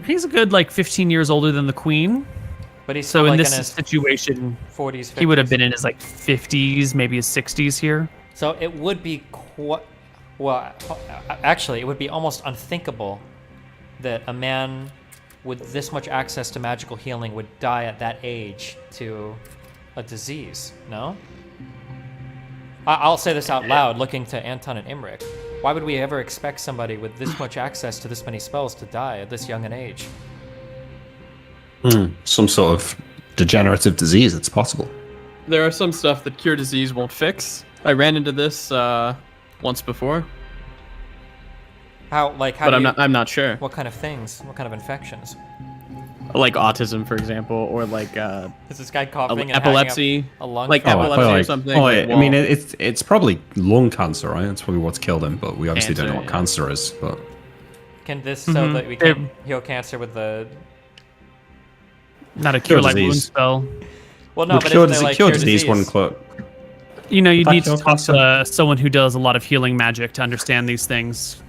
He's a good, 15 years older than the queen. But he's So still in like this in his situation, 40s, 50s. he would have been in his 50s, maybe his 60s here. So it would be well, actually, it would be almost unthinkable that a man with this much access to magical healing would die at that age to a disease, no? I'll say this out loud, looking to Anton and Imric. Why would we ever expect somebody with this much access to this many spells to die at this young an age? Some sort of degenerative disease. It's possible. There are some stuff that cure disease won't fix. I ran into this once before, How but do you, I'm not sure. what kind of things? What kind of infections? like autism, for example, or like Is this guy coughing and epilepsy, hanging up a lung? like from- epilepsy or something. like, I mean, it's probably lung cancer, right? That's probably what's killed him. But we obviously don't know what Cancer, cancer is. But Can this so that we can heal cancer with the? Not a Cure cure like wound disease. spell. Well, no, but cure, isn't there, like, cure disease one clip. You know, you need to Cure talk to someone who does a lot of healing magic to understand these things.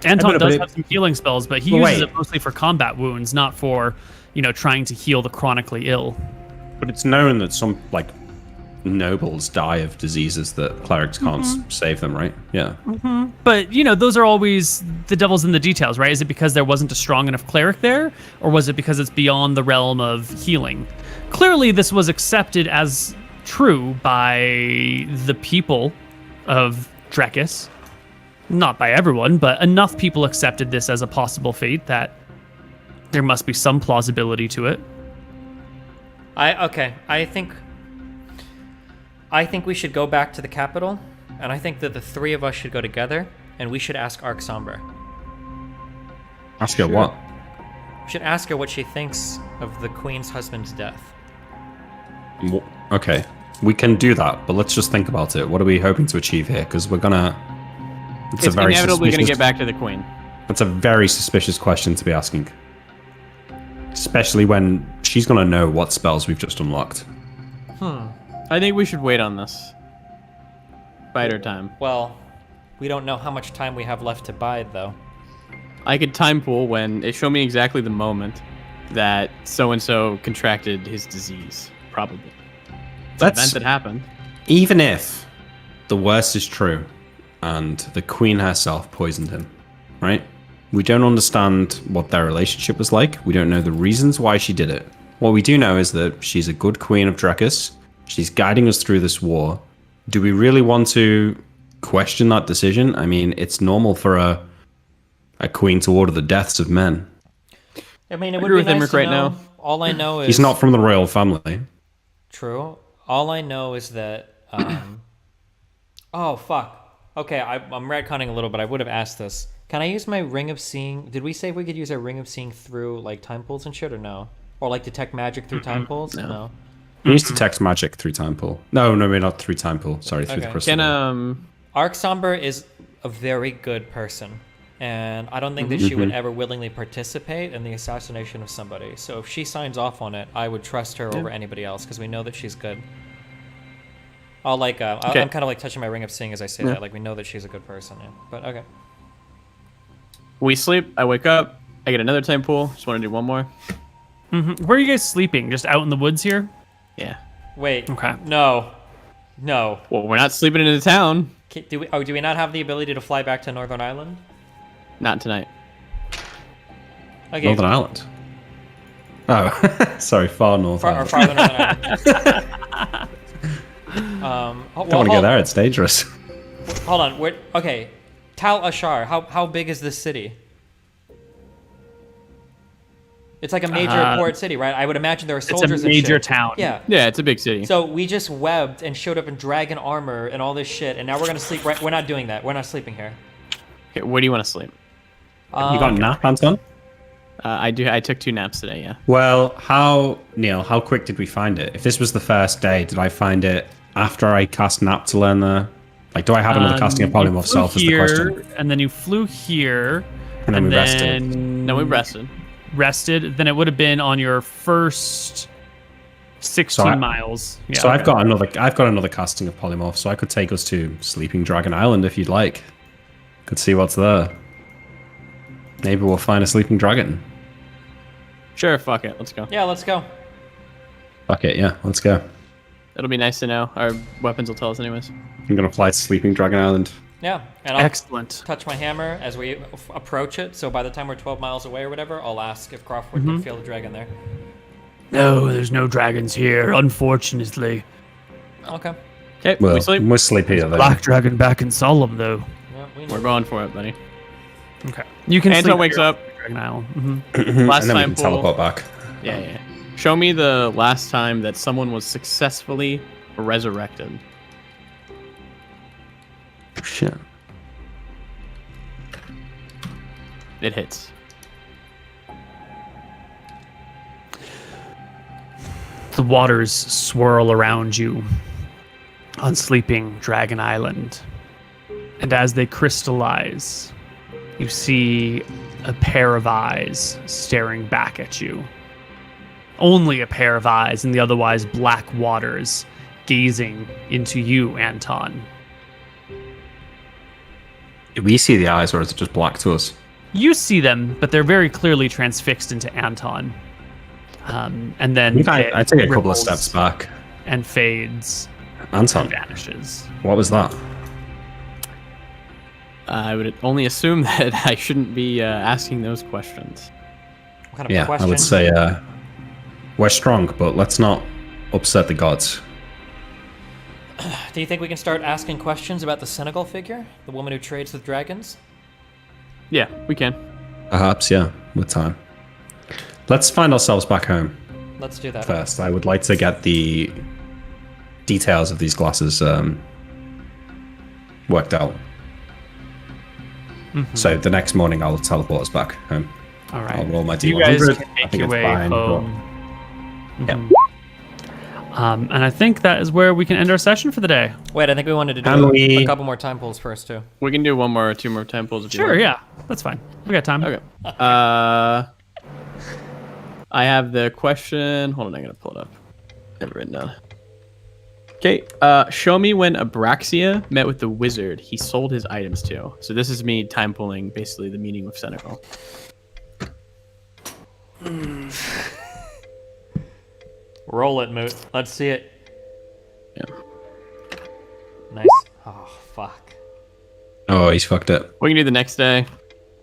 Anton but does it- have some healing spells, but he But uses wait. it mostly for combat wounds, not for, trying to heal the chronically ill. But it's known that some like nobles die of diseases that clerics can't save them, right? Yeah. But, those are always the devil's in the details, right? Is it because there wasn't a strong enough cleric there? Or was it because it's beyond the realm of healing? Clearly, this was accepted as true by the people of Drekis. Not by everyone, but enough people accepted this as a possible fate that there must be some plausibility to it. I think we should go back to the capital, and I think that the three of us should go together, and we should ask Arc Somber. Ask her what? We should ask her what she thinks of the Queen's husband's death. Okay, we can do that, but let's just think about it. What are we hoping to achieve here? Because we're gonna. it's inevitably going to get back to the queen. That's a very suspicious question to be asking. Especially when she's gonna know what spells we've just unlocked. I think we should wait on this. Bide our time. Well, we don't know how much time we have left to bide, though. I could time pool when it showed me exactly the moment that so and so contracted his disease. Probably. It's an event that happened. Even if the worst is true and the queen herself poisoned him, right? We don't understand what their relationship was like. We don't know the reasons why she did it. What we do know is that she's a good queen of Drekis. She's guiding us through this war. Do we really want to question that decision? I mean, it's normal for a queen to order the deaths of men. I mean, it I would agree be with nice Imric to right know. now. All I know is He's not from the royal family. true. All I know is that. Oh fuck. Okay, I'm retconning a little, but I would have asked this. Can I use my ring of seeing? Did we say we could use our ring of seeing through like time pools and shit, or no? Or like detect magic through time pools? No. We used to text magic through time pool. No, maybe not through time pool. Sorry, through the Okay. crystal. Can Arc Somber is a very good person, and I don't think that she would ever willingly participate in the assassination of somebody. So if she signs off on it, I would trust her over anybody else because we know that she's good. I'm kind of like touching my ring of seeing as I say that. Like we know that she's a good person. Yeah. But okay. we sleep? I wake up. I get another time pool. Just want to do one more. Where are you guys sleeping? Just out in the woods here? Yeah. Wait. Okay. No. Well, we're not sleeping in the town. Do we not have the ability to fly back to Northern Ireland? Not tonight. Okay. Northern Ireland. Oh, sorry, far north. Or Ireland. farther Northern Ireland. Don't want to go there. It's dangerous. Hold on. Okay. Tal Ashar. How big is this city? It's like a major port city, right? I would imagine there are soldiers. It's a major and shit. town. Yeah. Yeah, it's a big city. So we just webbed and showed up in dragon armor and all this shit, and now we're gonna sleep. Right? We're not doing that. We're not sleeping here. Okay, where do you want to sleep? You got a nap, Anton? I do. I took 2 naps today. Yeah. Well, Neal, how quick did we find it? If this was the first day, did I find it after I cast nap to learn the... Like, do I have another casting of polymorph self is the question. And then you flew here, And then we rested. No, we rested. Rested. Then it would have been on your first 16 miles. Yeah, So I've got another casting of polymorph, so I could take us to Sleeping Dragon Island if you'd like. Could see what's there. Maybe we'll find a sleeping dragon. Sure. Fuck it. Let's go. Yeah, let's go. Fuck it, yeah, let's go. It'll be nice to know. Our weapons will tell us anyways. I'm gonna fly to Sleeping Dragon Island. Yeah, and I'll Excellent. touch my hammer as we approach it. So by the time we're 12 miles away or whatever, I'll ask if Crawford can feel the dragon there. No, there's no dragons here, unfortunately. Okay. Okay. Well, we sleep. we'll sleep here then. Black dragon back in Solemn, though. Yeah, we We're know. going for it, buddy. Okay. You can Anton sleep wakes here on up. Dragon Isle. Last and then we time can pool. teleport back. Yeah. Show me the last time that someone was successfully resurrected. Shit. It hits. The waters swirl around you on sleeping Dragon Island. And as they crystallize, you see a pair of eyes staring back at you. Only a pair of eyes in the otherwise black waters gazing into you, Anton. Do we see the eyes, or is it just black to us? You see them, but they're very clearly transfixed into Anton. And then I take a couple of ripples steps back. and fades Anton, and vanishes. what was that? I would only assume that I shouldn't be asking those questions. What kind of Yeah, question? I would say we're strong, but let's not upset the gods. Do you think we can start asking questions about the Senegal figure? The woman who trades with dragons? Yeah, we can. Perhaps, yeah, with time. Let's find ourselves back home Let's do that. first. I would like to get the details of these glasses worked out. So the next morning I'll teleport us back home. All right. I'll roll my D100. You guys can I make think your it's way fine, but- home. Yeah. And I think that is where we can end our session for the day. Wait, I think we wanted to Can do we- a couple more time pulls first, too. We can do one more or two more time pulls if you Sure, want. yeah. That's fine. We got time. Okay. I have the question. Hold on, I'm gonna pull it up. I have it written down. Okay. Show me when Abraxia met with the wizard he sold his items to. So this is me time pulling basically the meaning with Senegal. Roll it, Moot. Let's see it. Yeah. Nice. Oh, fuck. Oh, he's fucked it. We can do the next day.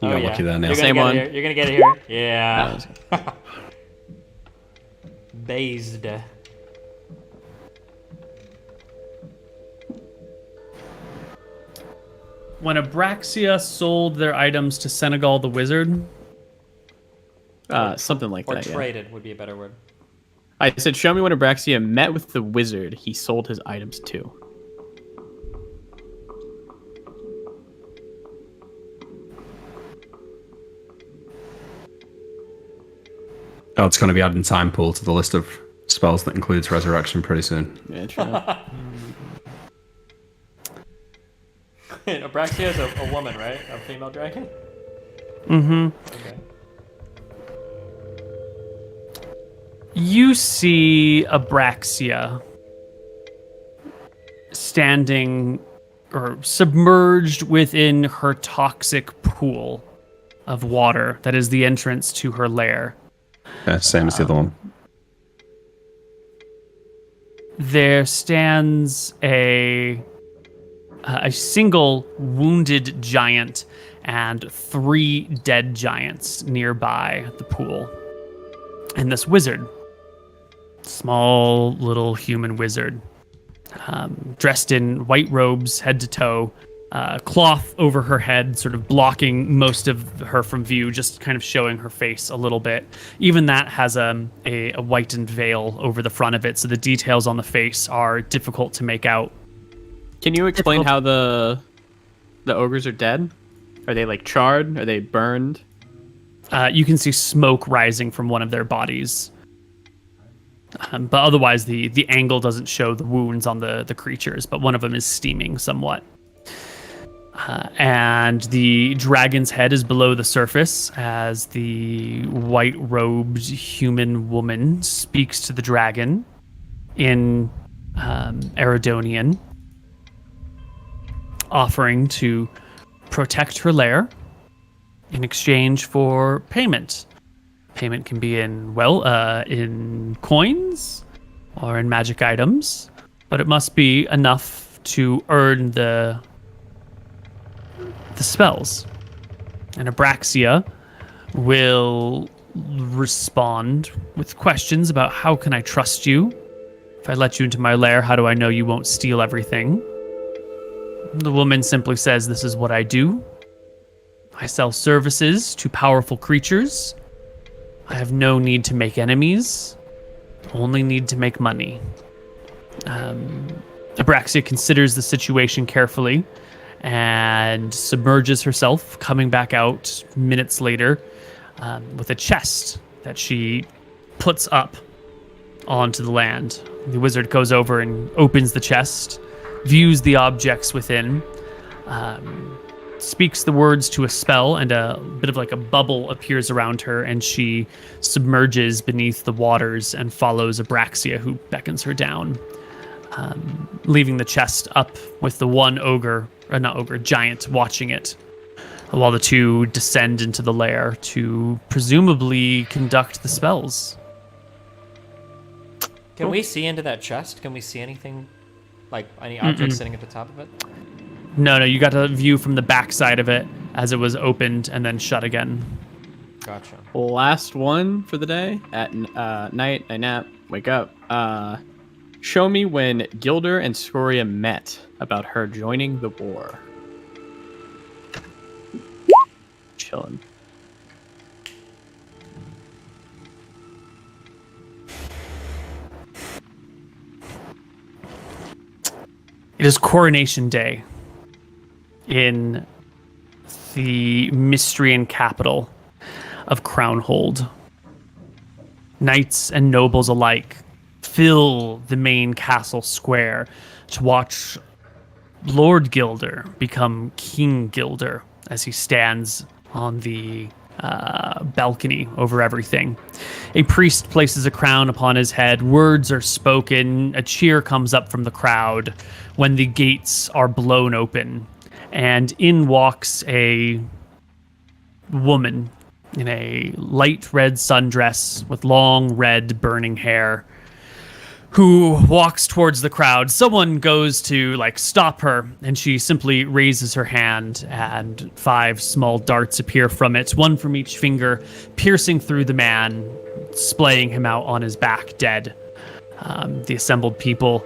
You Oh, got yeah. lucky there, Neal. You're gonna Same get one. it here. You're gonna get it here. Yeah. Based. When Abraxia sold their items to Senegal the Wizard, Something like Or that. Yeah. traded would be a better word. I said, show me when Abraxia met with the wizard he sold his items to. Oh, it's going to be adding time pool to the list of spells that includes resurrection pretty soon. Yeah, true. Abraxia is a woman, right? A female dragon? mm-hmm. Okay. You see Abraxia standing or submerged within her toxic pool of water that is the entrance to her lair. Yeah, same as the other one. There stands a single wounded giant and 3 dead giants nearby the pool. And this wizard, small little human wizard, dressed in white robes head to toe, cloth over her head, sort of blocking most of her from view, just kind of showing her face a little bit. Even that has a whitened veil over the front of it, so the details on the face are difficult to make out. Can you explain how the ogres are dead? Are they like charred? Are they burned? You can see smoke rising from one of their bodies. But otherwise, the angle doesn't show the wounds on the creatures, but one of them is steaming somewhat. And the dragon's head is below the surface as the white-robed human woman speaks to the dragon in Eridonian, offering to protect her lair in exchange for payment. Payment can be in coins or in magic items, but it must be enough to earn the spells. And Abraxia will respond with questions about how can I trust you? If I let you into my lair, how do I know you won't steal everything? The woman simply says, this is what I do. I sell services to powerful creatures. I have no need to make enemies, only need to make money. Abraxia considers the situation carefully and submerges herself, coming back out minutes later with a chest that she puts up onto the land. The wizard goes over and opens the chest, views the objects within, speaks the words to a spell, and a bit of like a bubble appears around her, and she submerges beneath the waters and follows Abraxia, who beckons her down, leaving the chest up with the one giant watching it, while the two descend into the lair to presumably conduct the spells. Can we see into that chest? Can we see anything, like any object sitting at the top of it? No, you got a view from the backside of it as it was opened and then shut again. Gotcha. Last one for the day. At night, I nap, wake up. Show me when Gilder and Scoria met about her joining the war. Chilling. It is Coronation Day in the Mystrian capital of Crownhold. Knights and nobles alike fill the main castle square to watch Lord Gilder become King Gilder as he stands on the balcony over everything. A priest places a crown upon his head. Words are spoken. A cheer comes up from the crowd when the gates are blown open, and in walks a woman in a light red sundress with long red burning hair, who walks towards the crowd. Someone goes to stop her, and she simply raises her hand, and 5 small darts appear from it, one from each finger, piercing through the man, splaying him out on his back dead. The assembled people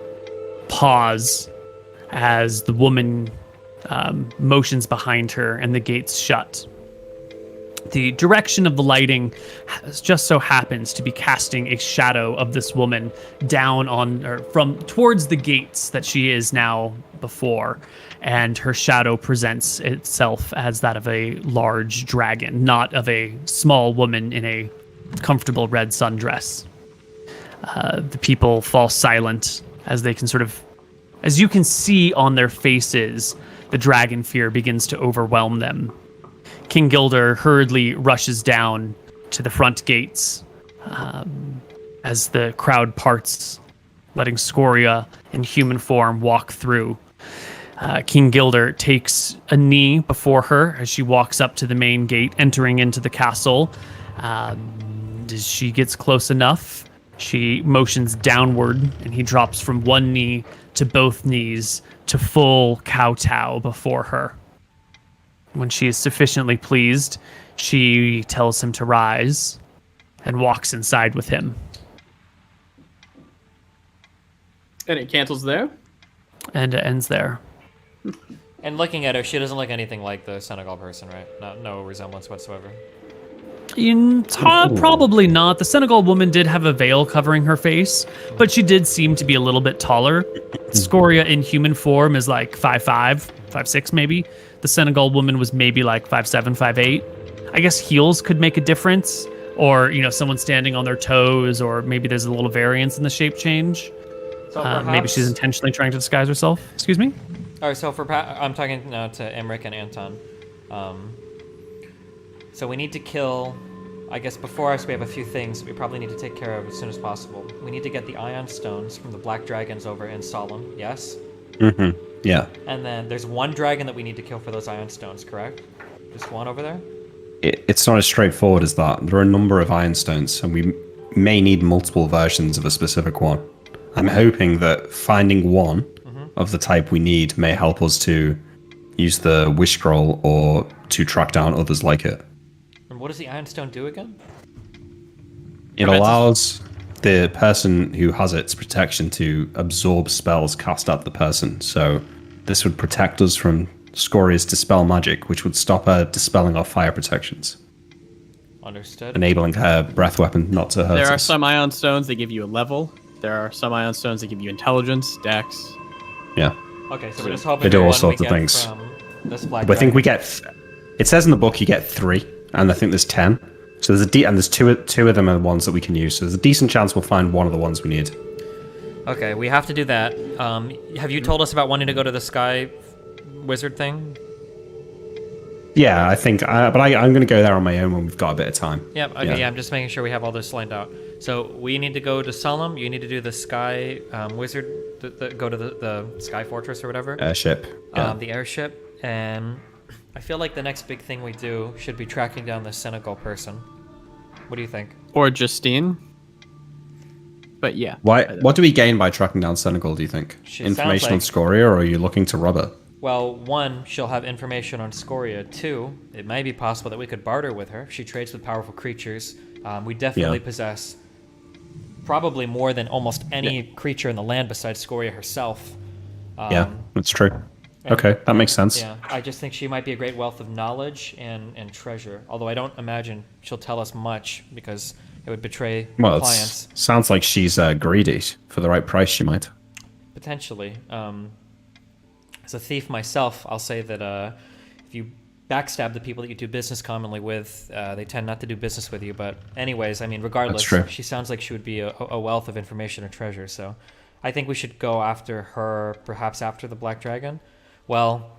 pause as the woman motions behind her and the gates shut. The direction of the lighting just so happens to be casting a shadow of this woman down on, or from towards the gates that she is now before, and her shadow presents itself as that of a large dragon, not of a small woman in a comfortable red sundress. The people fall silent as they can as you can see on their faces, the dragon fear begins to overwhelm them. King Gilder hurriedly rushes down to the front gates as the crowd parts, letting Scoria in human form walk through. King Gilder takes a knee before her as she walks up to the main gate, entering into the castle. As she gets close enough, she motions downward, and he drops from one knee to both knees to full kowtow before her. When she is sufficiently pleased, she tells him to rise and walks inside with him. And it cancels there? And it ends there. And looking at her, she doesn't look anything like the Senegal person, right? No resemblance whatsoever. Probably not. The Senegal woman did have a veil covering her face, but she did seem to be a little bit taller. Scoria in human form is 5'5", 5'6" maybe. The Senegal woman was maybe 5'7", 5'8". I guess heels could make a difference, or someone standing on their toes, or maybe there's a little variance in the shape change. So maybe she's intentionally trying to disguise herself. Excuse me? All right, so I'm talking now to Emmerich and Anton. So we need to kill, I guess before us we have a few things we probably need to take care of as soon as possible. We need to get the Ion Stones from the Black Dragons over in Solemn, yes? Mm-hmm, yeah. And then there's one dragon that we need to kill for those Ion Stones, correct? Just one over there? It's not as straightforward as that. There are a number of Iron Stones, and we may need multiple versions of a specific one. I'm hoping that finding one of the type we need may help us to use the Wish Scroll or to track down others like it. And what does the Iron Stone do again? It allows the person who has its protection to absorb spells cast at the person. So this would protect us from Scoria's Dispel magic, which would stop her dispelling our fire protections. Understood. Enabling her breath weapon not to hurt us. There are some Ion Stones that give you a level. There are some Ion Stones that give you intelligence, dex. Yeah. Okay, so we're just hoping They do the all one sorts we of get things. from this Black But I think Dragon. we get... It says in the book you get 3, and I think there's 10. So there's two of them are the ones that we can use. So there's a decent chance we'll find one of the ones we need. Okay, we have to do that. Have you told us about wanting to go to the Sky Wizard thing? Yeah, I think. But I'm going to go there on my own when we've got a bit of time. Yep. Okay. Yeah. I'm just making sure we have all this lined out. So we need to go to Solemn. You need to do the Sky Wizard. Go to the Sky Fortress or whatever. Airship. Yeah. The airship. And I feel like the next big thing we do should be tracking down the Senegal person. What do you think? Or Justine. But yeah. What do we gain by tracking down Senegal, do you think? Information on Scoria, or are you looking to rob her? Well, one, she'll have information on Scoria. Two, it might be possible that we could barter with her. She trades with powerful creatures. We definitely possess probably more than almost any creature in the land besides Scoria herself. Yeah, that's true. Okay, that makes sense. Yeah, I just think she might be a great wealth of knowledge and treasure. Although I don't imagine she'll tell us much because it would betray clients. Sounds like she's greedy. For the right price, she might. Potentially. As a thief myself, I'll say that if you backstab the people that you do business commonly with, they tend not to do business with you. But anyways, I mean, regardless, she sounds like she would be a wealth of information and treasure. So I think we should go after her, perhaps after the Black Dragon. Well,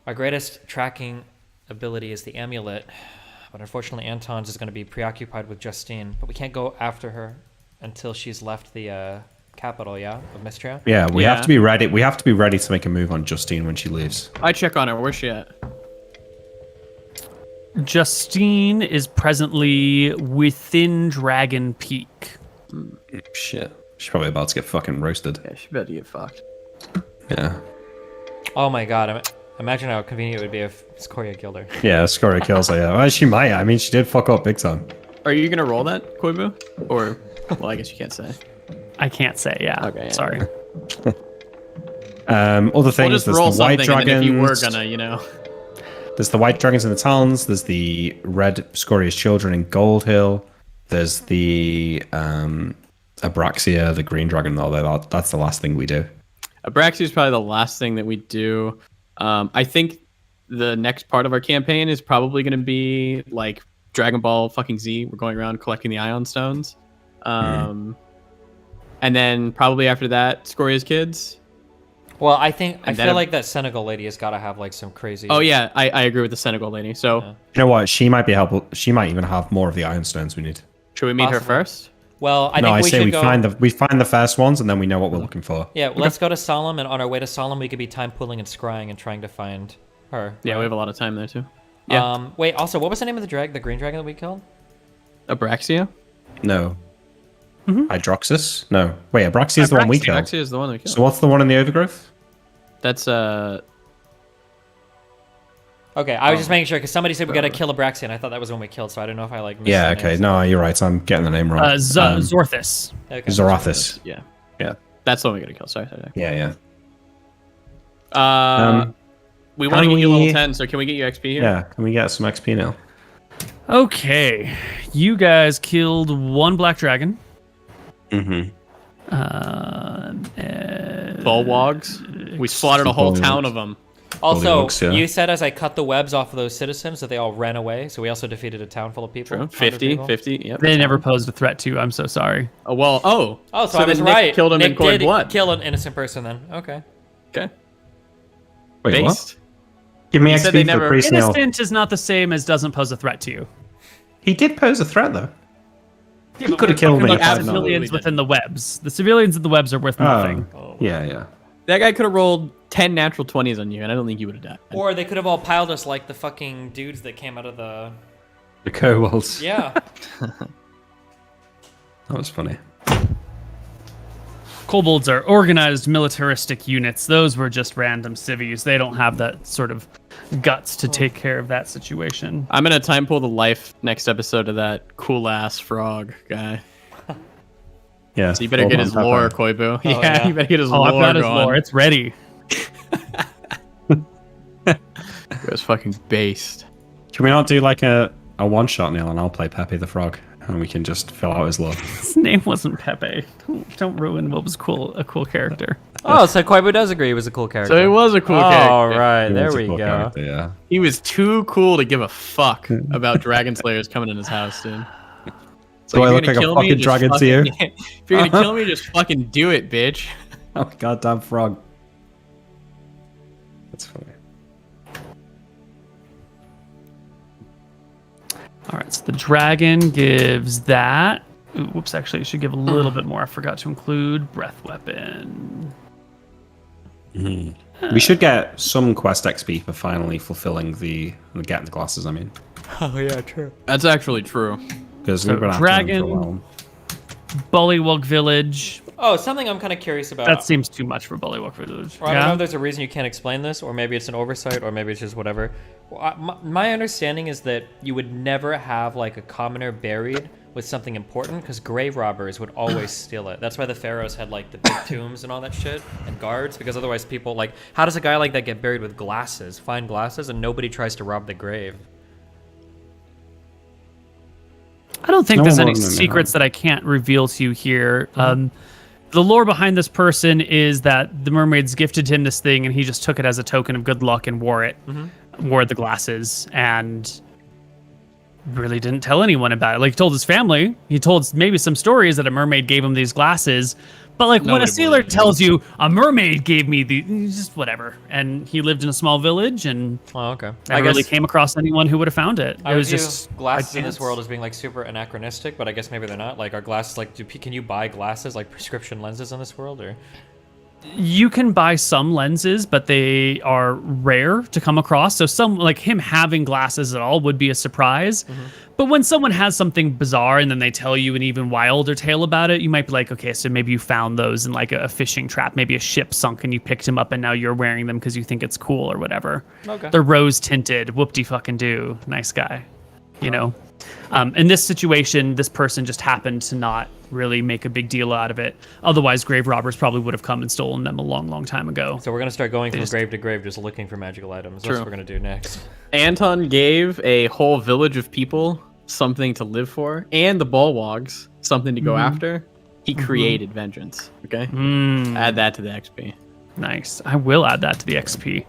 our greatest tracking ability is the amulet. But unfortunately, Anton's is going to be preoccupied with Justine. But we can't go after her until she's left the capital, of Mistria. Yeah, we have to be ready. We have to be ready to make a move on Justine when she leaves. I check on her. Where's she at? Justine is presently within Dragon Peak. Shit. She's probably about to get fucking roasted. Yeah, she better get fucked. Yeah. Oh my god, imagine how convenient it would be if Scoria killed her. Yeah, Scoria kills her, yeah. Well, she might. I mean, she did fuck up big time. Are you going to roll that, Koibu? Or, well, I guess you can't say. I can't say, yeah. Okay. Sorry. Other things, just there's roll the white something, dragons. and if you were gonna, There's the white dragons in the talons. There's the red Scoria's children in Gold Hill. There's the Abraxia, the green dragon. Although that's the last thing we do. Abraxia is probably the last thing that we do. I think the next part of our campaign is probably going to be like Dragon Ball fucking Z. We're going around collecting the Ion Stones. And then probably after that, Scoria's kids. Well, I feel like that Senegal lady has got to have like some crazy. Oh yeah, I agree with the Senegal lady. So you know what? She might be helpful. She might even have more of the Iron Stones we need. Should we meet her first? Well, I think we find the first ones, and then we know what we're looking for. Yeah, let's go to Solemn, and on our way to Solemn, we could be time pooling and scrying and trying to find her. Yeah, we have a lot of time there too. Yeah. Wait. Also, what was the name of the green dragon that we killed? Abraxia. No. Hydroxus? No. Wait, Abraxia is the one we killed. Abraxia is the one we killed. So what's the one in the overgrowth? That's Okay, I was just making sure because somebody said we got to kill Abraxia, and I thought that was the one we killed, so I don't know if I like. Missed Yeah. Okay. No, you're right. I'm getting the name wrong. Zorthus. Okay. Zorathus. Yeah. Yeah. That's the one we gotta kill. Sorry. Yeah. We want to get you level 10, so can we get you XP here? Yeah. Can we get some XP now? Okay, you guys killed one black dragon. Mm-hmm. Bullwogs. We slaughtered a whole town of them. Also, Bullywugs, yeah. you said as I cut the webs off of those citizens that they all ran away, so we also defeated a town full of people. True. 50, yep. They never posed a threat to you. I'm so sorry. Oh, well, so I was then right. Nick killed him Nick in cold did blood. Kill an innocent person then. Okay. Okay. Wait, Based. what? Give me You XP said they for never- Priest Neal. Innocent is not the same as doesn't pose a threat to you. He did pose a threat, though. He But could have we're killed me. talking if about I'd the known. civilians within the webs. The civilians in the webs are worth nothing. Yeah. That guy could have rolled 10 natural 20s on you, and I don't think you would have died. Or they could have all piled us like the fucking dudes that came out of the. The kobolds. Yeah. That was funny. Kobolds are organized militaristic units. Those were just random civvies. They don't have that sort of guts to take care of that situation. I'm going to time pull the life next episode of that cool-ass frog guy. Yeah. So you better get his lore, Koibu. yeah. You better get his Oh, lore I've got his going. lore. It's ready. It was fucking based. Can we not do like a one-shot, Neal, and I'll play Pepe the Frog, and we can just fill out his lore? His name wasn't Pepe. Don't ruin what was cool. A cool character. Oh, so Koibu does agree he was a cool character. So he was a cool All character. right, He there was a we cool go. character, yeah. He was too cool to give a fuck about dragon slayers coming in his house, dude. Do I look like a fucking dragon to you? If you're gonna kill me, just fucking do it, bitch. Oh, goddamn frog. That's funny. All right, so the dragon gives that. Ooh, whoops, actually, it should give a little bit more. I forgot to include breath weapon. We should get some quest XP for finally fulfilling getting the glasses, I mean. Oh yeah, true. That's actually true. Because So we've been after them for a while. Bullywug Village. Oh, something I'm kind of curious about. That seems too much for Bullywug Village. I don't know if there's a reason you can't explain this, or maybe it's an oversight, or maybe it's just whatever. Well, my understanding is that you would never have like a commoner buried with something important, because grave robbers would always steal it. That's why the pharaohs had like the big tombs and all that shit, and guards, because otherwise people like, how does a guy like that get buried with glasses, fine glasses, and nobody tries to rob the grave? I don't think No there's one any will know. secrets that I can't reveal to you here. The lore behind this person is that the mermaids gifted him this thing, and he just took it as a token of good luck and wore it, wore the glasses, and really didn't tell anyone about it. Like, he told his family, he told maybe some stories that a mermaid gave him these glasses, but like when a Nobody sailor believed him. tells you a mermaid gave me the, just whatever. And he lived in a small village and Oh, okay. never really came across anyone who would have found it. I It was view just glasses by in this chance. world as being like super anachronistic, but I guess maybe they're not. Like, are glasses like? Can you buy glasses like prescription lenses in this world, or? You can buy some lenses, but they are rare to come across. So some, like him having glasses at all would be a surprise. But when someone has something bizarre and then they tell you an even wilder tale about it, you might be like, okay, so maybe you found those in like a fishing trap. Maybe a ship sunk and you picked them up and now you're wearing them because you think it's cool or whatever. Okay. They're rose tinted. Whoop-de-fucking-do. Nice guy. You know? In this situation, this person just happened to not really make a big deal out of it. Otherwise, grave robbers probably would have come and stolen them a long, long time ago. So we're gonna start going from just- grave to grave, just looking for magical items. That's True. what we're gonna do next. Anton gave a whole village of people something to live for, and the Bulwogs something to go after. He created vengeance. Okay, add that to the XP. Nice. I will add that to the XP.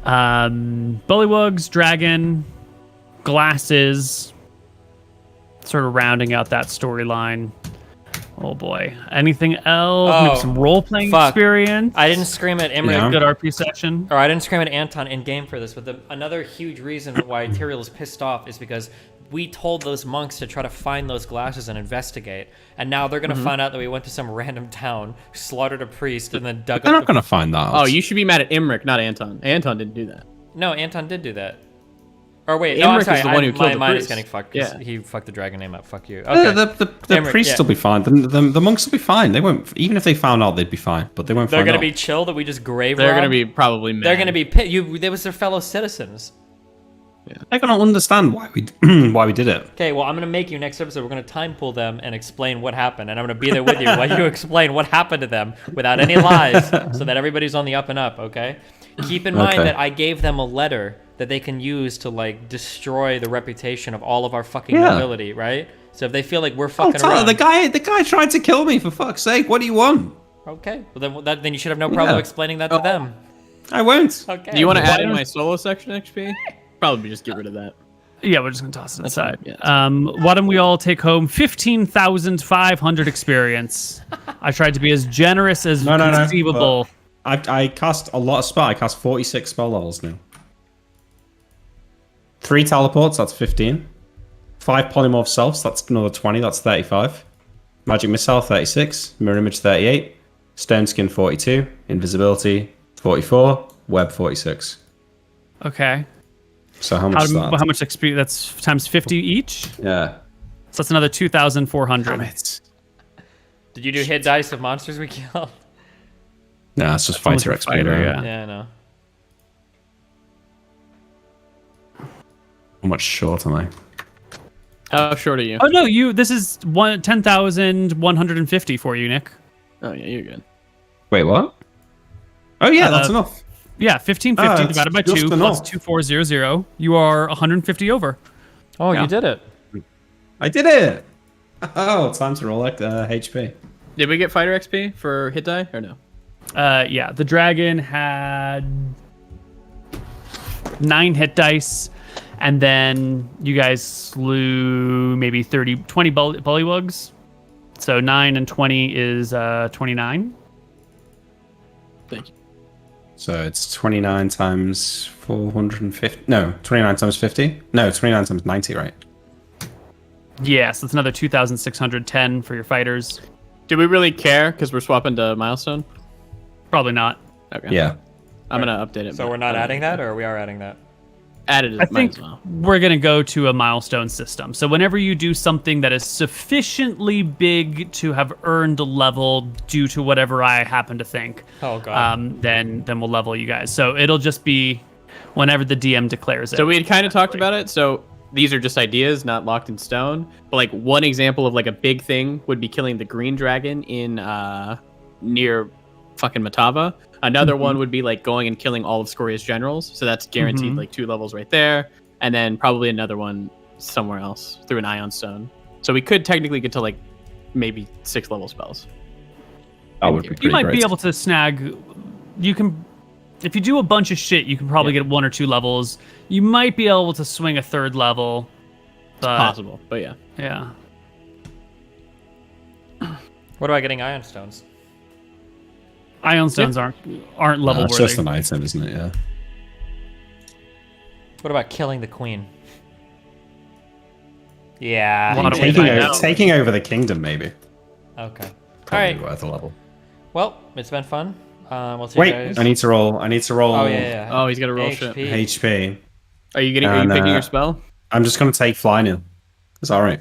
Bullywugs, dragon, glasses, sort of rounding out that storyline. Oh boy. Anything else? Maybe some role-playing fuck. experience? I didn't scream at Imric, Yeah. Good RP session. or I didn't scream at Anton in game for this, but another huge reason why Tyrael is pissed off is because we told those monks to try to find those glasses and investigate, and now they're gonna find out that we went to some random town, slaughtered a priest, and then dug They're up. not going to find that out. Oh, you should be mad at Imric, not Anton. Anton didn't do that. No, Anton did do that. Or wait, no, I'm Imric is sorry. the one who killed my the mind is priest. getting fucked. 'Cause Yeah. he fucked the dragon name up. Fuck you. Okay. The Emmerich, priests yeah. will be fine. The monks will be fine. They won't. Even if they found out, they'd be fine. But they won't. They're find gonna out. be chill that we just grave They're robbed? gonna be probably mad. They're gonna be They was their fellow citizens. They're gonna understand why we why we did it. Okay, well, I'm gonna make you next episode. We're gonna time pull them and explain what happened, and I'm gonna be there with you while you explain what happened to them without any lies, so that everybody's on the up and up. Okay. Keep in mind Okay. that I gave them a letter that they can use to like destroy the reputation of all of our fucking Yeah. nobility, right? So if they feel like we're Oh, fucking Tyler, around, the guy tried to kill me, for fuck's sake. What do you want? okay, well then you should have no problem Yeah. explaining that to them. I won't. Okay. Do you want to Why add in don't- my solo section XP? Probably just get rid of that. Yeah, we're just gonna toss it aside. fine. Yeah, Why don't we all take home 15,500 experience? I tried to be as generous as No, conceivable. I cast a lot of spell. I cast 46 spell levels now. 3 teleports, that's 15. 5 polymorph selves, that's another 20, that's 35. Magic missile, 36. Mirror image, 38. Stone skin, 42. Invisibility, 44. Web, 46. Okay. So how much is that? How much XP? That's times 50 each. Yeah. So that's another 2,400. Damn it. Did you do hit dice of monsters we killed? Nah, it's just almost fighter a XP. fighter, now. yeah. Yeah, I know. How much short am I? How short are you? Oh no, this is 10,150 for you, Nick. Oh yeah, you're good. Wait, what? Oh yeah, that's enough. Yeah, 1550 it's divided by just 2 plus enough. 2400. You are 150 over. Oh, Yeah. you did it. I did it! Oh, time to roll like HP. Did we get fighter XP for hit die or no? Yeah, the dragon had 9 hit dice, and then you guys slew maybe 20 bullywugs. So 9 and 20 is 29. Thank you. So it's 29 times 450. No, 29 times 50. No, 29 times 90, right? Yeah, so it's another 2,610 for your fighters. Do we really care because we're swapping to milestone? Probably not. Okay. Yeah. I'm gonna update it. So but we're not I don't adding think that, or we are adding that? Added it. I think as well. we're going to go to a milestone system. So whenever you do something that is sufficiently big to have earned a level due to whatever I happen to think, Oh god. then we'll level you guys. So it'll just be whenever the DM declares it. So we had kind of talked about it. So these are just ideas, not locked in stone. But like one example of like a big thing would be killing the green dragon in near fucking Matava. Another one would be like going and killing all of Scoria's generals. So that's guaranteed like 2 levels right there. And then probably another one somewhere else through an Ion Stone. So we could technically get to like maybe 6 level spells. That would be pretty you might great. be able to snag. You can, if you do a bunch of shit, you can probably get 1 or 2 levels. You might be able to swing a 3rd level. But, Possible, but yeah. Yeah. What about getting ion stones? Ion stones aren't level It's worthy. just an item, isn't it? Yeah. What about killing the queen? Yeah. Lot of ways I know. Taking over the kingdom, maybe. Okay. Probably Alright. worth a level. Well, it's been fun. We'll see you Wait, guys. I need to roll. Oh yeah. Oh, he's got to roll shit. HP. HP. Are you getting? Are you And, picking uh, your spell? I'm just going to take fly now. It's all right.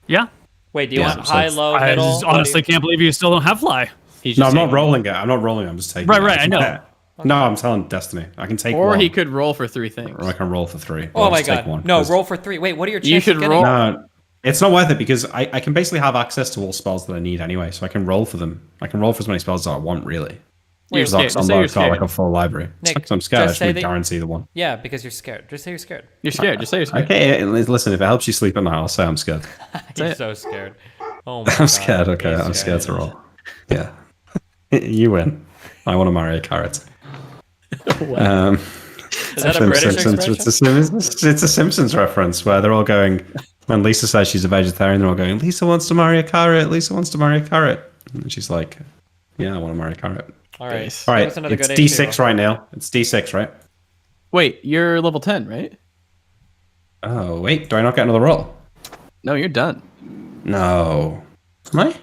Yeah. Wait, do you Yeah, want so high, it's- low, I middle? just honestly can't believe you still don't have fly. He's No, just I'm not saying- rolling it. I'm not rolling. I'm just taking Right, it. right, I know. Yeah. No, I'm telling Destiny. I can take Or one. he could roll for 3 things. Or I can roll for 3. Oh I'll my just take god. one, No, 'cause- roll for 3. Wait, what are your chances You should of getting roll- No, it's not worth it because I can basically have access to all spells that I need anyway, so I can roll for them. I can roll for as many spells as I want, really. You're Because scared. I've Just say you're got like scared. a full library. Nick, Because I'm scared. I just say should that- guarantee the one. Yeah, because you're scared. Just say you're scared. You're scared. Just say you're scared. Okay, listen, if it helps you sleep at night, I'll say I'm scared. You're it. so scared. Oh my god. I'm scared, okay, He's I'm scared to roll. Yeah. You win. I want to marry a carrot. Is that a From British Simpsons. expression? It's a Simpsons reference where they're all going, when Lisa says she's a vegetarian, they're all going, Lisa wants to marry a carrot, Lisa wants to marry a carrot. And she's like, yeah, I want to marry a carrot. All right. All right, Give us another it's good D6 HP right now. It's D6, right? Wait, you're level 10, right? Oh, wait, do I not get another roll? No, you're done. No. Am I?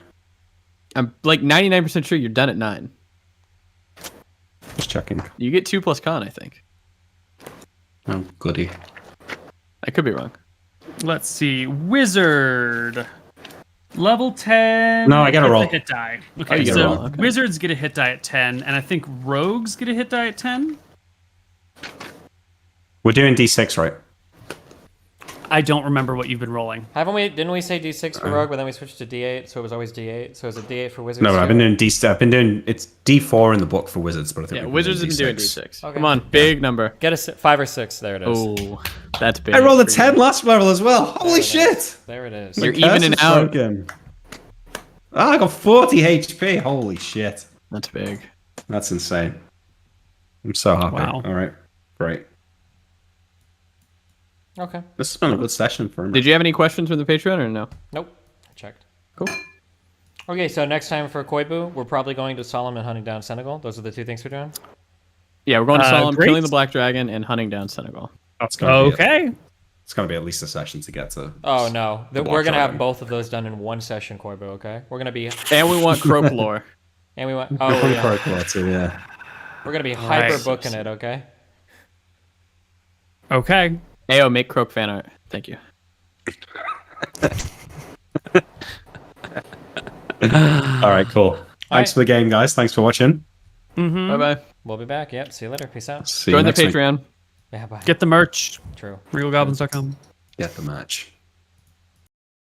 I'm like 99% sure you're done at 9. Just checking. You get 2 plus con, I think. Oh, goody. I could be wrong. Let's see. Wizard. Level 10. No, I gotta gets roll. a hit die. Okay, you gotta so roll, okay. wizards get a hit die at 10, and I think rogues get a hit die at 10. We're doing D6, right? I don't remember what you've been rolling. Haven't we? Didn't we say D6 for rogue, but then we switched to D8, so it was always D8. So is it D8 for wizards? No, but I've too? been doing it's D4 in the book for wizards, but I think Yeah, we've been wizards have been doing D6. D6. Okay. Come on, big number. Get a 5 or 6. There it is. Oh, that's big. I rolled a for you. 10 last level as well. Holy shit! There it is. You're My curse evening is out. broken. Ah, I got 40 HP. Holy shit. That's big. That's insane. I'm so happy. Wow. All right. Great. Okay. This has been a good session for me. Did you have any questions from the Patreon or no? Nope. I checked. Cool. Okay, so next time for Koibu, we're probably going to Solemn and hunting down Senegal. Those are the 2 things we're doing. Yeah, we're going to Solemn, great. killing the Black Dragon, and hunting down Senegal. That's gonna be Okay. it's going to be at least a session to get to. Oh no, The we're gonna have Dragon. both of those done in one session, Koibu. Okay, we're gonna be And we want Croak lore. and we went. Oh yeah, Yeah. we're gonna be Right. hyper booking it. Okay. Okay. Ayo, make Croak fan art. Thank you. All right, cool. Thanks for the game, guys. Thanks for watching. Bye bye. We'll be back. Yep. See you later. Peace out. See you Join the next week. Patreon. Yeah. Bye. Get the merch. True. RegalGoblins.com. Get the match.